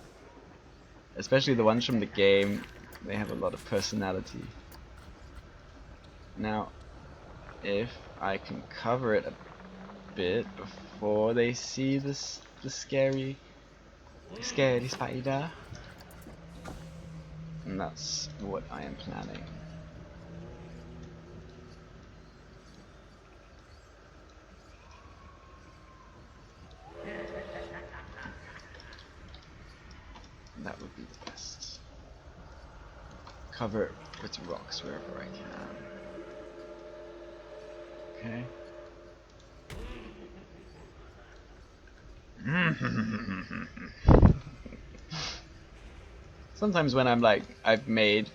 Especially the ones from the game, they have a lot of personality. Now, if I can cover it a bit before they see this, the scary spider, and that's what I am planning. That would be the best. Cover it with rocks wherever I can. Okay. Sometimes when I'm like, I've made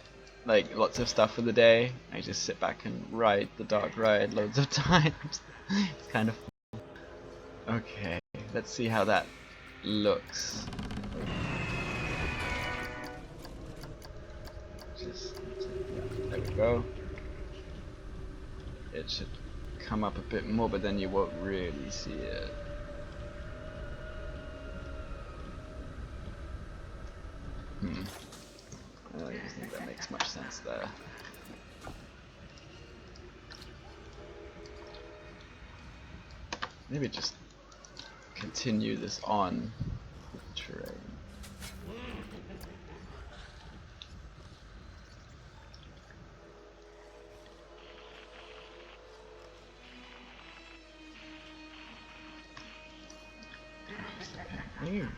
like lots of stuff for the day, I just sit back and ride the dark ride loads of times. It's kind of fun. Okay, let's see how that looks. Just, yeah, there we go. It should come up a bit more, but then you won't really see it. I don't even think that makes much sense there. Maybe just continue this on with the terrain.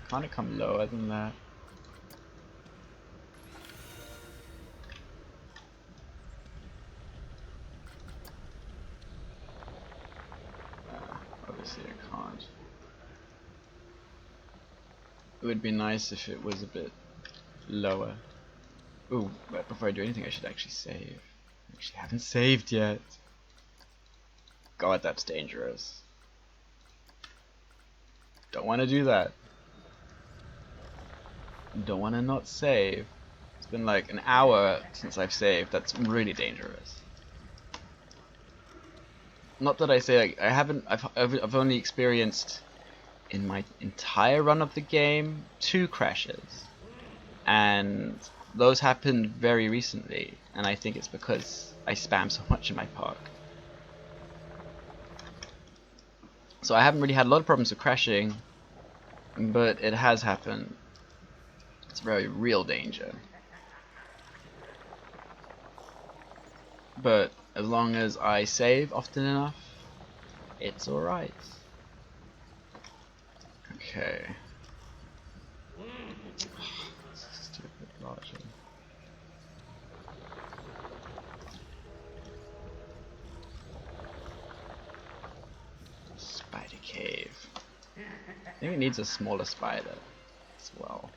Can't it come lower than that? Obviously I can't. It would be nice if it was a bit lower. Ooh, but before I do anything I should actually save. I actually haven't saved yet. God, that's dangerous. Don't want to do that. Don't want to not save. It's been like an hour since I've saved. That's really dangerous. Not that I say like, I haven't. I've only experienced in my entire run of the game 2 crashes, and those happened very recently. And I think it's because I spam so much in my park. So I haven't really had a lot of problems with crashing, but it has happened. It's a very real danger. But as long as I save often enough, it's alright. Okay. Stupid logic. Spider cave. I think it needs a smaller spider as well.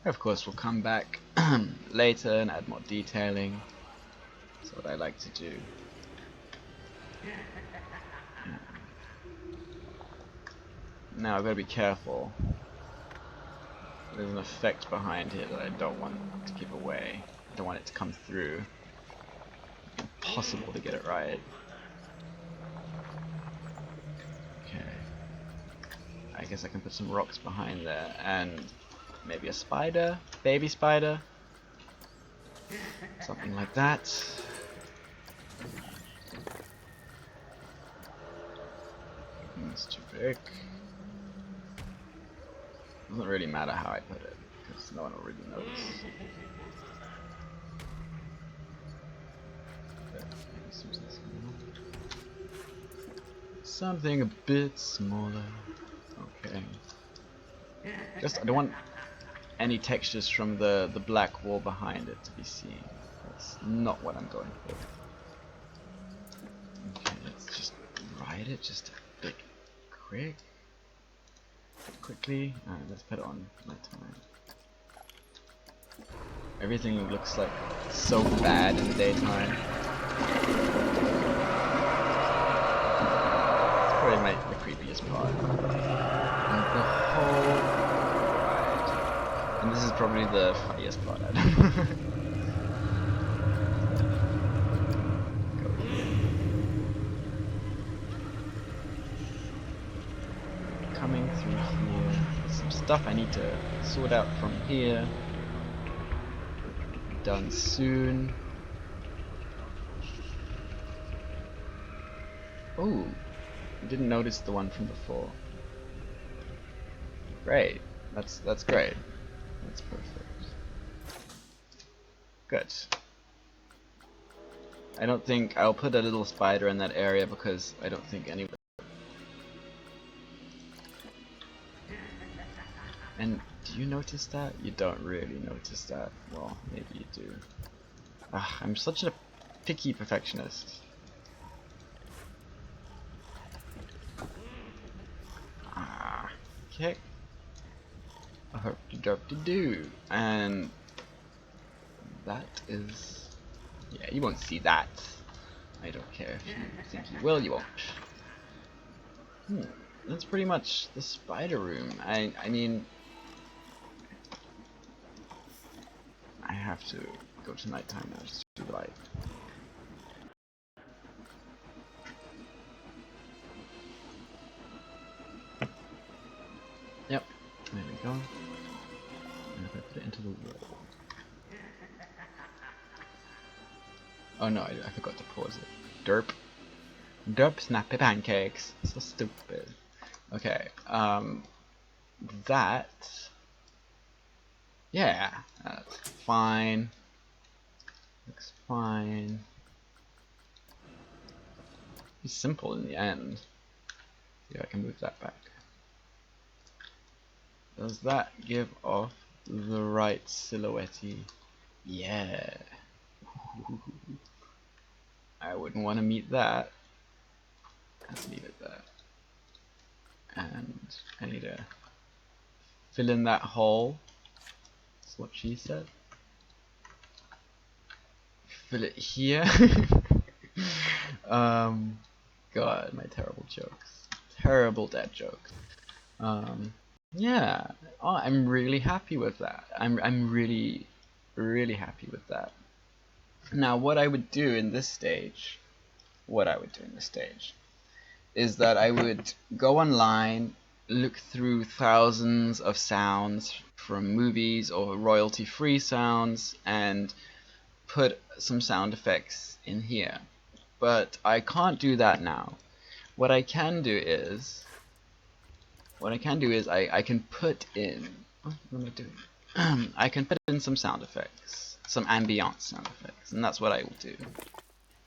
Of course, we'll come back later and add more detailing. That's what I like to do. Now I've got to be careful. There's an effect behind here that I don't want to give away. I don't want it to come through. It's impossible to get it right. Okay. I guess I can put some rocks behind there and maybe a spider, baby spider, something like that. It's too big. Doesn't really matter how I put it, because no one will really notice. Something a bit smaller. Okay. Just I don't want any textures from the black wall behind it to be seen. That's not what I'm going for. Okay, let's just ride it just a bit quickly. Alright, let's put it on nighttime. Everything looks like so bad in the daytime. It's probably the creepiest part. And the whole ride. And this is probably the funniest part. Coming through here. There's some stuff I need to sort out from here. Done soon. Oh, I didn't notice the one from before. Great. That's great. That's perfect. Good. I don't think I'll put a little spider in that area because I don't think anyone. And do you notice that? You don't really notice that. Well, maybe you do. I'm such a picky perfectionist. Okay. I hope you drop to do. And that is. Yeah, you won't see that. I don't care if you think you will, you won't. That's pretty much the spider room. I mean, I have to go to nighttime now just to do the light. Yep, there we go. And if I put it into the wall. Oh no, I forgot to pause it. Derp. Derp snappy pancakes. So stupid. Okay, that. Yeah, that's fine. Looks fine. It's simple in the end. See if I can move that back. Does that give off the right silhouette? Yeah. I wouldn't want to meet that. Let's leave it there. And I need to fill in that hole. That's what she said. Fill it here. God, my terrible jokes. Terrible dad jokes. Yeah. Oh, I'm really happy with that. I'm really happy with that. Now, what I would do in this stage, is that I would go online look through thousands of sounds from movies or royalty-free sounds and put some sound effects in here. But I can't do that now. What I can do is I can put in, what am I doing? I can put in some sound effects, some ambient sound effects, and that's what I will do.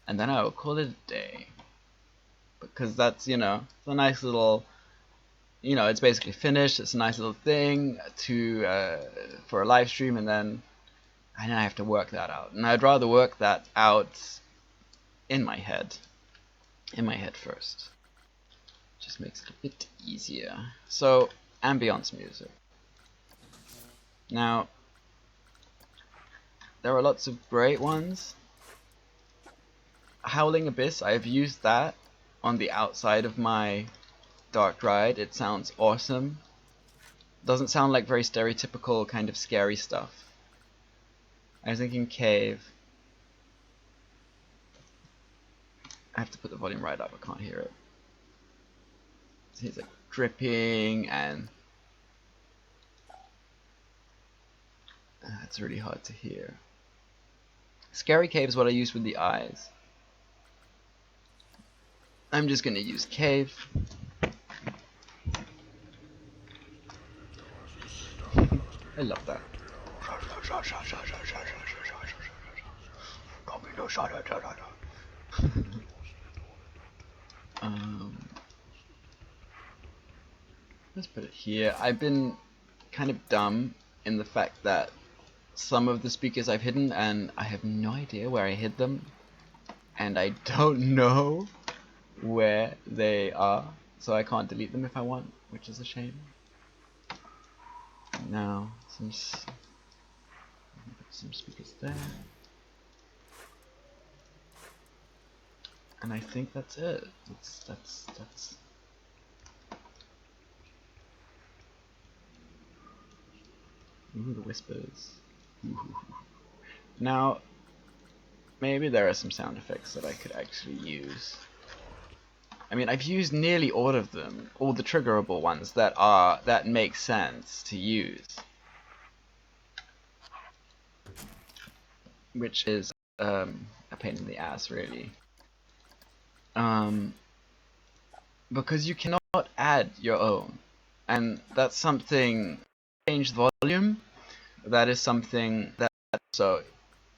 And then I will call it a day. Because that's, you know, it's a nice little, you know, it's basically finished. It's a nice little thing to for a live stream, and then I have to work that out. And I'd rather work that out in my head first. Just makes it a bit easier. So, ambience music. Now, there are lots of great ones. Howling Abyss, I've used that on the outside of my dark ride. It sounds awesome. Doesn't sound like very stereotypical kind of scary stuff. I was thinking cave. I have to put the volume right up, I can't hear it. It's like dripping, and it's really hard to hear. Scary cave is what I use with the eyes. I'm just gonna use cave. I love that. Let's put it here. I've been kind of dumb in the fact that some of the speakers I've hidden, and I have no idea where I hid them, and I don't know where they are, so I can't delete them if I want, which is a shame. Now, some speakers there, and I think that's it. That's. Ooh, the whispers. Ooh. Now, maybe there are some sound effects that I could actually use. I mean, I've used nearly all of them, all the triggerable ones that make sense to use, which is a pain in the ass, really. Because you cannot add your own, and that's something. Change the volume. That is something that also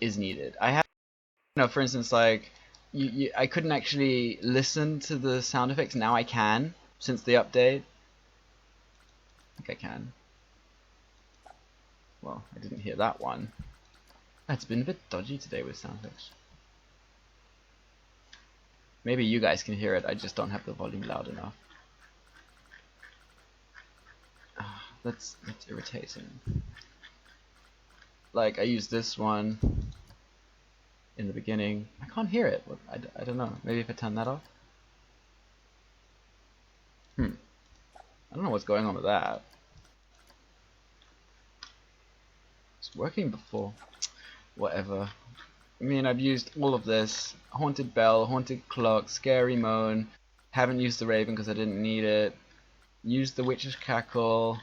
is needed. I have, you know, for instance, like I couldn't actually listen to the sound effects. Now I can, since the update. I think I can. Well, I didn't hear that one. It's been a bit dodgy today with sound effects. Maybe you guys can hear it, I just don't have the volume loud enough. That's irritating. Like, I used this one in the beginning. I can't hear it. I don't know. Maybe if I turn that off? I don't know what's going on with that. It's working before. Whatever. I mean, I've used all of this. Haunted Bell, Haunted Clock, Scary Moan. Haven't used the Raven because I didn't need it. Used the Witch's Cackle.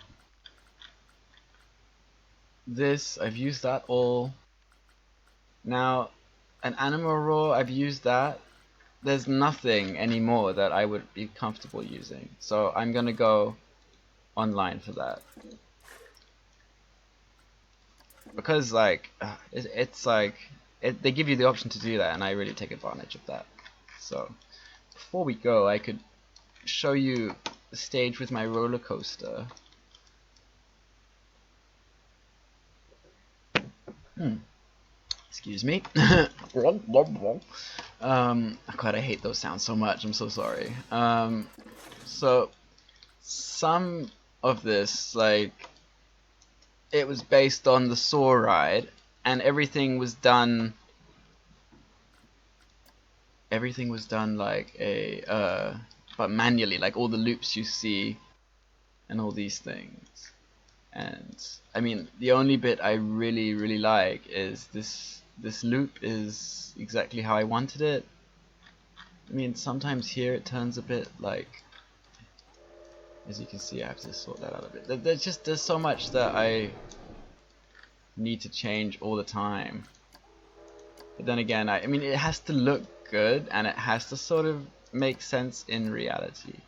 This, I've used that all. Now, an Animal Roar, I've used that. There's nothing anymore that I would be comfortable using. So I'm gonna go online for that. Because, like, they give you the option to do that, and I really take advantage of that. So, before we go, I could show you the stage with my roller coaster. Excuse me. God, I hate those sounds so much. I'm so sorry. So, some of this, like, it was based on the Saw ride, and everything was done like but manually, like all the loops you see and all these things. And I mean, the only bit I really like is this loop is exactly how I wanted it. I mean, sometimes here it turns a bit like As you can see, I have to sort that out a bit. There's so much that I need to change all the time. But then again, I mean, it has to look good, and it has to sort of make sense in reality.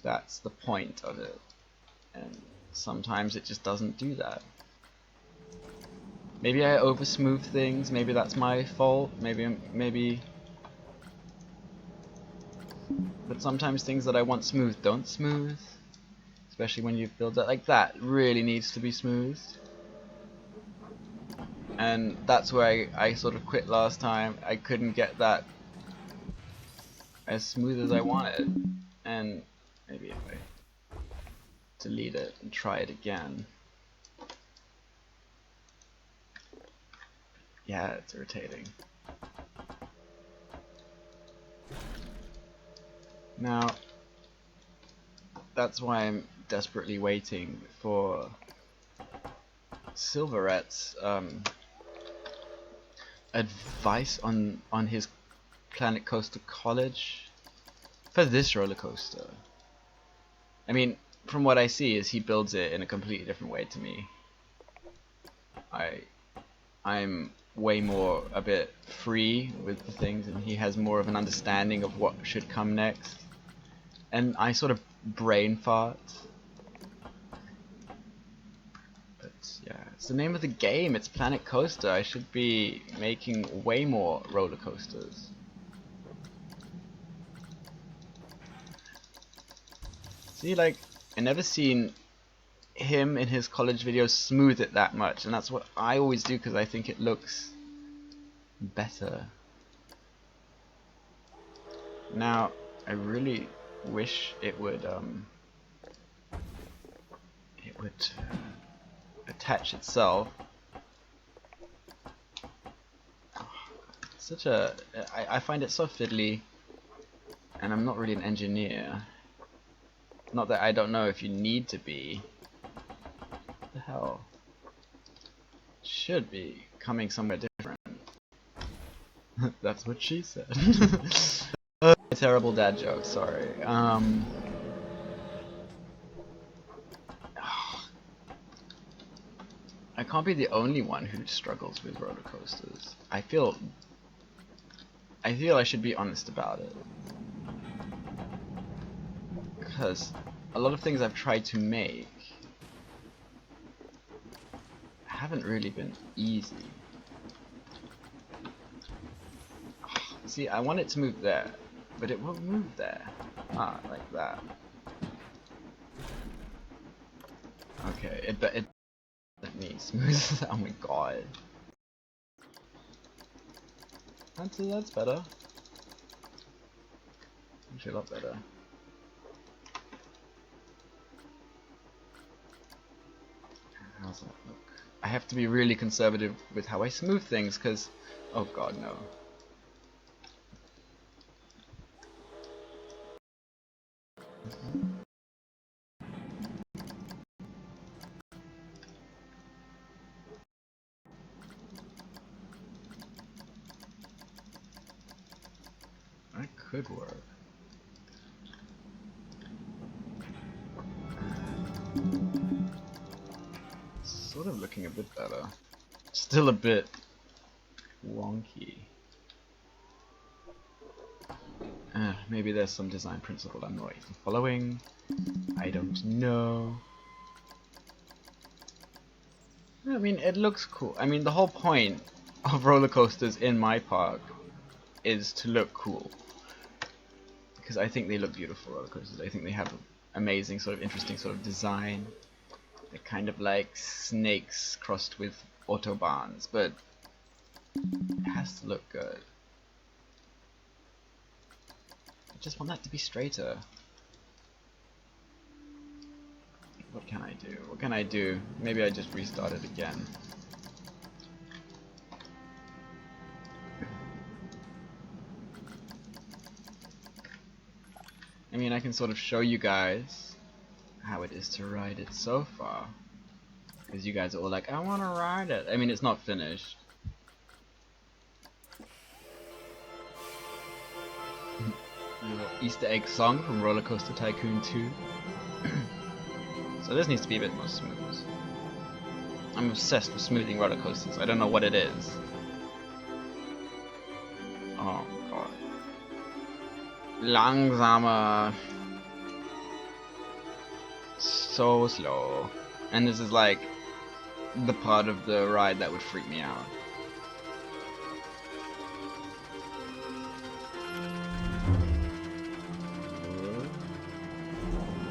That's the point of it. And sometimes it just doesn't do that. Maybe I over smooth things, maybe that's my fault, maybe but sometimes things that I want smooth don't smooth. Especially when you build it like that, really needs to be smooth. And that's where I sort of quit last time. I couldn't get that as smooth as I wanted. And maybe if I delete it and try it again. Yeah, it's irritating. Now, that's why I'm desperately waiting for Silveret's advice on his PlanetCoaster College for this roller coaster. I mean, from what I see, is he builds it in a completely different way to me. I'm way more a bit free with the things, and he has more of an understanding of what should come next. And I sort of brain fart. But yeah, it's the name of the game. It's PlanetCoaster. I should be making way more roller coasters. See, like, I never seen him in his college videos smooth it that much, and that's what I always do because I think it looks better. Now, I really wish it would attach itself. Such a I find it so fiddly, and I'm not really an engineer. Not that I don't know if you need to be. What the hell? Should be coming somewhere different. That's what she said. Oh, terrible dad joke, sorry. I can't be the only one who struggles with roller coasters. I feel I should be honest about it. Because a lot of things I've tried to make haven't really been easy. See, I want it to move there, but it won't move there. Ah, like that. Okay, it needs smooth. Oh my god. That's better. Actually, a lot better. How's that look? I have to be really conservative with how I smooth things, because, oh god, no. That could work. Sort of looking a bit better. Still a bit wonky. Maybe there's some design principle I'm not even following. I don't know. I mean, it looks cool. I mean, the whole point of roller coasters in my park is to look cool. Because I think they look beautiful, roller coasters. I think they have amazing, sort of interesting sort of design. They're kind of like snakes crossed with autobahns, but it has to look good. I just want that to be straighter. What can I do? What can I do? Maybe I just restart it again. I mean, I can sort of show you guys how it is to ride it so far. Because you guys are all like, I want to ride it. I mean, it's not finished. little Easter egg song from Roller Coaster Tycoon 2. So this needs to be a bit more smooth. I'm obsessed with smoothing roller coasters. I don't know what it is. Oh god. Langsamer. So slow. And this is like the part of the ride that would freak me out.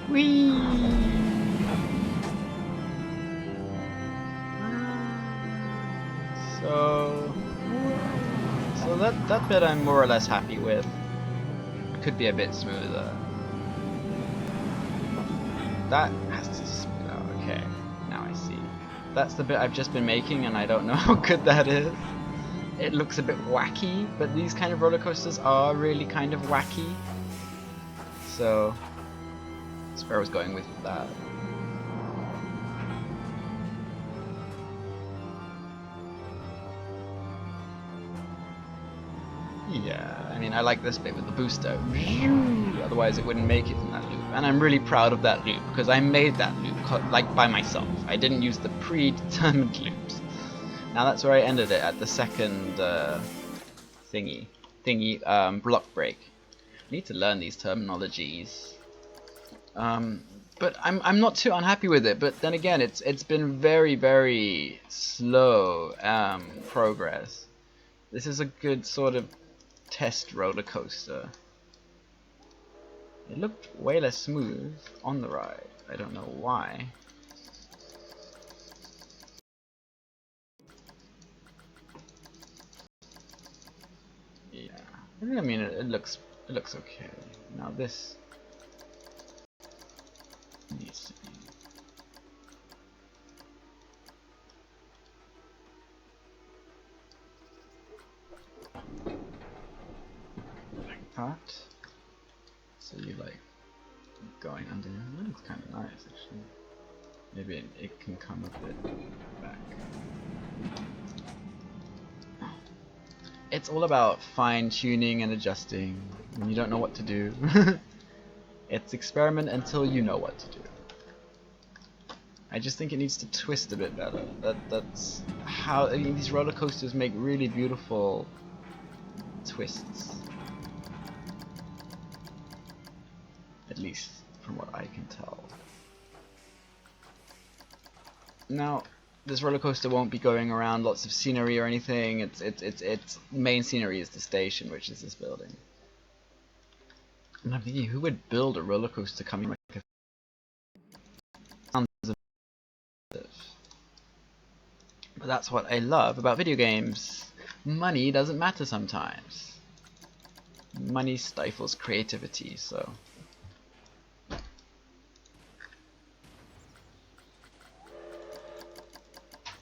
Whee! So that bit I'm more or less happy with. Could be a bit smoother. That has to smooth out. Okay, now I see. That's the bit I've just been making, and I don't know how good that is. It looks a bit wacky, but these kind of roller coasters are really kind of wacky. So that's where I was going with that. Yeah, I mean, I like this bit with the booster. Otherwise it wouldn't make it in that loop. And I'm really proud of that loop, because I made that loop, like, by myself. I didn't use the predetermined loops. Now that's where I ended it, at the second block break. I need to learn these terminologies. But I'm not too unhappy with it, but then again, it's been very, very slow progress. This is a good sort of test roller coaster. It looked way less smooth on the ride. I don't know why. Yeah, I mean it looks okay. Now this needs to be. That, so you like going under. That looks kind of nice actually. Maybe it can come a bit back. It's all about fine tuning and adjusting when you don't know what to do. It's experiment until you know what to do. I just think it needs to twist a bit better. That's how, I mean, these roller coasters make really beautiful twists. At least from what I can tell. Now, this roller coaster won't be going around lots of scenery or anything. Its main scenery is the station, which is this building. And I'm thinking, who would build a roller coaster coming like a sounds impressive. But that's what I love about video games. Money doesn't matter sometimes. Money stifles creativity, so.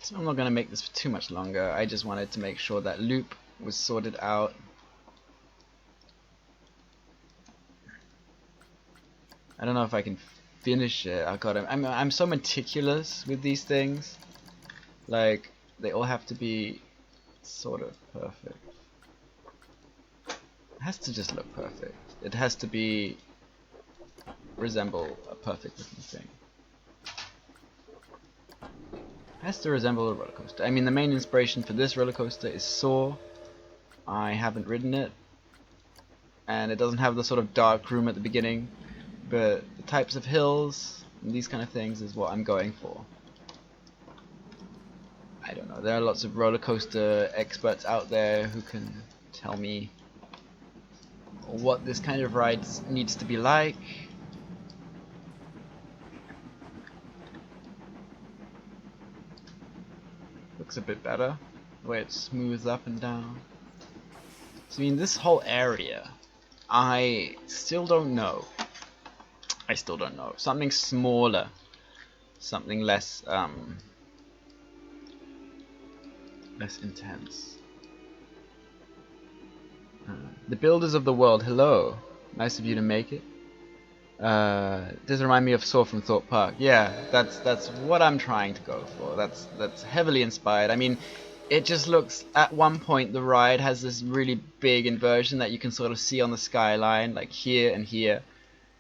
So I'm not going to make this for too much longer. I just wanted to make sure that loop was sorted out. I don't know if I can finish it. I'm so meticulous with these things. Like, they all have to be sort of perfect. It has to just look perfect. It has to be resemble a perfect looking thing. It has to resemble a roller coaster. I mean, the main inspiration for this roller coaster is Saw. I haven't ridden it, and it doesn't have the sort of dark room at the beginning, but the types of hills and these kind of things is what I'm going for. I don't know, there are lots of roller coaster experts out there who can tell me what this kind of ride needs to be like. Looks a bit better, the way it smooths up and down. So I mean, this whole area, I still don't know. Something smaller, something less less intense. The builders of the world, hello. Nice of you to make it. Does remind me of Saw from Thorpe Park. Yeah, that's what I'm trying to go for. That's heavily inspired. I mean, it just looks, at one point the ride has this really big inversion that you can sort of see on the skyline, like here and here.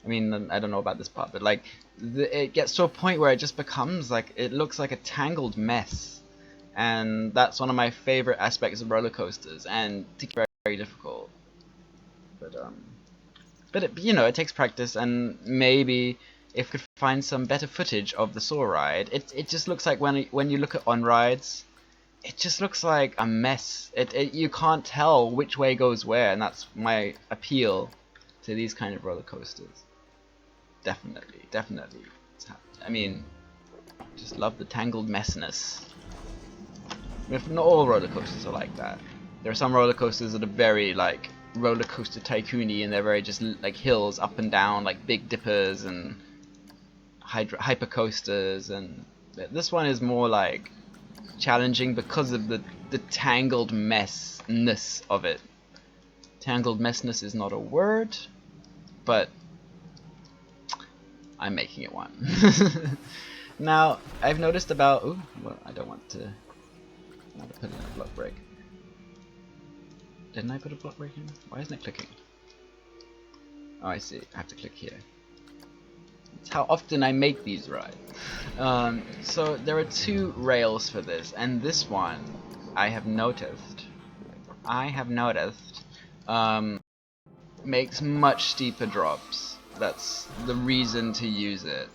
I mean, I don't know about this part, but like it gets to a point where it just becomes like, it looks like a tangled mess, and that's one of my favorite aspects of roller coasters, and it's very, very difficult. But it, you know, it takes practice, and maybe if we could find some better footage of the Saw ride, it just looks like when you look at on rides, it just looks like a mess. You can't tell which way goes where, and that's my appeal to these kind of roller coasters. Definitely, definitely. I mean, just love the tangled messiness. If not all roller coasters are like that. There are some roller coasters that are very like roller coaster tycoony, and they're very just like hills up and down, like Big Dippers and hyper coasters. And this one is more like challenging because of the tangled messness of it. Tangled messness is not a word, but I'm making it one. Now, I've noticed about... Ooh, well, I don't want to put in a block break. Didn't I put a block break in? Why isn't it clicking? Oh, I see. I have to click here. It's how often I make these rides. So there are two rails for this, and this one I have noticed makes much steeper drops. That's the reason to use it.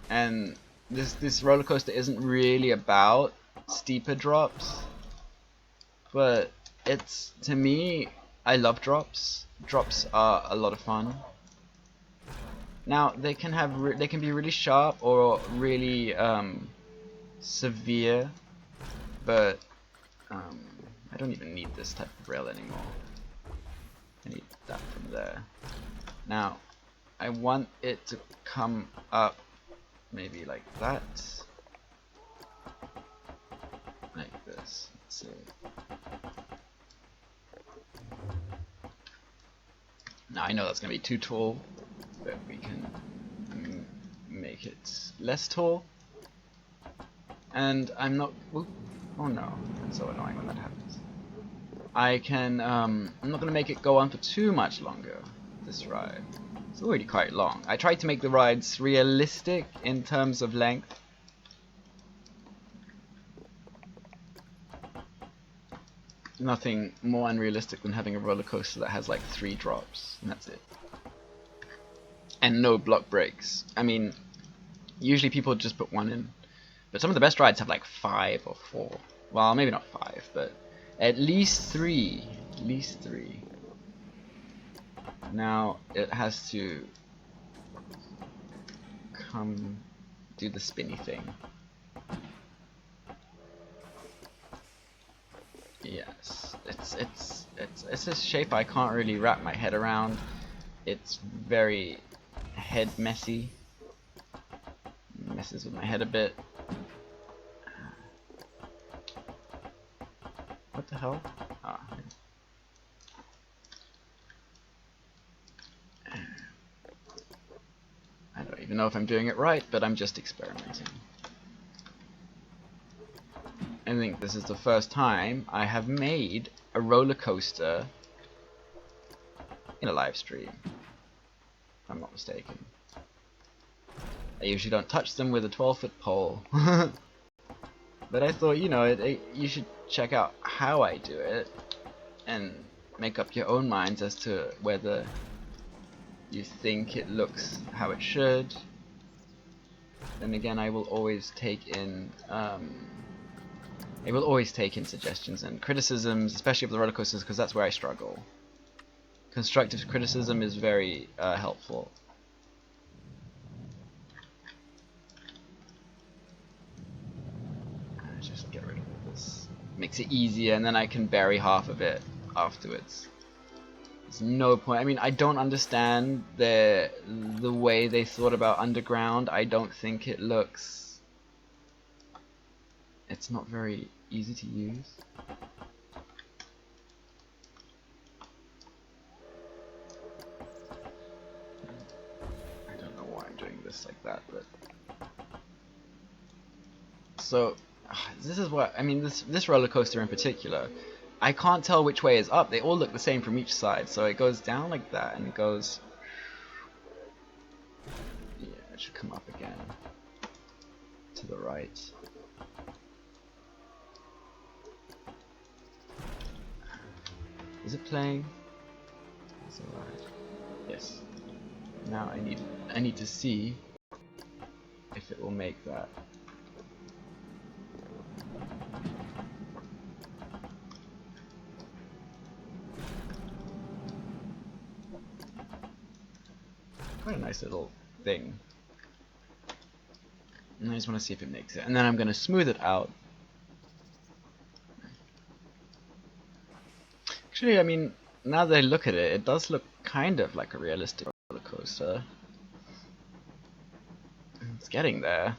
And this roller coaster isn't really about steeper drops, but it's, to me, I love drops. Drops are a lot of fun. Now they can be really sharp or really severe, but I don't even need this type of rail anymore. I need that from there. Now I want it to come up maybe like that, like this. Let's see. Now I know that's gonna be too tall, but we can make it less tall. And I'm not... Ooh, oh no, it's so annoying when that happens. I can... I'm not going to make it go on for too much longer, this ride. It's already quite long. I tried to make the rides realistic in terms of length. Nothing more unrealistic than having a roller coaster that has like 3 drops, and that's it. And no block breaks. I mean, usually people just put 1 in. But some of the best rides have like 5 or 4. Well, maybe not 5, but at least 3. At least 3. Now it has to come do the spinny thing. Yes, it's a shape I can't really wrap my head around. It's very head messy. Messes with my head a bit. What the hell? Ah. I don't even know if I'm doing it right, but I'm just experimenting. I think this is the first time I have made a roller coaster in a live stream, if I'm not mistaken. I usually don't touch them with a 12-foot pole. But I thought, you know, you should check out how I do it and make up your own minds as to whether you think it looks how it should. Then again, I will always take in suggestions and criticisms, especially of the roller coasters, because that's where I struggle. Constructive criticism is very helpful. Just get rid of this. Makes it easier, and then I can bury half of it afterwards. There's no point. I mean, I don't understand the way they thought about underground. I don't think it looks... It's not very easy to use. I don't know why I'm doing this like that, but... So, This is what I mean. This roller coaster in particular, I can't tell which way is up. They all look the same from each side. So it goes down like that, and it goes. Yeah, it should come up again to the right. Is it playing? It's alright. Yes. Now I need to see if it will make that. Quite a nice little thing. And I just want to see if it makes it. And then I'm going to smooth it out. Actually, I mean, now that I look at it, it does look kind of like a realistic roller coaster. It's getting there.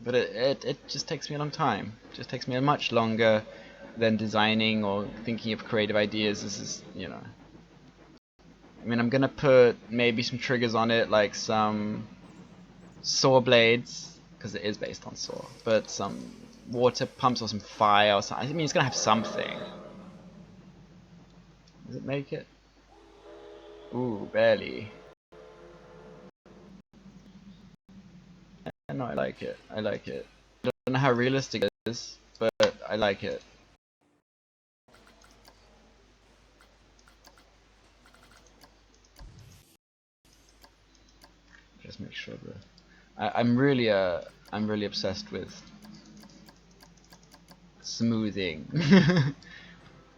But it just takes me a long time. It just takes me much longer than designing or thinking of creative ideas. This is, you know. I mean, I'm gonna put maybe some triggers on it, like some saw blades, because it is based on saw, but some water pumps or some fire or something. I mean, it's gonna have something. Does it make it? Ooh, barely. No, I like it. I like it. I don't know how realistic it is, but I like it. Just make sure that I'm really obsessed with smoothing.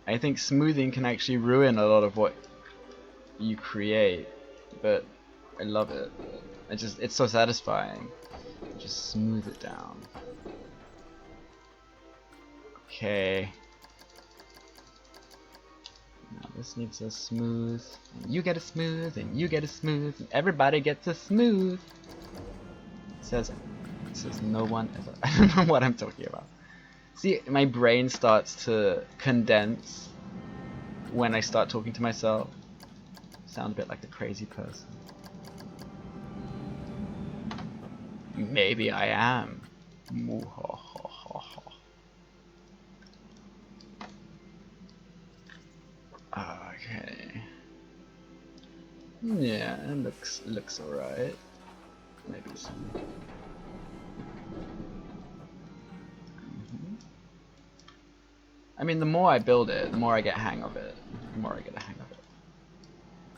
I think smoothing can actually ruin a lot of what you create, but I love it. It's so satisfying. Just smooth it down. Okay. Now this needs a smooth. And you get a smooth, and you get a smooth, and everybody gets a smooth. It says no one ever. I don't know what I'm talking about. See, my brain starts to condense when I start talking to myself. Sound a bit like a crazy person. Maybe I am. Okay. Yeah, it looks alright. Maybe some. I mean, the more I build it, the more I get hang of it. The more I get a hang of it.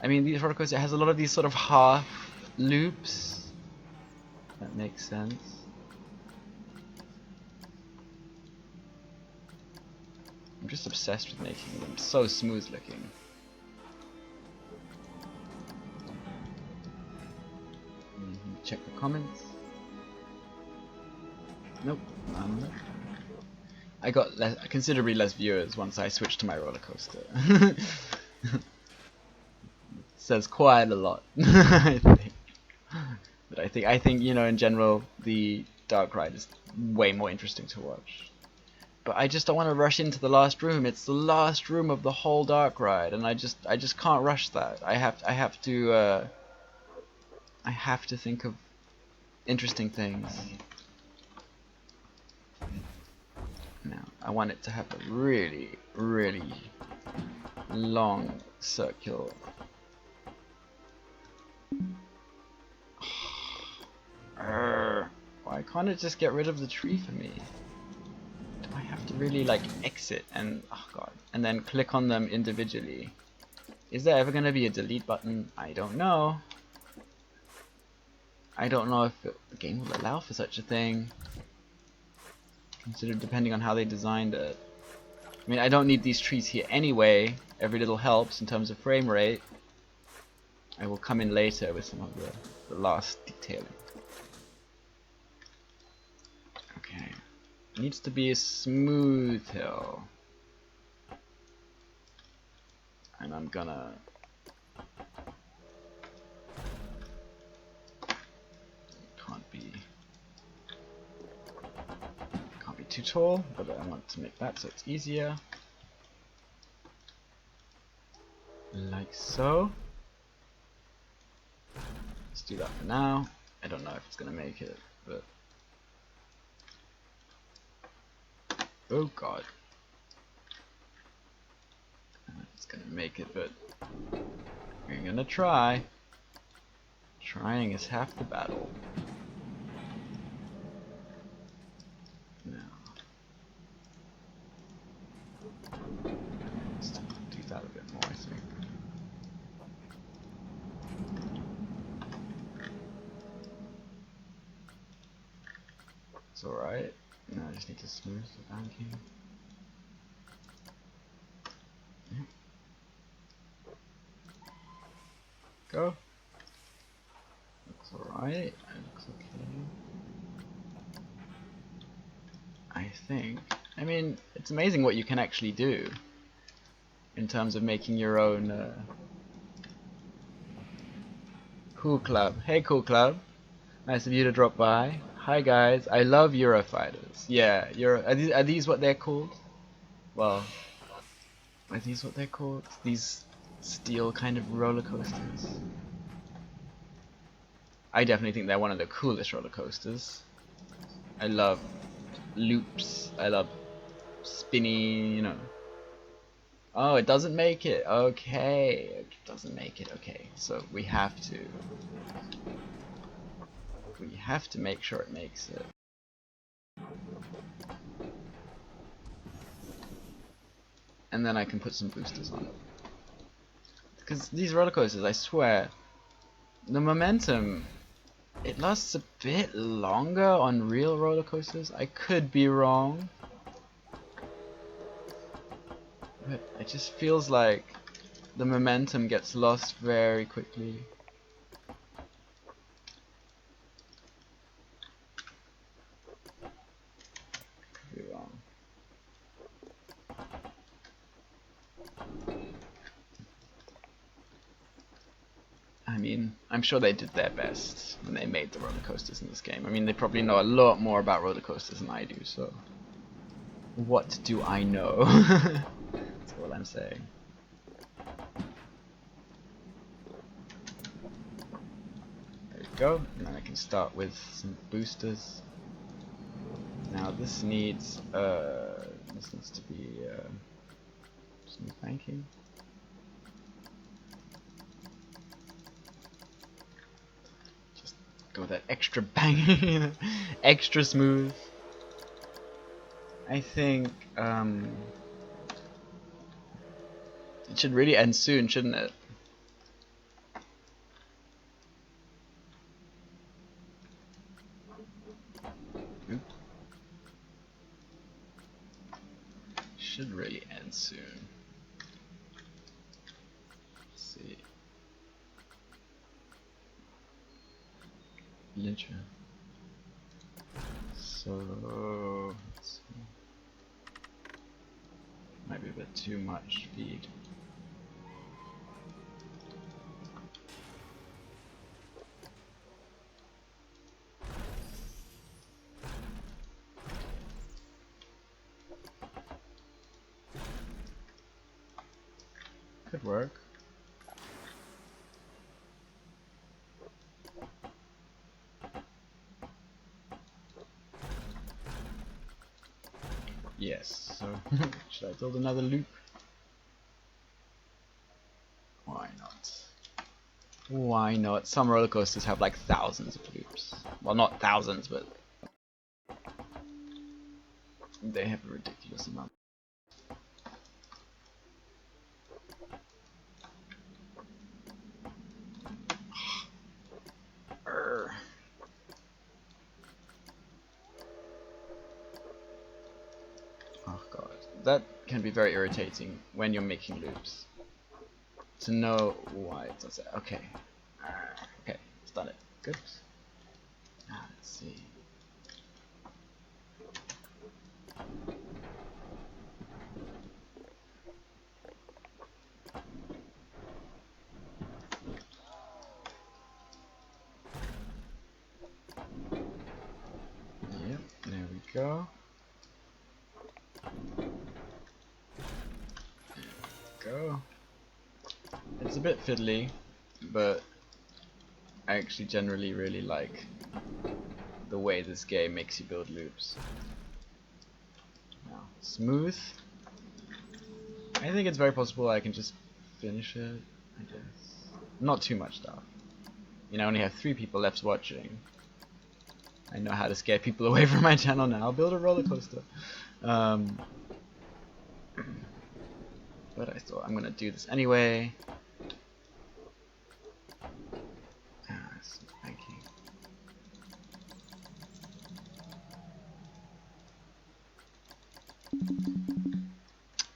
I mean, these roller coasters, it has a lot of these sort of half loops. That makes sense. I'm just obsessed with making them so smooth looking. Check the comments. Nope, none. I got considerably less viewers once I switched to my roller coaster. Says quite a lot, I think. But I think you know, in general, the dark ride is way more interesting to watch. But I just don't want to rush into the last room. It's the last room of the whole dark ride, and I just can't rush that. I have to think of interesting things. Now, I want it to have a really, really long circular. Why can't it just get rid of the tree for me? Do I have to really like exit and oh god, and then click on them individually? Is there ever gonna be a delete button? I don't know. I don't know if the game will allow for such a thing. Considered depending on how they designed it. I mean, I don't need these trees here anyway. Every little helps in terms of frame rate. I will come in later with some of the last detailing. Okay. It needs to be a smooth hill. And I'm gonna... Can't be too tall, but I want to make that so it's easier. Like so. Let's do that for now. I don't know if it's gonna make it, but Oh god. It's gonna make it, but we're gonna try. Trying is half the battle. Now, let's do that a bit more, I think. It's alright. Now I just need to smooth the banking. Yeah. Go. Looks alright. Looks okay. I think. I mean, it's amazing what you can actually do in terms of making your own Cool Club. Hey Cool Club. Nice of you to drop by. Hi guys. I love Eurofighters. Yeah, are these what they're called? Well, are these what they're called? These steel kind of roller coasters? I definitely think they're one of the coolest roller coasters. I love loops. I love spinny, you know. Oh, it doesn't make it. Okay. It doesn't make it. Okay. So we have to make sure it makes it. And then I can put some boosters on it. Because these roller coasters, I swear, the momentum, it lasts a bit longer on real roller coasters. I could be wrong, but it just feels like the momentum gets lost very quickly. Could be wrong. I mean, I'm sure they did their best when they made the roller coasters in this game. I mean, they probably know a lot more about roller coasters than I do, so what do I know? That's all I'm saying. There we go, and then I can start with some boosters. Now this needs to be smooth banking. Just go with that extra banging, extra smooth. I think it should really end soon, shouldn't it? Should really end soon. Let's see. Lyncher. So let's see. Might be a bit too much speed. Could work. Yes, so should I build another loop? Why not? Why not? Some roller coasters have like thousands of loops. Well, not thousands, but they have a ridiculous amount. Oh god, that can be very irritating when you're making loops. To know why it does it. Okay. Okay, it's done it. Good. Now let's see. Yep, there we go. Go. It's a bit fiddly, but I actually generally really like the way this game makes you build loops. Now, smooth. I think it's very possible I can just finish it, I guess. Not too much stuff. You know, I only have 3 people left watching. I know how to scare people away from my channel now. I'll build a roller coaster. But I thought I'm gonna do this anyway. Banking.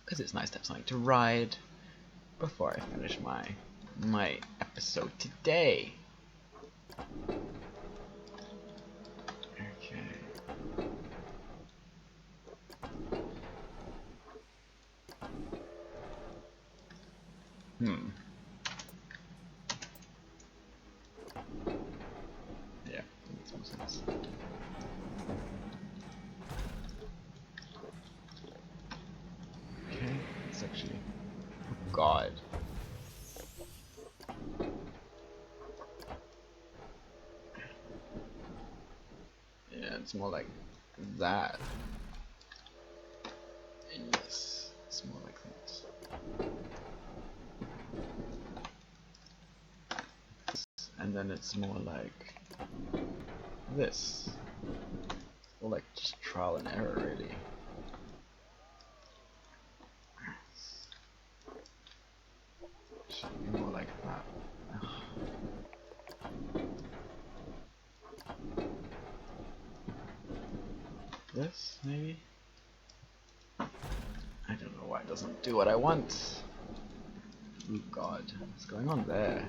Because it's nice to have something to ride before I finish my episode today. Okay. Yeah, that makes more sense. Okay, it's actually... Oh god. Yeah, it's more like that. Yes, it's more like this. And then it's more like this. Or like just trial and error, really. Should be more like that. This, maybe? I don't know why it doesn't do what I want. Oh god, what's going on there?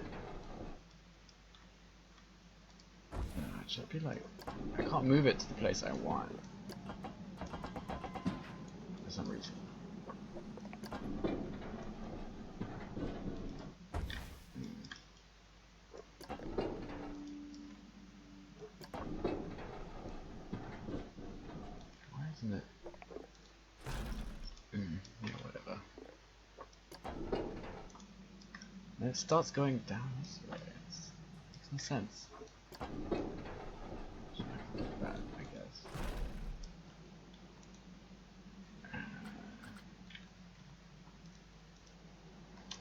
It should be like... I can't move it to the place I want. For some reason. Why isn't it? Yeah, whatever. And it starts going down this way. It makes no sense. Should have to do that, I guess.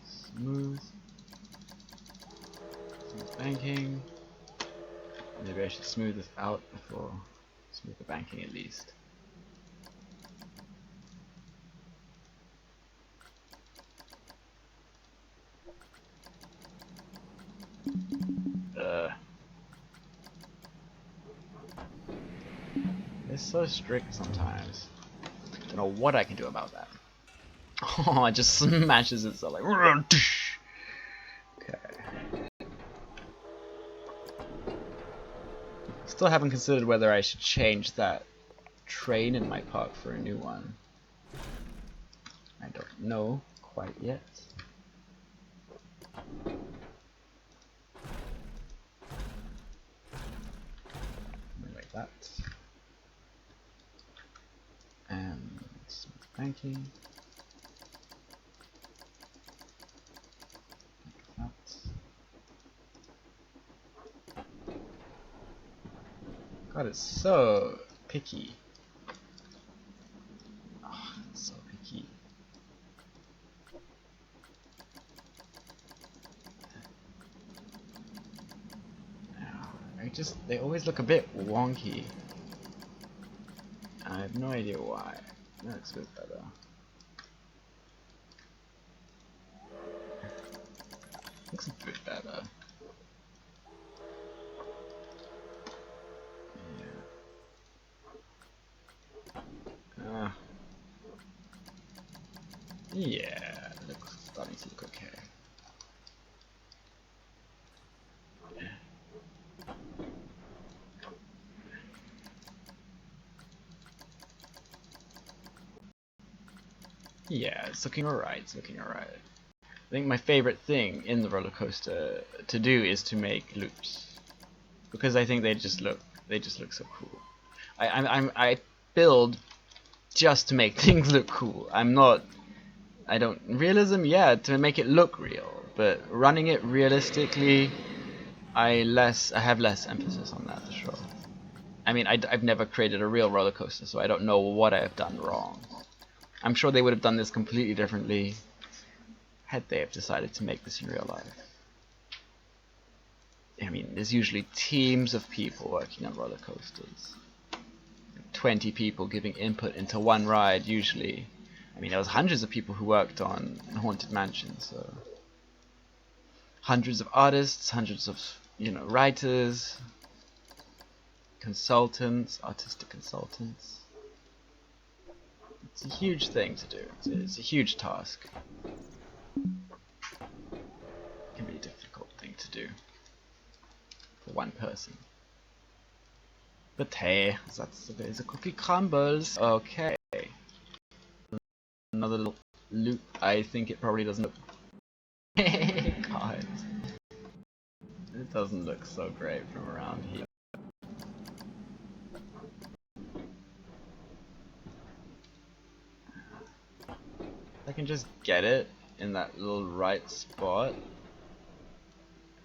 Smooth. Smooth banking. Maybe I should smooth this out before smooth the banking at least. It's so strict sometimes. Don't know what I can do about that. Oh, it just smashes itself like. Okay. Still haven't considered whether I should change that train in my park for a new one. I don't know quite yet. Like that. And smooth banking. Like that. God, it's so picky. Oh, it's so picky. They always look a bit wonky. I have no idea why. That looks a bit better. Looks a bit better. Yeah. Yeah, it looks starting to look okay. Yeah, it's looking alright, it's looking alright. I think my favorite thing in the roller coaster to do is to make loops. Because I think they just look so cool. I build just to make things look cool. Realism, yeah, to make it look real, but running it realistically, I have less emphasis on that for sure. I mean, I've never created a real roller coaster, so I don't know what I have done wrong. I'm sure they would have done this completely differently had they have decided to make this in real life. I mean, there's usually teams of people working on roller coasters. 20 people giving input into one ride, usually. I mean, there was hundreds of people who worked on Haunted Mansion, so... Hundreds of artists, hundreds of, writers, consultants, artistic consultants. It's a huge thing to do. It's a huge task. It can be a difficult thing to do for one person. But hey, that's the way the cookie crumbles. Okay. Another little loop. I think it probably doesn't look... God. It doesn't look so great from around here. I can just get it in that little right spot.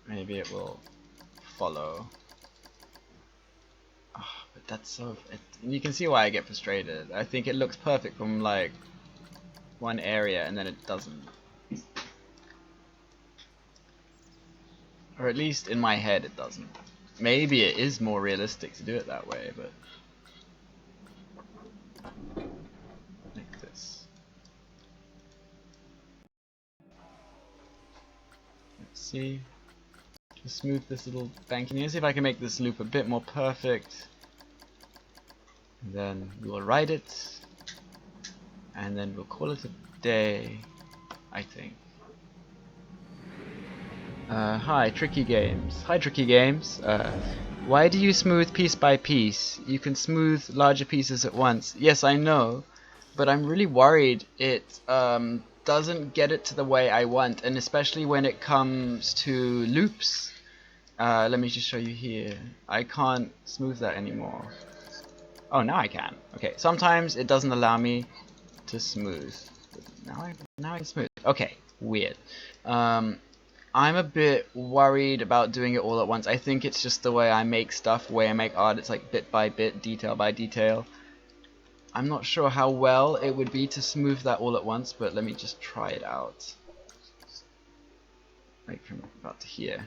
Maybe it will follow. Oh, but that's so... you can see why I get frustrated. I think it looks perfect from like one area and then it doesn't. Or at least in my head it doesn't. Maybe it is more realistic to do it that way, but... like this. Let's see. Just smooth this little banking. Let's see if I can make this loop a bit more perfect. And then we'll write it. And then we'll call it a day, I think. Hi, Tricky Games. Hi, Tricky Games. Why do you smooth piece by piece? You can smooth larger pieces at once. Yes, I know, but I'm really worried it doesn't get it to the way I want, and especially when it comes to loops. Let me just show you here. I can't smooth that anymore. Oh, now I can. Okay, sometimes it doesn't allow me to smooth. Now I can smooth. Okay, weird. I'm a bit worried about doing it all at once. I think it's just the way I make stuff, the way I make art. It's like bit by bit, detail by detail. I'm not sure how well it would be to smooth that all at once, but let me just try it out. Like from about to here.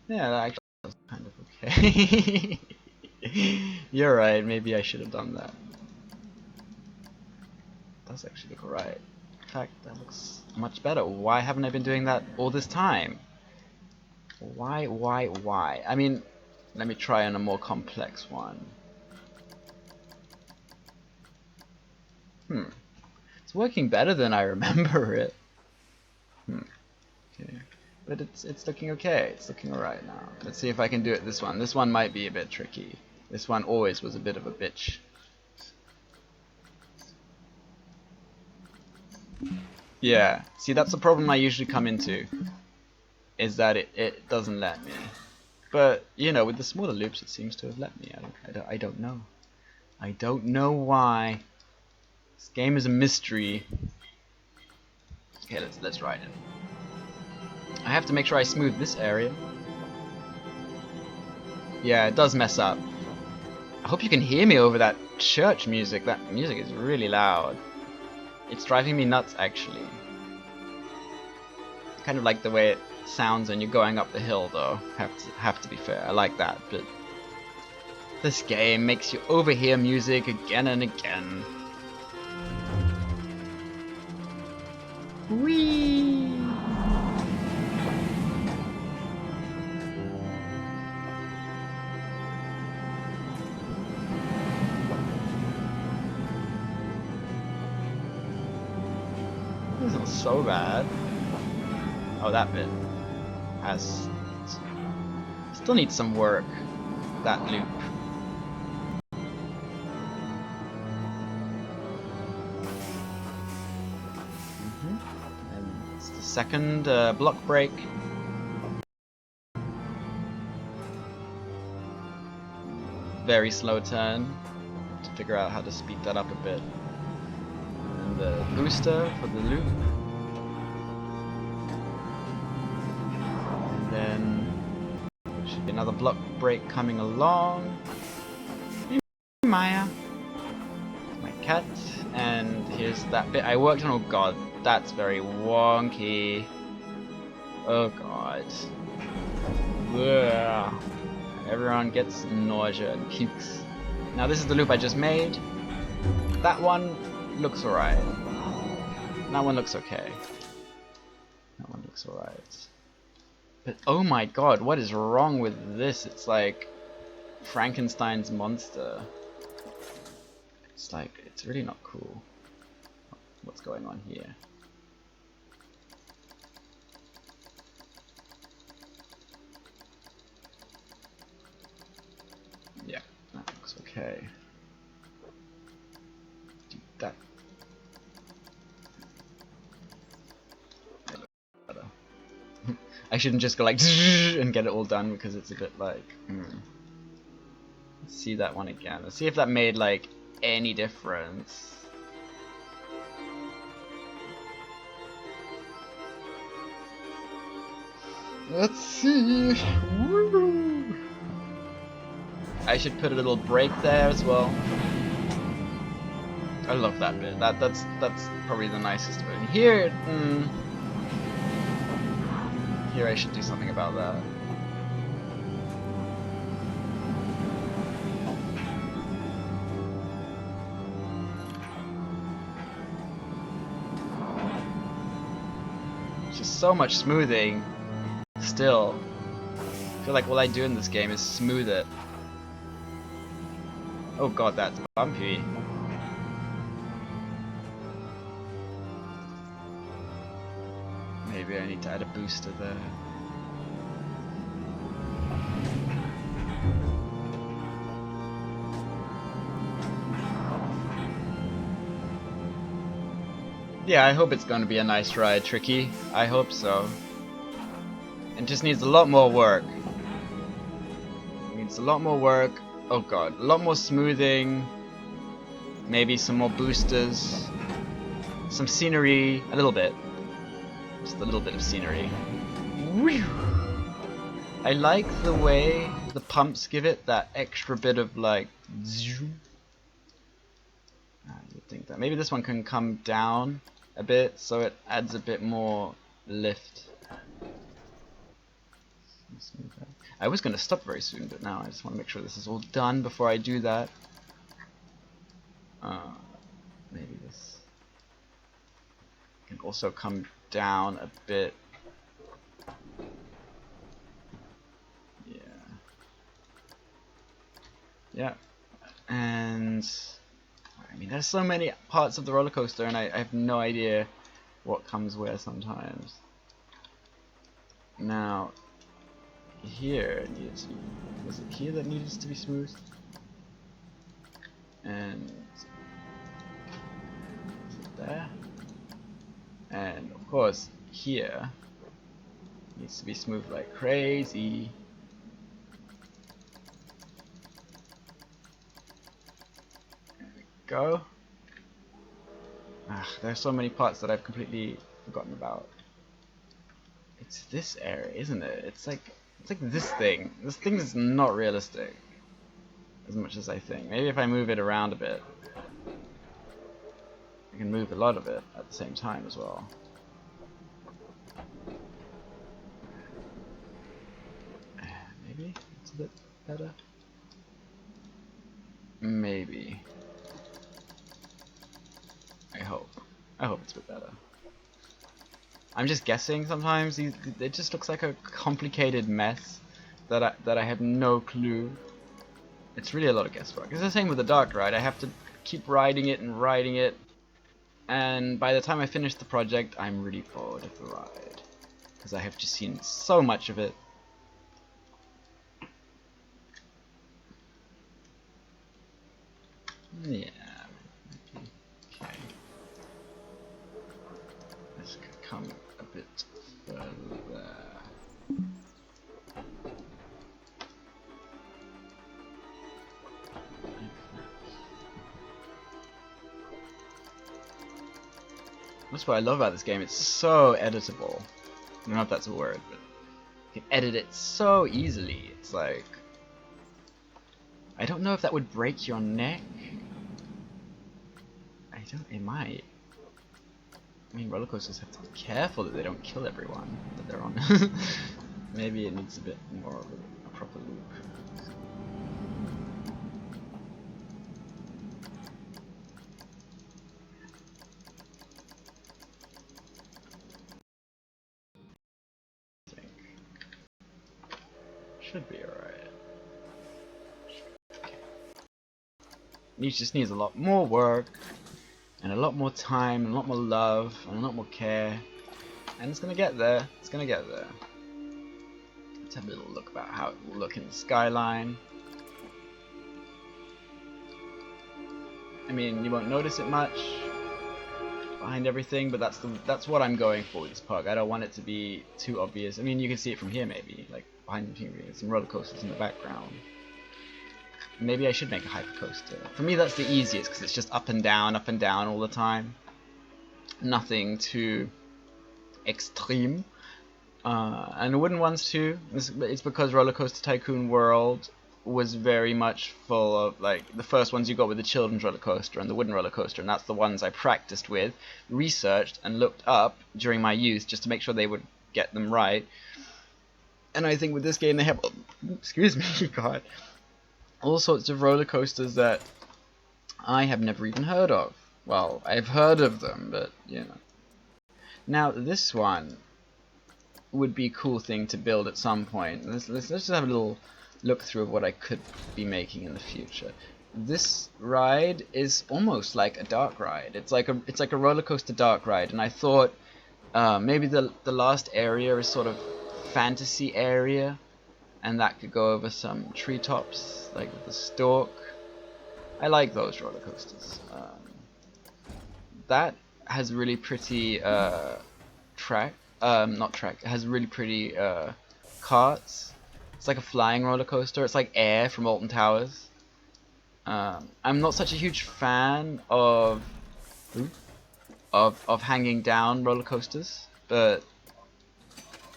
Yeah, that actually was kind of okay. You're right, maybe I should have done that. Does actually look alright. In fact, that looks much better. Why haven't I been doing that all this time? Why? I mean, let me try on a more complex one. It's working better than I remember it. Okay. But it's looking okay. It's looking alright now. Let's see if I can do it this one. This one might be a bit tricky. This one always was a bit of a bitch. Yeah, see, that's the problem I usually come into, is that it doesn't let me. But with the smaller loops, it seems to have let me. I don't know. I don't know why. This game is a mystery. Okay, let's write it. I have to make sure I smooth this area. Yeah, it does mess up. I hope you can hear me over that church music. That music is really loud. It's driving me nuts, actually. I kind of like the way it sounds when you're going up the hill, though. Have to be fair. I like that, but this game makes you overhear music again and again. Whee! This isn't so bad. Oh, that bit has still needs some work. That loop. And it's the second block break. Very slow turn. To figure out how to speed that up a bit. And the booster for the loop. And then should be another block break coming along. Maya. My cat. And here's that bit I worked on. Oh god, that's very wonky. Oh god. Ugh. Everyone gets nausea and pukes. Now this is the loop I just made. That one looks alright. That one looks okay. That one looks alright. But oh my god, what is wrong with this? It's like Frankenstein's monster. It's like, it's really not cool. What's going on here? Yeah, that looks okay. Do that. I shouldn't just go like and get it all done because it's a bit like. Let's see that one again. Let's see if that made like any difference. Let's see. Woo! I should put a little break there as well. I love that bit. That's probably the nicest bit. And here, here I should do something about that. Just so much smoothing. Still, I feel like all I do in this game is smooth it. Oh god, that's bumpy. Maybe I need to add a booster there. Yeah, I hope it's going to be a nice ride, Tricky. I hope so. It just needs a lot more work. It needs a lot more work. Oh god, a lot more smoothing. Maybe some more boosters. Some scenery. A little bit. Just a little bit of scenery. Whew. I like the way the pumps give it that extra bit of like zoom. You'd think that maybe this one can come down a bit so it adds a bit more lift. I was going to stop very soon, but now I just want to make sure this is all done before I do that. Maybe this can also come down a bit. Yeah. Yeah. And I mean, there's so many parts of the roller coaster, and I have no idea what comes where sometimes. Now, here needed to be, was it here that needed to be smooth? And is it there? And of course here needs to be smooth like crazy. There we go. There's so many parts that I've completely forgotten about. It's this area, isn't it? It's like this thing. This thing is not realistic as much as I think. Maybe if I move it around a bit, I can move a lot of it at the same time as well. Maybe it's a bit better. Maybe. I hope it's a bit better. I'm just guessing sometimes. It just looks like a complicated mess that I have no clue. It's really a lot of guesswork. It's the same with the dark ride. I have to keep riding it, and by the time I finish the project, I'm really bored of the ride because I have just seen so much of it. Yeah. Okay. This could come a bit further. That's what I love about this game. It's so editable. I don't know if that's a word, but you can edit it so easily. It's like I don't know if that would break your neck. It might. I mean, roller coasters have to be careful that they don't kill everyone that they're on. Maybe it needs a bit more of a proper loop. Should be alright. It just needs a lot more work, and a lot more time, and a lot more love, and a lot more care. And it's gonna get there. It's gonna get there. Let's have a little look about how it will look in the skyline. I mean, you won't notice it much behind everything, but that's what I'm going for with this park. I don't want it to be too obvious. I mean, you can see it from here maybe, like behind me, some roller coasters in the background. Maybe I should make a hypercoaster. For me, that's the easiest because it's just up and down all the time. Nothing too extreme. And the wooden ones too. It's because Roller Coaster Tycoon World was very much full of, like, the first ones you got with the children's roller coaster and the wooden roller coaster, and that's the ones I practiced with, researched, and looked up during my youth just to make sure they would get them right. And I think with this game they have, excuse me, God, all sorts of roller coasters that I have never even heard of. Well, I've heard of them, but, you know. Now, this one would be a cool thing to build at some point. Let's just have a little look through of what I could be making in the future. This ride is almost like a dark ride. It's like a roller coaster dark ride, and I thought maybe the last area is sort of fantasy area, and that could go over some treetops, like with the stork. I like those roller coasters. That has really pretty track. Not track. It has really pretty carts. It's like a flying roller coaster. It's like Air from Alton Towers. I'm not such a huge fan of hanging down roller coasters, but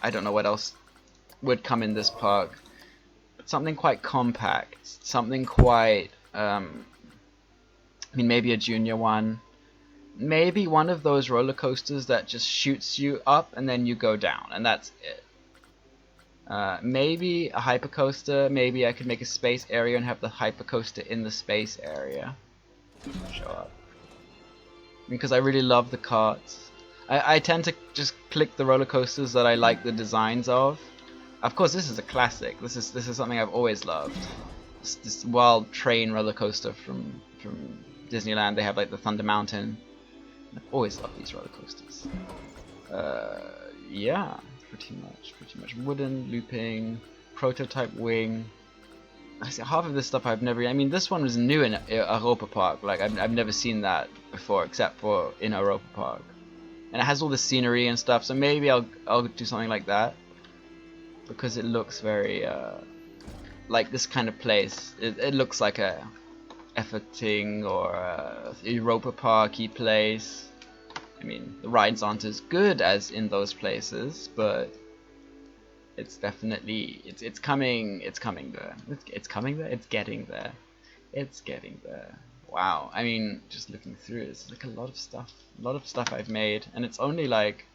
I don't know what else would come in this park. Something quite compact. Something quite. I mean, maybe a junior one. Maybe one of those roller coasters that just shoots you up and then you go down, and that's it. Maybe a hypercoaster. Maybe I could make a space area and have the hypercoaster in the space area. Show up. Because I really love the carts. I tend to just click the roller coasters that I like the designs of. Of course, this is a classic. This is something I've always loved. This wild train roller coaster from Disneyland. They have like the Thunder Mountain. I've always loved these roller coasters. Yeah, pretty much wooden looping, prototype wing. I see half of this stuff I've never. I mean, this one was new in Europa Park. Like I've never seen that before, except for in Europa Park. And it has all the scenery and stuff. So maybe I'll do something like that because it looks very like this kind of place. It looks like a efforting or a Europa Parky place. I mean, the rides aren't as good as in those places, but it's definitely it's coming there. It's coming there. It's getting there. It's getting there. Wow. I mean, just looking through, it's like a lot of stuff I've made, and it's only like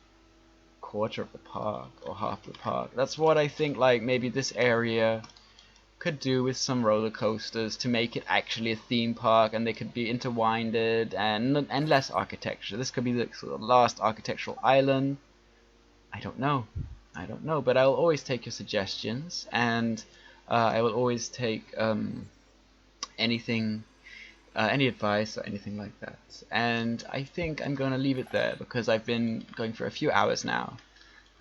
a quarter of the park or half the park. That's what I think. Like maybe this area could do with some roller coasters to make it actually a theme park, and they could be intertwined and less architecture. This could be the sort of last architectural island. I don't know, but I'll always take your suggestions, and I will always take anything, any advice or anything like that. And I think I'm going to leave it there because I've been going for a few hours now,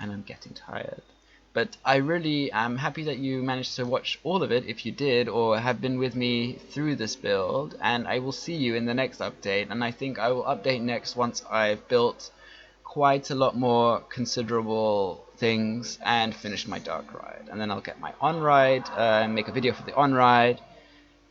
and I'm getting tired. But I really am happy that you managed to watch all of it, if you did, or have been with me through this build, and I will see you in the next update. And I think I will update next once I've built quite a lot more considerable things and finished my dark ride. And then I'll get my on-ride, and make a video for the on-ride,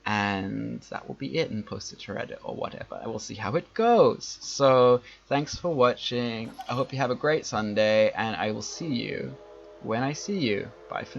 and that will be it, and post it to Reddit or whatever. I will see how it goes. So, thanks for watching. I hope you have a great Sunday, and I will see you when I see you. Bye for now.